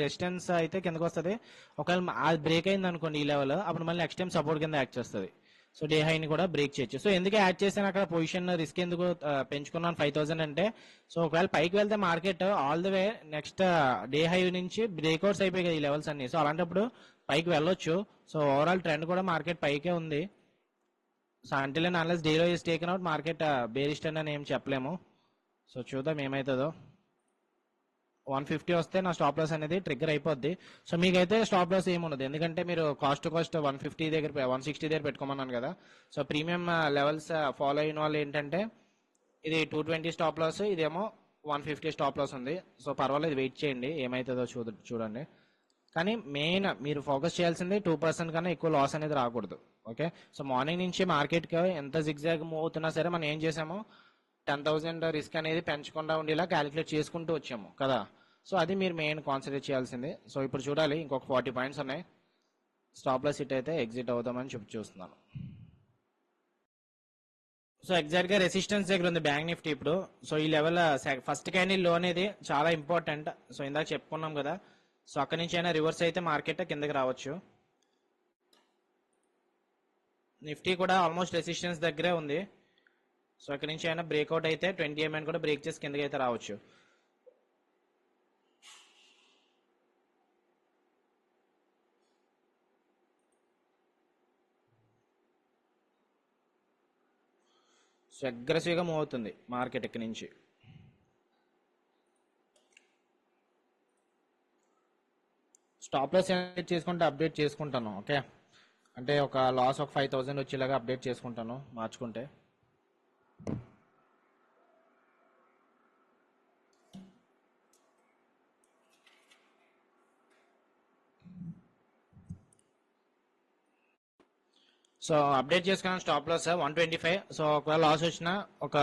రెసిస్టెన్స్ అయితే కిందకి వస్తుంది. ఒకవేళ అది బ్రేక్ అయింది అనుకోండి ఈ లెవెల్, అప్పుడు మళ్ళీ నెక్స్ట్ టైం సపోర్ట్ కింద యాక్ట్ చేస్తుంది. సో డే హైని కూడా బ్రేక్ చేయొచ్చు. సో ఎందుకు యాడ్ చేశాను అక్కడ పొజిషన్ రిస్క్ ఎందుకు పెంచుకున్నాను 5000 అంటే, సో ఒకవేళ పైకి వెళ్తే market all the way next day high నుంచి బ్రేక్అవుట్స్ అయిపోయి కదా ఈ లెవెల్స్ అన్ని. సో అలాంటప్పుడు పైకి వెళ్ళొచ్చు. సో ఓవరాల్ ట్రెండ్ కూడా మార్కెట్ పైకే ఉంది. సో అంటిల్ అండ్ అన్లెస్ డేలో is taken out market bearish trend అని ఏం చెప్పలేము. సో చూద్దాం ఏమవుతుందో. 150 వస్తే నా స్టాప్ లాస్ అనేది ట్రిగ్గర్ అయిపోద్ది. సో మీకైతే స్టాప్ లాస్ ఏముండదు ఎందుకంటే మీరు కాస్ట్ 150 దగ్గర 160 దగ్గర పెట్టుకోమన్నాను కదా. సో ప్రీమియం లెవెల్స్ ఫాలో అయిన వాళ్ళు ఏంటంటే ఇది 220 స్టాప్ లాస్, ఇదేమో 150 స్టాప్ లాస్ ఉంది. సో పర్వాలేదు, వెయిట్ చేయండి ఏమవుతుందో చూడండి. కానీ మెయిన్ మీరు ఫోకస్ చేయాల్సింది 2% కన్నా ఎక్కువ లాస్ అనేది రాకూడదు. ఓకే, సో మార్నింగ్ నుంచి మార్కెట్కి ఎంత జిగ్జాగ్ మూవ్ అవుతున్నా సరే మనం ఏం చేసాము, 10,000 రిస్క్ అనేది పెంచకుండా ఉండేలా క్యాలిక్యులేట్ చేసుకుంటూ వచ్చాము కదా. సో అది మీరు మెయిన్ కాన్సన్ట్రేట్ చేయాల్సింది. సో ఇప్పుడు చూడాలి, ఇంకొక 40 పాయింట్స్ ఉన్నాయి. స్టాప్ లాస్ హిట్ అయితే ఎగ్జిట్ అవుదామని చూస్తున్నాను. సో ఎగ్జాక్ట్ గా రెసిస్టెన్స్ దగ్గర ఉంది బ్యాంక్ నిఫ్టీ ఇప్పుడు. సో ఈ లెవెల్ ఫస్ట్ క్యాండిల్ లో అనేది చాలా ఇంపార్టెంట్. సో ఇందాక చెప్పుకున్నాం కదా. సో అక్కడి నుంచి అయినా రివర్స్ అయితే మార్కెట్ కిందకి రావచ్చు. నిఫ్టీ కూడా ఆల్మోస్ట్ రెసిస్టెన్స్ దగ్గరే ఉంది. సో అక్కడి నుంచి అయినా బ్రేక్అవుట్ అయితే 20 MN కూడా బ్రేక్ చేసి కిందకి అయితే రావచ్చు. సో అగ్రెసివ్గా మూవ్ అవుతుంది మార్కెట్ ఇక్కడి నుంచి. స్టాప్ లాస్ చేసుకుంటే అప్డేట్ చేసుకుంటాను. ఓకే, అంటే ఒక లాస్ ఒక 5000 వచ్చేలాగా అప్డేట్ చేసుకుంటాను మార్చుకుంటే. సో అప్డేట్ చేసుకున్నాను స్టాప్ లాస్ 125. సో ఒకవేళ లాస్ వచ్చినా ఒక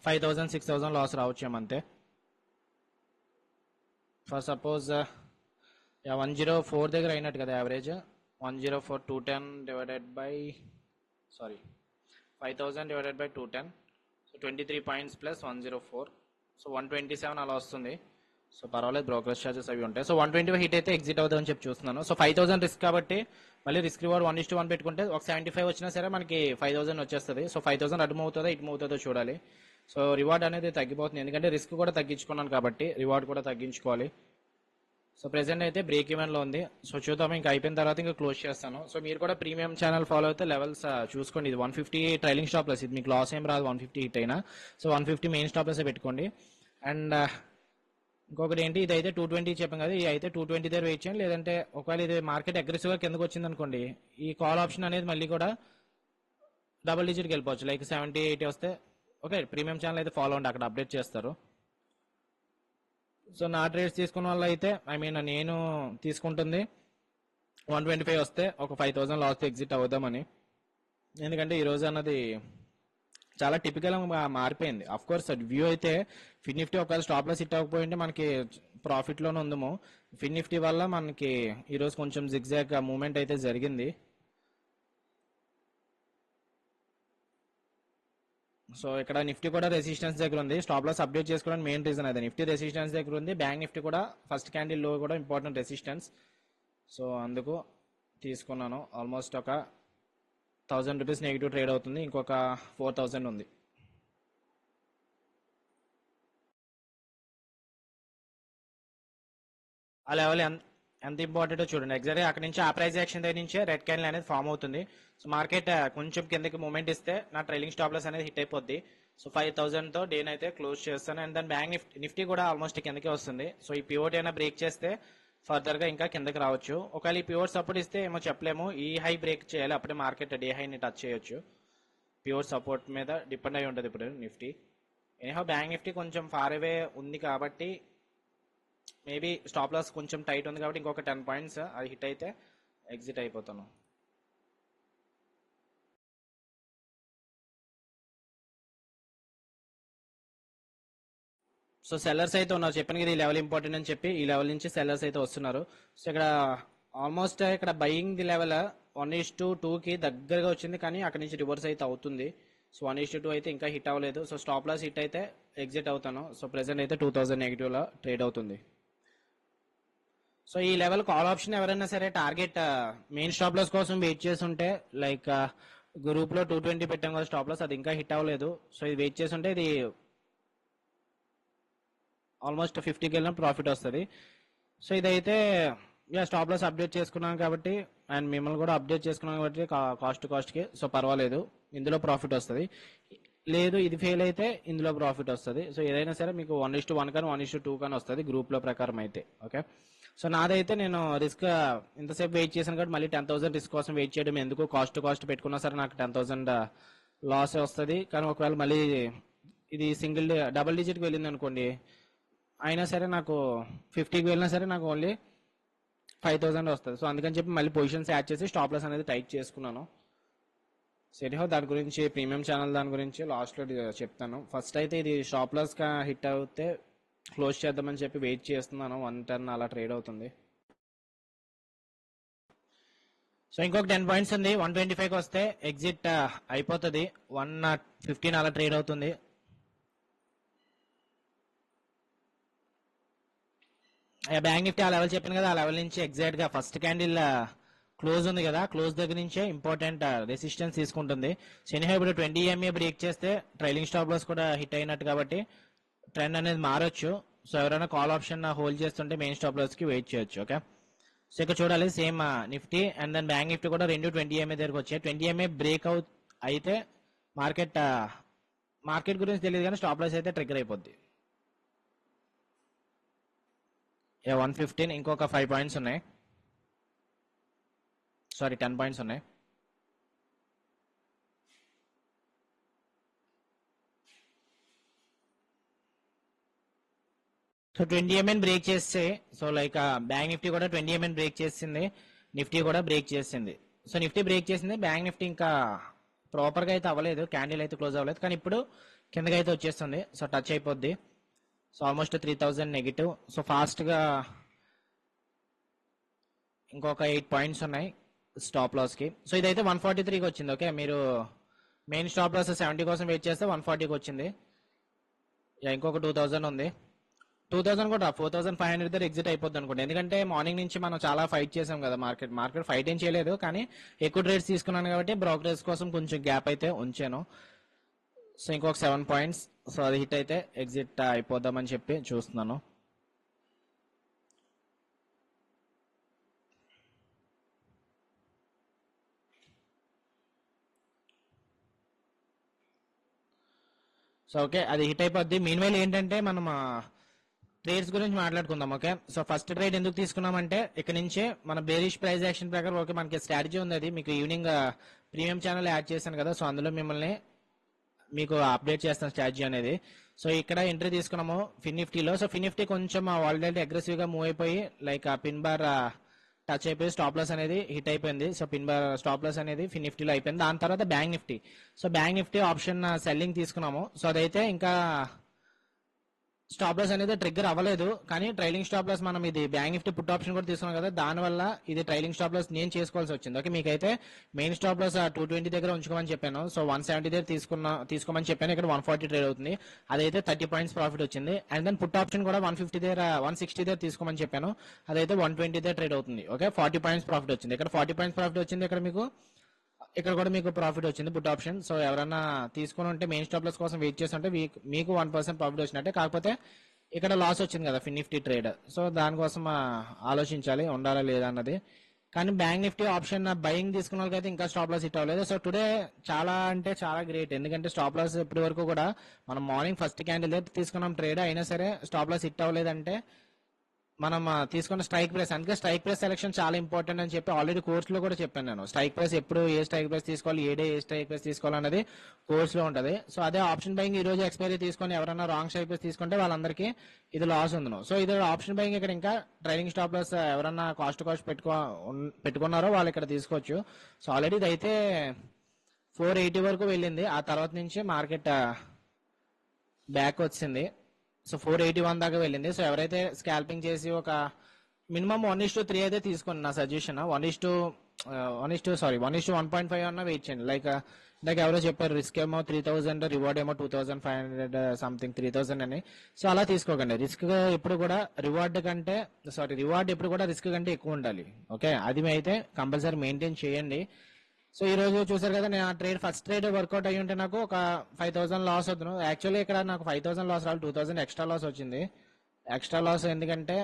5000, 6000 లాస్ రావచ్చు ఏమంతే. ఫర్ సపోజ్ 104 దగ్గర అయినట్టు కదా average. 104 210 divided by 5000 divided by 210. So 23 points plus 104. So 127 అలా వస్తుంది. సో పర్వాలేదు, బ్రోకరేజ్ చార్జెస్ అవి ఉంటాయి. సో 125 హిట్ అయితే ఎగ్జిట్ అవుతుందని చెప్పి చూస్తున్నాను. సో 5000 రిస్క్ కాబట్టి మళ్ళీ రిస్క్ రివార్డ్ 1:1 పెట్టుకుంటే ఒక 75 వచ్చినా సరే మనకి 5000 వచ్చేస్తుంది. సో 5000 అటు మూవ్ అవుతుందో ఇటు మూవ్ అవుతుందో చూడాలి. సో రివార్డ్ అనేది తగ్గిపోతుంది ఎందుకంటే రిస్క్ కూడా తగ్గించుకున్నాను కాబట్టి రివార్డ్ కూడా తగ్గించుకోవాలి. సో ప్రెసెంట్ అయితే బ్రేక్ ఈవెన్ లో ఉంది. సో చూద్దాం, ఇంకా అయిపోయిన తర్వాత ఇంకా క్లోజ్ చేస్తాను. సో మీరు కూడా ప్రీమియం ఛానల్ ఫాలో అయితే లెవెల్స్ చూసుకోండి. ఇది 150 ట్రైలింగ్ స్టాప్ లాస్, ఇది మీకు లాస్ ఏం రాదు 150 హిట్ అయినా. సో 150 మెయిన్ స్టాప్ లాస్ పెట్టుకోండి. అండ్ ఇంకొకటి ఏంటి, ఇది అయితే 220 చెప్పాం కదా, ఇది అయితే 220 దగ్గర వెయిట్ చేయండి. లేదంటే ఒకవేళ ఇది మార్కెట్ అగ్రెసివ్ గా కిందకు వచ్చింది అనుకోండి, ఈ కాల్ ఆప్షన్ అనేది మళ్ళీ కూడా డబుల్ డిజిట్కి వెళ్ళిపోవచ్చు. లైక్ 70-80 వస్తే ఓకే. ప్రీమియం ఛానల్ అయితే ఫాలో అండి, అక్కడ అప్డేట్ చేస్తారు. సో నా ట్రేడ్స్ తీసుకున్న వాళ్ళు అయితే నేను తీసుకుంటుంది 125 వస్తే ఒక 5000 లాస్ ఎగ్జిట్ అవుదామని. ఎందుకంటే ఈ రోజు అన్నది చాలా టిపికల్ గా మారిపోయింది. అఫ్ కోర్స్ వ్యూ అయితే ఫిన్ నిఫ్టీ ఒకవేళ స్టాప్ లాస్ హిట్ అవ్వకపోయింటే మనకి ప్రాఫిట్ లోనే ఉందము. ఫిన్ నిఫ్టీ వల్ల మనకి ఈ రోజు కొంచెం జిగ్జాగ్ మూవ్మెంట్ అయితే జరిగింది. సో ఇక్కడ నిఫ్టీ కూడా రెసిస్టెన్స్ దగ్గర ఉంది. స్టాప్ లాస్ అప్డేట్ చేసుకోవడానికి మెయిన్ రీజన్ అదే, నిఫ్టీ రెసిస్టెన్స్ దగ్గర ఉంది. బ్యాంక్ నిఫ్టీ కూడా ఫస్ట్ క్యాండిల్ లో కూడా ఇంపార్టెంట్ రెసిస్టెన్స్. సో అందుకు తీసుకున్నాను. ఆల్మోస్ట్ ఒక 1000 రూపీస్ నెగిటివ్ ట్రేడ్ అవుతుంది, ఇంకొక 4000 ఉంది. ఆ లెవెల్ ఎంత ఇంపార్టెంట్ చూడండి. ఎగ్జాక్ట్గా అక్కడ నుంచి ఆ ప్రైస్ యాక్షన్ దగ్గర నుంచే రెడ్ క్యాండిల్ అనేది ఫామ్ అవుతుంది. సో మార్కెట్ కొంచెం కిందకి మూమెంట్ ఇస్తే నా ట్రైలింగ్ స్టాప్ లాస్ అనేది హిట్ అయిపోద్ది. సో 5000 తో డేని అయితే క్లోజ్ చేస్తాను. అండ్ దాని బ్యాంక్ నిఫ్టీ కూడా ఆల్మోస్ట్ కిందకే వస్తుంది. సో ఈ పివోట్ అయినా బ్రేక్ చేస్తే ఫర్దర్ గా ఇంకా కిందకి రావచ్చు. ఒకవేళ ఈ పివోట్ సపోర్ట్ ఇస్తే ఏమో చెప్పలేము, ఈ హై బ్రేక్ చేయాలి, అప్పుడే మార్కెట్ డే హైని టచ్ చేయొచ్చు. ప్యూర్ సపోర్ట్ మీద డిపెండ్ అయి ఉంటుంది ఇప్పుడు నిఫ్టీ. ఎనీహౌ బ్యాంక్ నిఫ్టీ కొంచెం ఫార్ అవే ఉంది కాబట్టి మేబీ స్టాప్ లాస్ కొంచెం టైట్ ఉంది కాబట్టి ఇంకొక 10 పాయింట్స్ అది హిట్ అయితే ఎగ్జిట్ అయిపోతాను. సో సెల్లర్స్ అయితే ఉన్నారు, చెప్పాను కదా ఈ లెవెల్ ఇంపార్టెంట్ అని చెప్పి. ఈ లెవెల్ నుంచి సెల్లర్స్ అయితే వస్తున్నారు. సో ఇక్కడ ఆల్మోస్ట్ ఇక్కడ బయింగ్ ది లెవెల్ 1:2 కి దగ్గరగా వచ్చింది, కానీ అక్కడ నుంచి రివర్స్ అయితే అవుతుంది. సో 1:2 అయితే ఇంకా హిట్ అవ్వలేదు. సో స్టాప్ లాస్ హిట్ అయితే ఎగ్జిట్ అవుతాను. సో ప్రెసెంట్ అయితే 2000 నెగిటివ్ లా ట్రేడ్ అవుతుంది. సో ఈ లెవెల్ కాల్ ఆప్షన్ ఎవరైనా సరే టార్గెట్ మెయిన్ స్టాప్ లాస్ కోసం వెయిట్ చేసి ఉంటే, లైక్ గ్రూప్ లో 220 పెట్టాం కదా స్టాప్ లాస్, అది ఇంకా హిట్ అవ్వలేదు. సో ఇది వెయిట్ చేసి ఉంటే ఇది ఆల్మోస్ట్ 50కి వెళ్ళిన ప్రాఫిట్ వస్తుంది. సో ఇదైతే స్టాప్ లాస్ అప్డేట్ చేసుకున్నాం కాబట్టి, అండ్ మిమ్మల్ని కూడా అప్డేట్ చేసుకున్నాం కాబట్టి కాస్ట్ కి సో పర్వాలేదు, ఇందులో ప్రాఫిట్ వస్తుంది. లేదు ఇది ఫెయిల్ అయితే ఇందులో ప్రాఫిట్ వస్తుంది. సో ఏదైనా సరే మీకు 1:1 కానీ 1:2 కానీ వస్తుంది గ్రూప్ లో ప్రకారం అయితే. ఓకే. సో నాదైతే నేను రిస్క్ ఇంతసేపు వెయిట్ చేశాను కాబట్టి మళ్ళీ 10,000 రిస్క్ కోసం వెయిట్ చేయడం ఎందుకు, కాస్ట్ పెట్టుకున్నా సరే నాకు 10,000 లాస్ వస్తుంది. కానీ ఒకవేళ మళ్ళీ ఇది డబుల్ డిజిట్కి వెళ్ళింది అనుకోండి, అయినా సరే నాకు 50కి వెళ్ళినా సరే నాకు ఓన్లీ 5,000 వస్తుంది. సో అందుకని చెప్పి మళ్ళీ పొజిషన్స్ యాడ్ చేసి స్టాప్ లాస్ అనేది టైట్ చేసుకున్నాను. సరిహో దాని గురించి ప్రీమియం ఛానల్ దాని గురించి లాస్ట్లో చెప్తాను. ఫస్ట్ అయితే ఇది స్టాప్ లాస్ హిట్ అవుతే క్లోజ్ చేద్దామని చెప్పి వెయిట్ చేస్తున్నాను. 110 అలా ట్రేడ్ అవుతుంది. సో ఇంకొక 10 పాయింట్స్ ఉంది. 125కి వస్తే ఎగ్జిట్ అయిపోతుంది. 115 అలా ట్రేడ్ అవుతుంది. బ్యాంక్ నిఫ్టీ ఆ లెవెల్ చెప్పాను కదా, ఆ లెవెల్ నుంచి ఎగ్జాక్ట్ గా ఫస్ట్ క్యాండిల్ క్లోజ్ ఉంది కదా, క్లోజ్ దగ్గర నుంచే ఇంపార్టెంట్ రెసిస్టెన్స్ తీసుకుంటుంది. శనిహా ఇప్పుడు 20 EMA బ్రేక్ చేస్తే ట్రైలింగ్ స్టాప్ లాస్ కూడా హిట్ అయినట్టు కాబట్టి ట్రెండ్ అనేది మారొచ్చు. సో ఎవరైనా కాల్ ఆప్షన్ హోల్డ్ చేస్తుంటే మెయిన్ స్టాప్ లాస్ కి వెయిట్ చేయొచ్చు. ఓకే. సో ఇక్కడ చూడాలి same Nifty and then bank Nifty కూడా రెండు 20 EMA దగ్గరకు వచ్చాయి. 20 EMA బ్రేక్ అయితే మార్కెట్ గురించి తెలియదు కానీ స్టాప్ లాస్ అయితే ట్రిగ్గర్ అయిపోద్ది. 115 ఇంకొక 5 పాయింట్స్ ఉన్నాయి, సారీ 10 పాయింట్స్ ఉన్నాయి. సో 20 EMA బ్రేక్ చేస్తే, సో లైక్ బ్యాంక్ నిఫ్టీ కూడా 20 EMA బ్రేక్ చేసింది, నిఫ్టీ కూడా బ్రేక్ చేసింది. సో నిఫ్టీ బ్రేక్ చేసింది, బ్యాంక్ నిఫ్టీ ఇంకా ప్రాపర్ గా అయితే అవ్వలేదు, క్యాండిల్ అయితే క్లోజ్ అవ్వలేదు, కానీ ఇప్పుడు కిందకి అయితే వచ్చేస్తుంది. సో టచ్ అయిపోద్ది. So almost 3000 negative. So fast గా ఇంకొక 8 పాయింట్స్ ఉన్నాయి స్టాప్ లాస్ కి. సో ఇదైతే 143కి వచ్చింది. ఓకే, మీరు మెయిన్ స్టాప్ లాస్ 70 కోసం వెయిట్ చేస్తే 140కి వచ్చింది. ఇంకొక 2000 ఉంది. 2000 కూడా 4500 దగ్గర ఎగ్జిట్ అయిపోద్ది అనుకోండి. ఎందుకంటే మార్నింగ్ నుంచి మనం చాలా ఫైట్ చేసాం కదా, మార్కెట్ ఫైట్ ఏం చేయలేదు, కానీ ఎక్కువ ట్రేడ్స్ తీసుకున్నాను కాబట్టి బ్రోకరేజ్ కోసం కొంచెం గ్యాప్ అయితే ఉంచాను. సో ఇంకొక 7 పాయింట్స్. సో అది హిట్ అయితే ఎగ్జిట్ అయిపోద్దామని చెప్పి చూస్తున్నాను. సో ఓకే, అది హిట్ అయిపోద్ది. మీన్ వైల్ ఏంటంటే మనం ట్రేడ్స్ గురించి మాట్లాడుకుందాం. ఓకే, సో ఫస్ట్ ట్రేడ్ ఎందుకు తీసుకున్నామంటే ఇక్కడ నుంచే మన బేరిష్ ప్రైస్ యాక్షన్ ప్రకారం ఓకే మనకి స్ట్రాటజీ ఉంది. అది మీకు ఈవినింగ్ ప్రీమియం ఛానల్ యాడ్ చేశాను కదా, సో అందులో మిమ్మల్ని మీకు అప్డేట్ చేస్తాను స్ట్రాటజీ అనేది. సో ఇక్కడ ఎంట్రీ తీసుకున్నాము ఫిన్ నిఫ్టీలో. సో ఫిన్ నిఫ్టీ కొంచెం ఆల్రెడీ అగ్రెసివ్ గా మూవ్ అయిపోయి లైక్ పిన్ బార్ టచ్ అయిపోయి స్టాప్ లాస్ అనేది హిట్ అయిపోయింది. So pin bar stop loss అనేది ఫిన్ నిఫ్టీలో అయిపోయింది. దాని తర్వాత bank Nifty. So bank Nifty option selling తీసుకున్నాము. సో అదైతే ఇంకా స్టాప్ లాస్ అనేది ట్రిగ్గర్ అవ్వలేదు, కానీ ట్రైలింగ్ స్టాప్ లాస్ మనం ఇది బ్యాంక్ నిఫ్టీ పుట్ ఆప్షన్ కూడా తీసుకున్నాం కదా, దానివల్ల ఇది ట్రైలింగ్ స్టాప్ లాస్ నేను చేసుకోవాల్సి వచ్చింది. ఓకే, మీకైతే మెయిన్ స్టాప్ లాస్ 220 దగ్గర ఉంచుకోమని చెప్పాను. సో 170 దగ్గర తీసుకోమని చెప్పాను. ఇక్కడ 140 ట్రేడ్ అవుతుంది, అదైతే 30 పాయింట్స్ ప్రాఫిట్ వచ్చింది. అండ్ దెన్ పుట్ ఆప్షన్ కూడా 150 దగ్గర 160 దగ్గర తీసుకోమని చెప్పాను, అదైతే 120 దగ్గర ట్రేడ్ అవుతుంది. ఓకే, 40 పాయింట్స్ ప్రాఫిట్ వచ్చింది. ఇక్కడ 40 పాయింట్స్ ప్రాఫిట్ వచ్చింది. ఇక్కడ కూడా మీకు ప్రాఫిట్ వచ్చింది పుట్ ఆప్షన్. సో ఎవరైనా తీసుకుని ఉంటే మెయిన్ స్టాప్ లాస్ కోసం వెయిట్ చేస్తుంటే మీకు 1% ప్రాఫిట్ వచ్చినట్టే. కాకపోతే ఇక్కడ లాస్ వచ్చింది కదా ఫిన్ నిఫ్టీ ట్రేడ్, సో దానికోసం ఆలోచించాలి ఉండాలా లేదా అన్నది. కానీ బ్యాంక్ నిఫ్టీ ఆప్షన్ బయింగ్ తీసుకున్న వాళ్ళకైతే ఇంకా స్టాప్ లాస్ హిట్ అవ్వలేదు. సో టుడే చాలా అంటే చాలా గ్రేట్, ఎందుకంటే స్టాప్ లాస్ ఇప్పటి వరకు కూడా మనం మార్నింగ్ ఫస్ట్ క్యాండిల్ తీసుకున్నాం ట్రేడ్, అయినా సరే స్టాప్ లాస్ హిట్ అవ్వలేదంటే మనం తీసుకున్న స్ట్రైక్ ప్రైస్. అందుకే స్ట్రైక్ ప్రైస్ సెలెక్షన్ చాలా ఇంపార్టెంట్ అని చెప్పి ఆల్రెడీ కోర్సులో కూడా చెప్పాను నేను. స్ట్రైక్ ప్రైస్ ఎప్పుడు ఏ స్ట్రైక్ ప్రైస్ తీసుకోవాలి, ఏ డే ఏ స్ట్రైక్ ప్రైస్ తీసుకోవాలి అనేది కోర్సులో ఉంటుంది. సో అదే ఆప్షన్ బయింగ్ ఈ రోజు ఎక్స్పైరీ తీసుకొని ఎవరైనా రాంగ్ స్ట్రైక్ ప్రైస్ తీసుకుంటే వాళ్ళందరికీ ఇది లాస్ ఉంది. సో ఇది ఆప్షన్ బయింగ్ ఇక్కడ ఇంకా ట్రైలింగ్ స్టాప్ లాస్ ఎవరైనా కాస్ట్ పెట్టుకున్నారో వాళ్ళు ఇక్కడ తీసుకోవచ్చు. సో ఆల్రెడీ ఇది అయితే 480 వరకు వెళ్ళింది, ఆ తర్వాత నుంచి మార్కెట్ బ్యాక్ వచ్చింది. సో 481 దాకా వెళ్ళింది. సో ఎవరైతే స్కాల్పింగ్ చేసి ఒక మినిమం 1:3 అయితే తీసుకోండి నా సజెషన్. 1:1.5 అన్న వెయిట్ చేయండి. లైక్ ఎవరో చెప్పారు రిస్క్ ఏమో 3000, రివార్డ్ ఏమో 2500 సంథింగ్ 3000 అని. సో అలా తీసుకోకండి. రిస్క్ ఎప్పుడు కూడా రివార్డ్ ఎప్పుడు కూడా రిస్క్ కంటే ఎక్కువ ఉండాలి. ఓకే, అది అయితే కంపల్సరీ మెయింటైన్ చేయండి. సో ఈ రోజు చూసారు కదా, నేను ఆ ట్రేడ్ ఫస్ట్ ట్రేడ్ వర్కౌట్ అయ్యి ఉంటే నాకు ఒక 5000 లాస్ అవుతుంది. యాక్చువల్లీ ఇక్కడ నాకు 5000 లాస్ రావాలి, 2000 ఎక్స్ట్రా లాస్ వచ్చింది. ఎక్స్ట్రా లాస్ ఎందుకంటే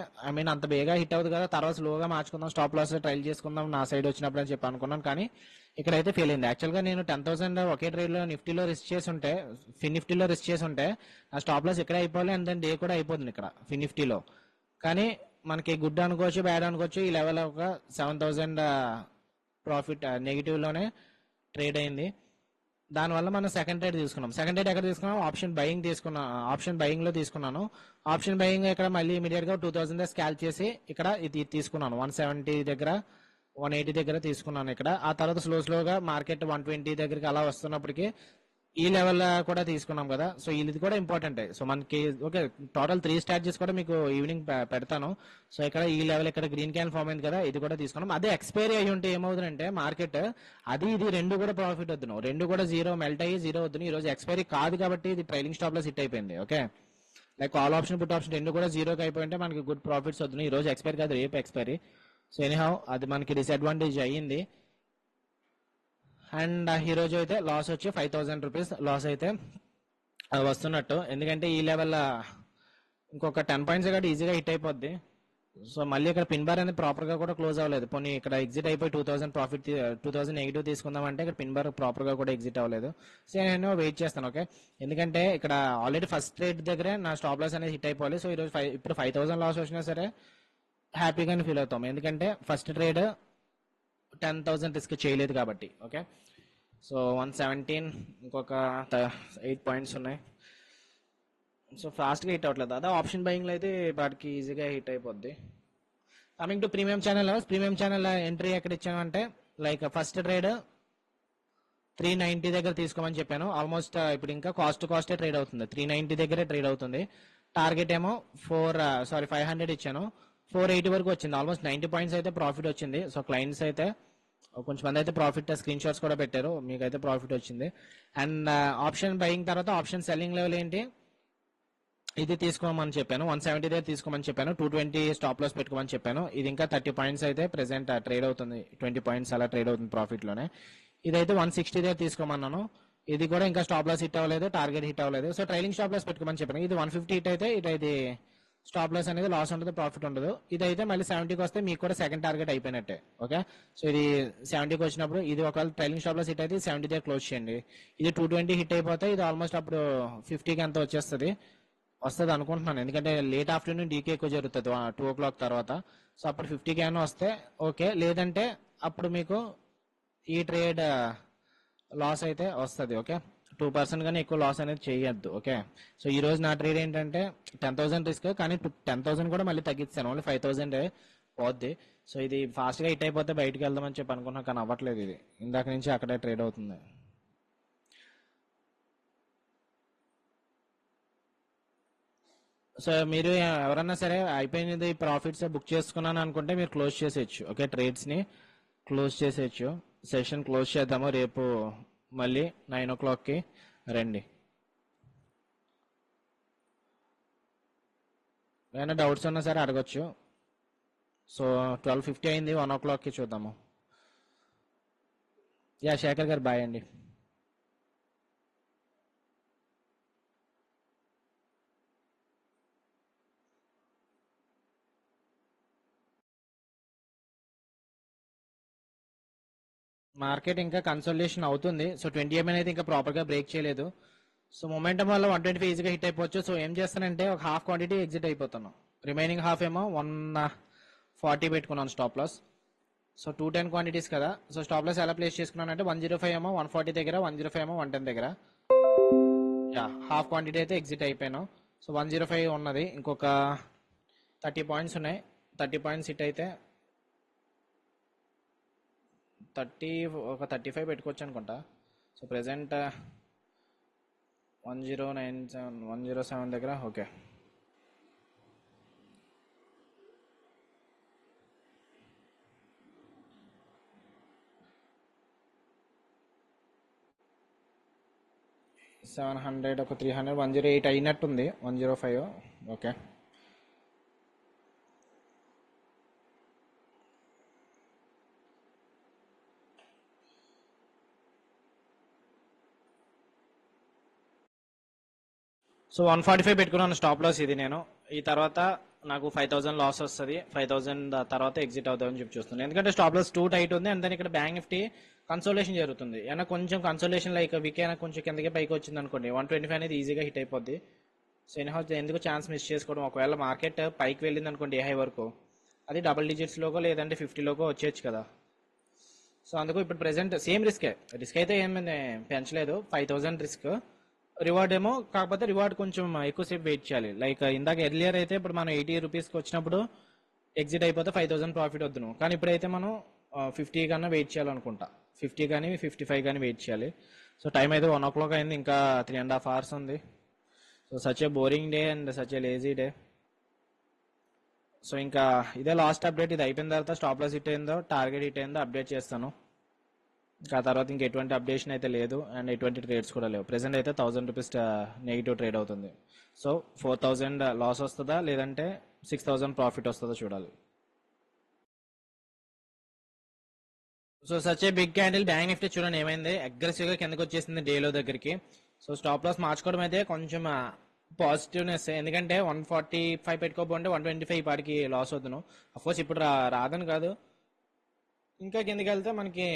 అంత బేగా హిట్ అవుతుంది కదా, తర్వాత స్లోగా మార్చుకుందాం, స్టాప్ లాస్ ట్రైల్ చేసుకుందాం నా సైడ్ వచ్చినప్పుడు అని చెప్పి అనుకున్నాను. కానీ ఇక్కడైతే ఫెయిల్ అయింది. యాక్చువల్గా నేను 10,000 ఒకే ట్రేడ్ లో నిఫ్టీలో రిస్క్ చేసి ఉంటే, ఫిన్ నిఫ్టీలో రిస్క్ చేసి ఉంటే నా స్టాప్ లాస్ ఇక్కడే అయిపోవాలి, అండ్ దెన్ డే కూడా అయిపోతుంది ఇక్కడ ఫిన్ నిఫ్టీలో. కానీ మనకి గుడ్ అనుకోవచ్చు, బ్యాడ్ అనుకోవచ్చు, ఈ లెవెల్ ఒక 7000 ప్రాఫిట్ నెగిటివ్ లోనే ట్రేడ్ అయింది. దానివల్ల మనం సెకండ్ ట్రేడ్ తీసుకున్నాం. సెకండ్ ట్రేడ్ ఎక్కడ తీసుకున్నాం, ఆప్షన్ బయింగ్ లో తీసుకున్నాను. ఆప్షన్ బయింగ్ ఇక్కడ మళ్ళీ ఇమీడియట్ గా 2000 స్కాల్ప్ చేసి ఇక్కడ ఇది తీసుకున్నాను. 170 దగ్గర 180 దగ్గర తీసుకున్నాను ఇక్కడ. ఆ తర్వాత స్లోగా మార్కెట్ 120 దగ్గరికి అలా వస్తున్నప్పటికీ ఈ లెవెల్ కూడా తీసుకున్నాం కదా. సో ఇది కూడా ఇంపార్టెంట్. సో మనకి ఓకే టోటల్ 3 స్ట్రాటజీస్ కూడా మీకు ఈవినింగ్ పెడతాను. సో ఇక్కడ ఈ లెవెల్ ఇక్కడ గ్రీన్ క్యాన్ ఫామ్ అయింది కదా, ఇది కూడా తీసుకున్నాం. అదే ఎక్స్పైరీ అయ్యి ఉంటే ఏమవుతుందంటే మార్కెట్ ఇది రెండు కూడా ప్రాఫిట్ వద్దును, రెండు కూడా జీరో మెల్ట్ అయ్యి జీరో వద్దును. ఈ రోజు ఎక్స్పైరీ కాదు కాబట్టి ఇది ట్రైలింగ్ స్టాప్ లో హిట్ అయిపోయింది. Okay, like all option put option రెండు కూడా జీరోకి అయిపోయి ఉంటే మనకి గుడ్ ప్రాఫిట్స్ వద్దును. ఈ రోజు ఎక్స్పైరీ కాదు, రేపు ఎక్స్పైరీ. సో ఎనీహౌ అది మనకి డిసడ్వాంటేజ్ అయ్యింది. అండ్ ఈ రోజు అయితే లాస్ వచ్చి 5000 రూపీస్ లాస్ అయితే వస్తున్నట్టు, ఎందుకంటే ఈ లెవెల్ ఇంకొక 10 పాయింట్స్ కాబట్టి ఈజీగా హిట్ అయిపోద్ది. సో మళ్ళీ ఇక్కడ పిన్ బార్ అనేది ప్రాపర్ గా కూడా క్లోజ్ అవ్వలేదు. పోనీ ఇక్కడ ఎగ్జిట్ అయిపోయి 2000 ప్రాఫిట్ 2000 నెగిటివ్ తీసుకుందాం అంటే ఇక్కడ పిన్ బార్ ప్రాపర్ గా కూడా ఎగ్జిట్ అవ్వలేదు. సో నేను వెయిట్ చేస్తాను. ఓకే, ఎందుకంటే ఇక్కడ ఆల్రెడీ ఫస్ట్ ట్రేడ్ దగ్గరే నా స్టాప్ లాస్ అనేది హిట్ అయిపోవాలి. సో ఈరోజు ఇప్పుడు 5000 లాస్ వచ్చినా సరే హ్యాపీగానే ఫీల్ అవుతాం, ఎందుకంటే ఫస్ట్ ట్రేడ్ 10,000 రిస్క్ చేయలేదు కాబట్టి. ఓకే, సో 117 ఇంకొక 8 పాయింట్స్ ఉన్నాయి. సో ఫాస్ట్గా హిట్ అవ్వట్లేదు. అదే ఆప్షన్ బయింగ్ లో అయితే వాటికి ఈజీగా హిట్ అయిపోద్ది. Coming to premium channel entry ఎక్కడ ఇచ్చాను అంటే లైక్ ఫస్ట్ ట్రేడ్ 390 దగ్గర తీసుకోమని చెప్పాను. ఆల్మోస్ట్ ఇప్పుడు ఇంకా కాస్టే ట్రేడ్ అవుతుంది, 390 దగ్గరే ట్రేడ్ అవుతుంది. టార్గెట్ ఏమో 500 ఇచ్చాను, 480 వరకు వచ్చింది. ఆల్మోస్ట్ 90 పాయింట్స్ అయితే ప్రాఫిట్ వచ్చింది. సో క్లయింట్స్ అయితే కొంచెం మంది అయితే ప్రాఫిట్ స్క్రీన్ షాట్స్ కూడా పెట్టారు, మీకైతే ప్రాఫిట్ వచ్చింది. అండ్ ఆప్షన్ బయింగ్ తర్వాత ఆప్షన్ సెల్లింగ్ లెవెల్ ఏంటి, ఇది తీసుకోమని చెప్పాను, 170 దగ్గర తీసుకోమని చెప్పాను, 220 స్టాప్ లాస్ పెట్టుకోమని చెప్పాను. ఇది ఇంకా 30 పాయింట్స్ అయితే ప్రెసెంట్ ట్రేడ్ అవుతుంది, 20 పాయింట్స్ అలా ట్రేడ్ అవుతుంది ప్రాఫిట్ లోనే. ఇదైతే 160 దగ్గర తీసుకోమన్నాను, ఇది కూడా ఇంకా స్టాప్ లాస్ హిట్ అవ్వలేదు, టార్గెట్ హిట్ అవ్వలేదు. సో ట్రైలింగ్ స్టాప్ లాస్ పెట్టుకోమని చెప్పాను. ఇది 150 హిట్ అయితే ఇది స్టాప్ లాస్ అనేది లాస్ ఉంటుంది, ప్రాఫిట్ ఉండదు. ఇదైతే మళ్ళీ 70కి వస్తే మీకు కూడా సెకండ్ టార్గెట్ అయిపోయినట్టే. ఓకే, సో ఇది 70కి వచ్చినప్పుడు ఇది ఒకవేళ ట్రైలింగ్ స్టాప్ లాస్ హిట్ అయితే 70 దగ్గర క్లోజ్ చేయండి. ఇది 220 హిట్ అయిపోతే ఇది ఆల్మోస్ట్ అప్పుడు 50కి అంత వస్తుంది అనుకుంటున్నాను. ఎందుకంటే లేట్ ఆఫ్టర్నూన్ డీకే ఎక్కువ జరుగుతుంది 2 o'clock తర్వాత. సో అప్పుడు 50కి అయినా వస్తే ఓకే, లేదంటే అప్పుడు మీకు ఈ ట్రేడ్ లాస్ అయితే వస్తుంది. ఓకే, 2% కానీ ఎక్కువ లాస్ అనేది చేయొద్దు. ఓకే, సో ఈ రోజు నా ట్రేడ్ ఏంటంటే 10,000 రిస్క్, కానీ 10,000 కూడా మళ్ళీ తగ్గిస్తాను, ఓన్లీ 5,000 పోద్ది. సో ఇది ఫాస్ట్ గా హిట్ అయిపోతే బయటకు వెళ్దామని చెప్పి అనుకున్నా, కానీ అవ్వట్లేదు. ఇది ఇందాక నుంచి అక్కడే ట్రేడ్ అవుతుంది. సో మీరు ఎవరన్నా సరే అయిపోయినది ప్రాఫిట్స్ బుక్ చేసుకున్నాను అనుకుంటే మీరు క్లోజ్ చేసేయచ్చు. ఓకే, ట్రేడ్స్ ని క్లోజ్ చేసేయచ్చు. సెషన్ క్లోజ్ చేద్దాము. రేపు మళ్ళీ 9 o'clockకి రండి. ఏమైనా డౌట్స్ ఉన్నా సరే అడగచ్చు. సో 12:50 అయింది, 1 o'clockకి చూద్దాము. యా శేఖర్ గారు బాయ్ అండి. మార్కెట్ ఇంకా కన్సల్టేషన్ అవుతుంది. సో 20 MA అయితే ఇంకా ప్రాపర్ గా బ్రేక్ చేయలేదు. సో మొమెంటం వల్ల 125 ఈజీగా హిట్ అయిపోవచ్చు. సో ఏం చేస్తానంటే ఒక హాఫ్ క్వాంటిటీ ఎగ్జిట్ అయిపోతున్నాం, రిమైనింగ్ హాఫ్ ఏమో 140 పెట్టుకున్నాను స్టాప్ లాస్. సో 210 క్వాంటిటీస్ కదా. సో స్టాప్ లాస్ ఎలా ప్లేస్ చేసుకున్నాను అంటే 105 ఏమో 140 దగ్గర, 105 ఏమో 110 దగ్గర. యా హాఫ్ క్వాంటిటీ అయితే ఎగ్జిట్ అయిపోయాను. సో 105 ఉన్నది, ఇంకొక 30 పాయింట్స్ ఉన్నాయి. 30 పాయింట్స్ హిట్ అయితే 35 పెట్టుకోవచ్చు అనుకుంటా. సో ప్రెసెంట్ 107 దగ్గర. ఓకే, $700, ఒక 300, 108 అయినట్టుంది. 105. ఓకే, సో 145 పెట్టుకున్నాను స్టాప్ లాస్. ఇది నేను ఈ తర్వాత నాకు 5,000 లాస్ వస్తుంది. 5,000 తర్వాత ఎగ్జిట్ అవుతామని చెప్పి చూస్తున్నాను. ఎందుకంటే స్టాప్ లాస్ 2 టైట్ ఉంది. అండ్ దాని ఇక్కడ బ్యాంక్ నిఫ్టీ కన్సోలేషన్ జరుగుతుంది. ఏమైనా కొంచెం కన్సోలేషన్ లైక్ వీక్ అయినా కొంచెం కిందకి పైకి వచ్చింది అనుకోండి, 125 అనేది ఈజీగా హిట్ అయిపోద్ది. సో ఎనీహౌ ఎందుకు ఛాన్స్ మిస్ చేసుకోవడం. ఒకవేళ మార్కెట్ పైకి వెళ్ళింది అనుకోండి ఏ హై వరకు, అది డబుల్ డిజిట్స్లోకో లేదంటే 50లోకో వచ్చేయచ్చు కదా. సో అందుకు ఇప్పుడు ప్రెసెంట్ సేమ్ రిస్క్ అయితే ఏమి పెంచలేదు. 5,000 రిస్క్, రివార్డ్ ఏమో కాకపోతే రివార్డ్ కొంచెం ఎక్కువసేపు వెయిట్ చేయాలి. లైక్ ఇందాక ఎర్లియర్ అయితే ఇప్పుడు మనం 80 రూపీస్కి వచ్చినప్పుడు ఎగ్జిట్ అయిపోతే 5,000 ప్రాఫిట్ వద్దును, కానీ ఇప్పుడైతే మనం 50 కన్నా వెయిట్ చేయాలనుకుంటా. 50 కానీ 55 కానీ వెయిట్ చేయాలి. సో టైం అయితే 1 o'clock అయింది, ఇంకా 3.5 hours ఉంది. So such A boring day and such a lazy day. So ఇంకా ఇదే లాస్ట్ అప్డేట్. ఇది అయిపోయిన తర్వాత స్టాప్ లాస్ హిట్ అయిందో టార్గెట్ హిట్ అయిందో అప్డేట్ చేస్తాను. ఇంకా తర్వాత ఇంకా ఎటువంటి అప్డేషన్ అయితే లేదు అండ్ ఎటువంటి ట్రేడ్స్ కూడా లేవు. ప్రెసెంట్ అయితే 1,000 రూపీస్ నెగిటివ్ ట్రేడ్ అవుతుంది. సో 4,000 లాస్ వస్తుందా లేదంటే 6,000 ప్రాఫిట్ వస్తుందో చూడాలి. So such a big candle bank Nifty చూడండి ఏమైంది, అగ్రెసివ్ గా కిందకి వచ్చేసింది డేలో దగ్గరికి. సో స్టాప్ లాస్ మార్చుకోవడం అయితే కొంచెం పాజిటివ్నెస్, ఎందుకంటే 145 పెట్టుకోబోంటే 125 పాటికి లాస్ అవుతున్నాను. అఫ్కోర్స్ ఇప్పుడు రాదని కాదు, ఇంకా కిందకి వెళ్తే మనకి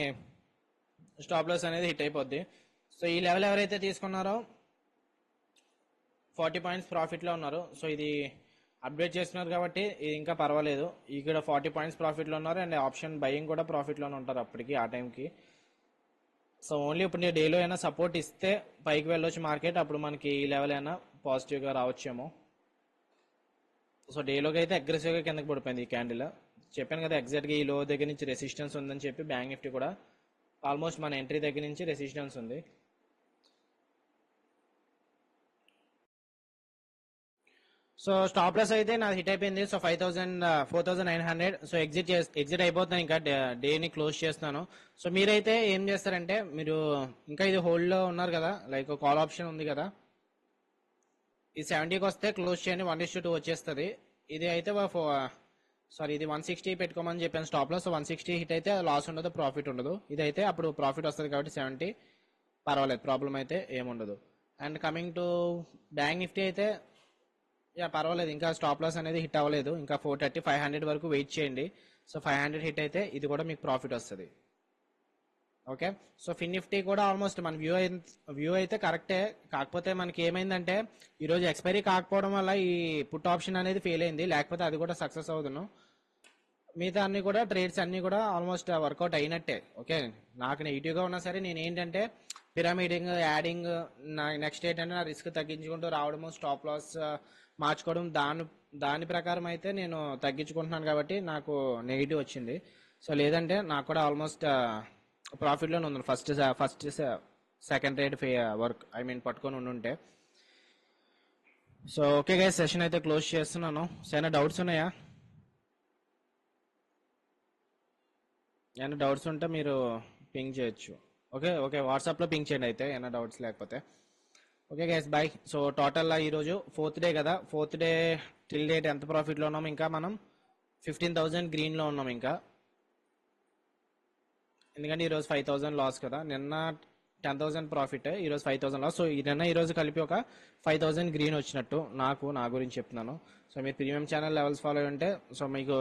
స్టాప్ లాస్ అనేది హిట్ అయిపోద్ది. సో ఈ లెవెల్ ఎవరైతే తీసుకున్నారో 40 పాయింట్స్ ప్రాఫిట్లో ఉన్నారు. సో ఇది అప్డేట్ చేస్తున్నారు కాబట్టి ఇది ఇంకా పర్వాలేదు. ఇక్కడ 40 పాయింట్స్ ప్రాఫిట్లో ఉన్నారు అండ్ ఆప్షన్ బయింగ్ కూడా ప్రాఫిట్లోనే ఉంటారు అప్పటికి ఆ టైంకి. సో ఓన్లీ ఇప్పుడు నేను డేలో అయినా సపోర్ట్ ఇస్తే పైకి వెళ్ళొచ్చు మార్కెట్, అప్పుడు మనకి ఈ లెవెల్ అయినా పాజిటివ్గా రావచ్చేమో. సో డేలోకి అయితే అగ్రెసివ్గా కిందకి పడిపోయింది ఈ క్యాండిల్. చెప్పాను కదా ఎగ్జాక్ట్గా ఈ లో దగ్గర నుంచి రెసిస్టెన్స్ ఉందని చెప్పి. బ్యాంక్ నిఫ్టీ కూడా ఆల్మోస్ట్ మన ఎంట్రీ దగ్గర నుంచి రెసిస్టెన్స్ ఉంది. సో స్టాప్ లాస్ అయితే నాది హిట్ అయిపోయింది. సో 4,900. సో ఎగ్జిట్ అయిపోతున్నాను, ఇంకా డేని క్లోజ్ చేస్తున్నాను. సో మీరైతే ఏం చేస్తారంటే మీరు ఇంకా ఇది హోల్డ్ లో ఉన్నారు కదా, లైక్ కాల్ ఆప్షన్ ఉంది కదా, ఇది 70కి వస్తే క్లోజ్ చేయండి, 1:2 వచ్చేస్తుంది. ఇది అయితే ఇది 160 పెట్టుకోమని చెప్పాను స్టాప్ లో. సో 160 హిట్ అయితే లాస్ ఉండదు, ప్రాఫిట్ ఉండదు. ఇదైతే అప్పుడు ప్రాఫిట్ వస్తుంది కాబట్టి 70 పర్వాలేదు, ప్రాబ్లం అయితే ఏముండదు. And coming to bank Nifty అయితే యా పర్వాలేదు, ఇంకా స్టాప్ లాస్ అనేది హిట్ అవ్వలేదు, ఇంకా 430 500 వరకు వెయిట్ చేయండి. సో 500 హిట్ అయితే ఇది కూడా మీకు ప్రాఫిట్ వస్తుంది. ఓకే, సో ఫిన్ నిఫ్టీ కూడా ఆల్మోస్ట్ మన వ్యూ అయితే కరెక్టే. కాకపోతే మనకి ఏమైందంటే ఈరోజు ఎక్స్పైరీ కాకపోవడం వల్ల ఈ పుట్ ఆప్షన్ అనేది ఫెయిల్ అయింది, లేకపోతే అది కూడా సక్సెస్ అవుతున్నాం. మిగతా అన్ని కూడా ట్రేడ్స్ అన్ని కూడా ఆల్మోస్ట్ వర్కౌట్ అయినట్టే. ఓకే, నాకు నెగిటివ్గా ఉన్నా సరే నేను ఏంటంటే పిరమిడింగ్ యాడింగ్, నా నెక్స్ట్ ఏంటంటే నా రిస్క్ తగ్గించుకుంటూ రావడము, స్టాప్ లాస్ మార్చుకోవడం, దాని ప్రకారం అయితే నేను తగ్గించుకుంటున్నాను కాబట్టి నాకు నెగిటివ్ వచ్చింది. సో లేదంటే నాకు కూడా ఆల్మోస్ట్ ప్రాఫిట్లోనే ఉంది ఫస్ట్ సెకండ్ ట్రేడ్ వర్క్ పట్టుకొని ఉండుంటే. సో ఓకే గైస్, సెషన్ అయితే క్లోజ్ చేస్తున్నాను. సో ఏమైనా డౌట్స్ ఉన్నాయా? ఏమైనా డౌట్స్ ఉంటే మీరు పింగ్ చేయొచ్చు. ఓకే వాట్సాప్లో పింగ్ చేయండి అయితే ఏమైనా డౌట్స్ లేకపోతే. Okay guys bye. So total ఈరోజు 4th డే కదా, 4th డే టిల్ డేట్ ఎంత ప్రాఫిట్లో ఉన్నాం? ఇంకా మనం 15,000 గ్రీన్లో ఉన్నాం ఇంకా, ఎందుకంటే ఈరోజు 5,000 లాస్ కదా. నిన్న 10,000 ప్రాఫిట్, ఈరోజు 5,000 లాస్. సో ఈరోజు కలిపి ఒక 5,000 గ్రీన్ వచ్చినట్టు నా గురించి చెప్తున్నాను. సో మీరు ప్రీమియం ఛానల్ లెవెల్స్ ఫాలో ఉంటే సో మీకు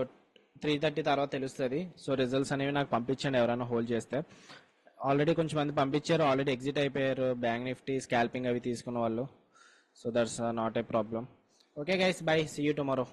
3:30 తర్వాత తెలుస్తుంది. సో రిజల్ట్స్ అనేవి నాకు పంపించండి ఎవరైనా హోల్డ్ చేస్తే. ఆల్రెడీ కొంచెం మంది పంపించారు, ఆల్రెడీ ఎగ్జిట్ అయిపోయారు బ్యాంక్ నిఫ్టీ స్కాల్పింగ్ అవి తీసుకున్న వాళ్ళు. So that's not a problem. Okay guys bye, see you tomorrow.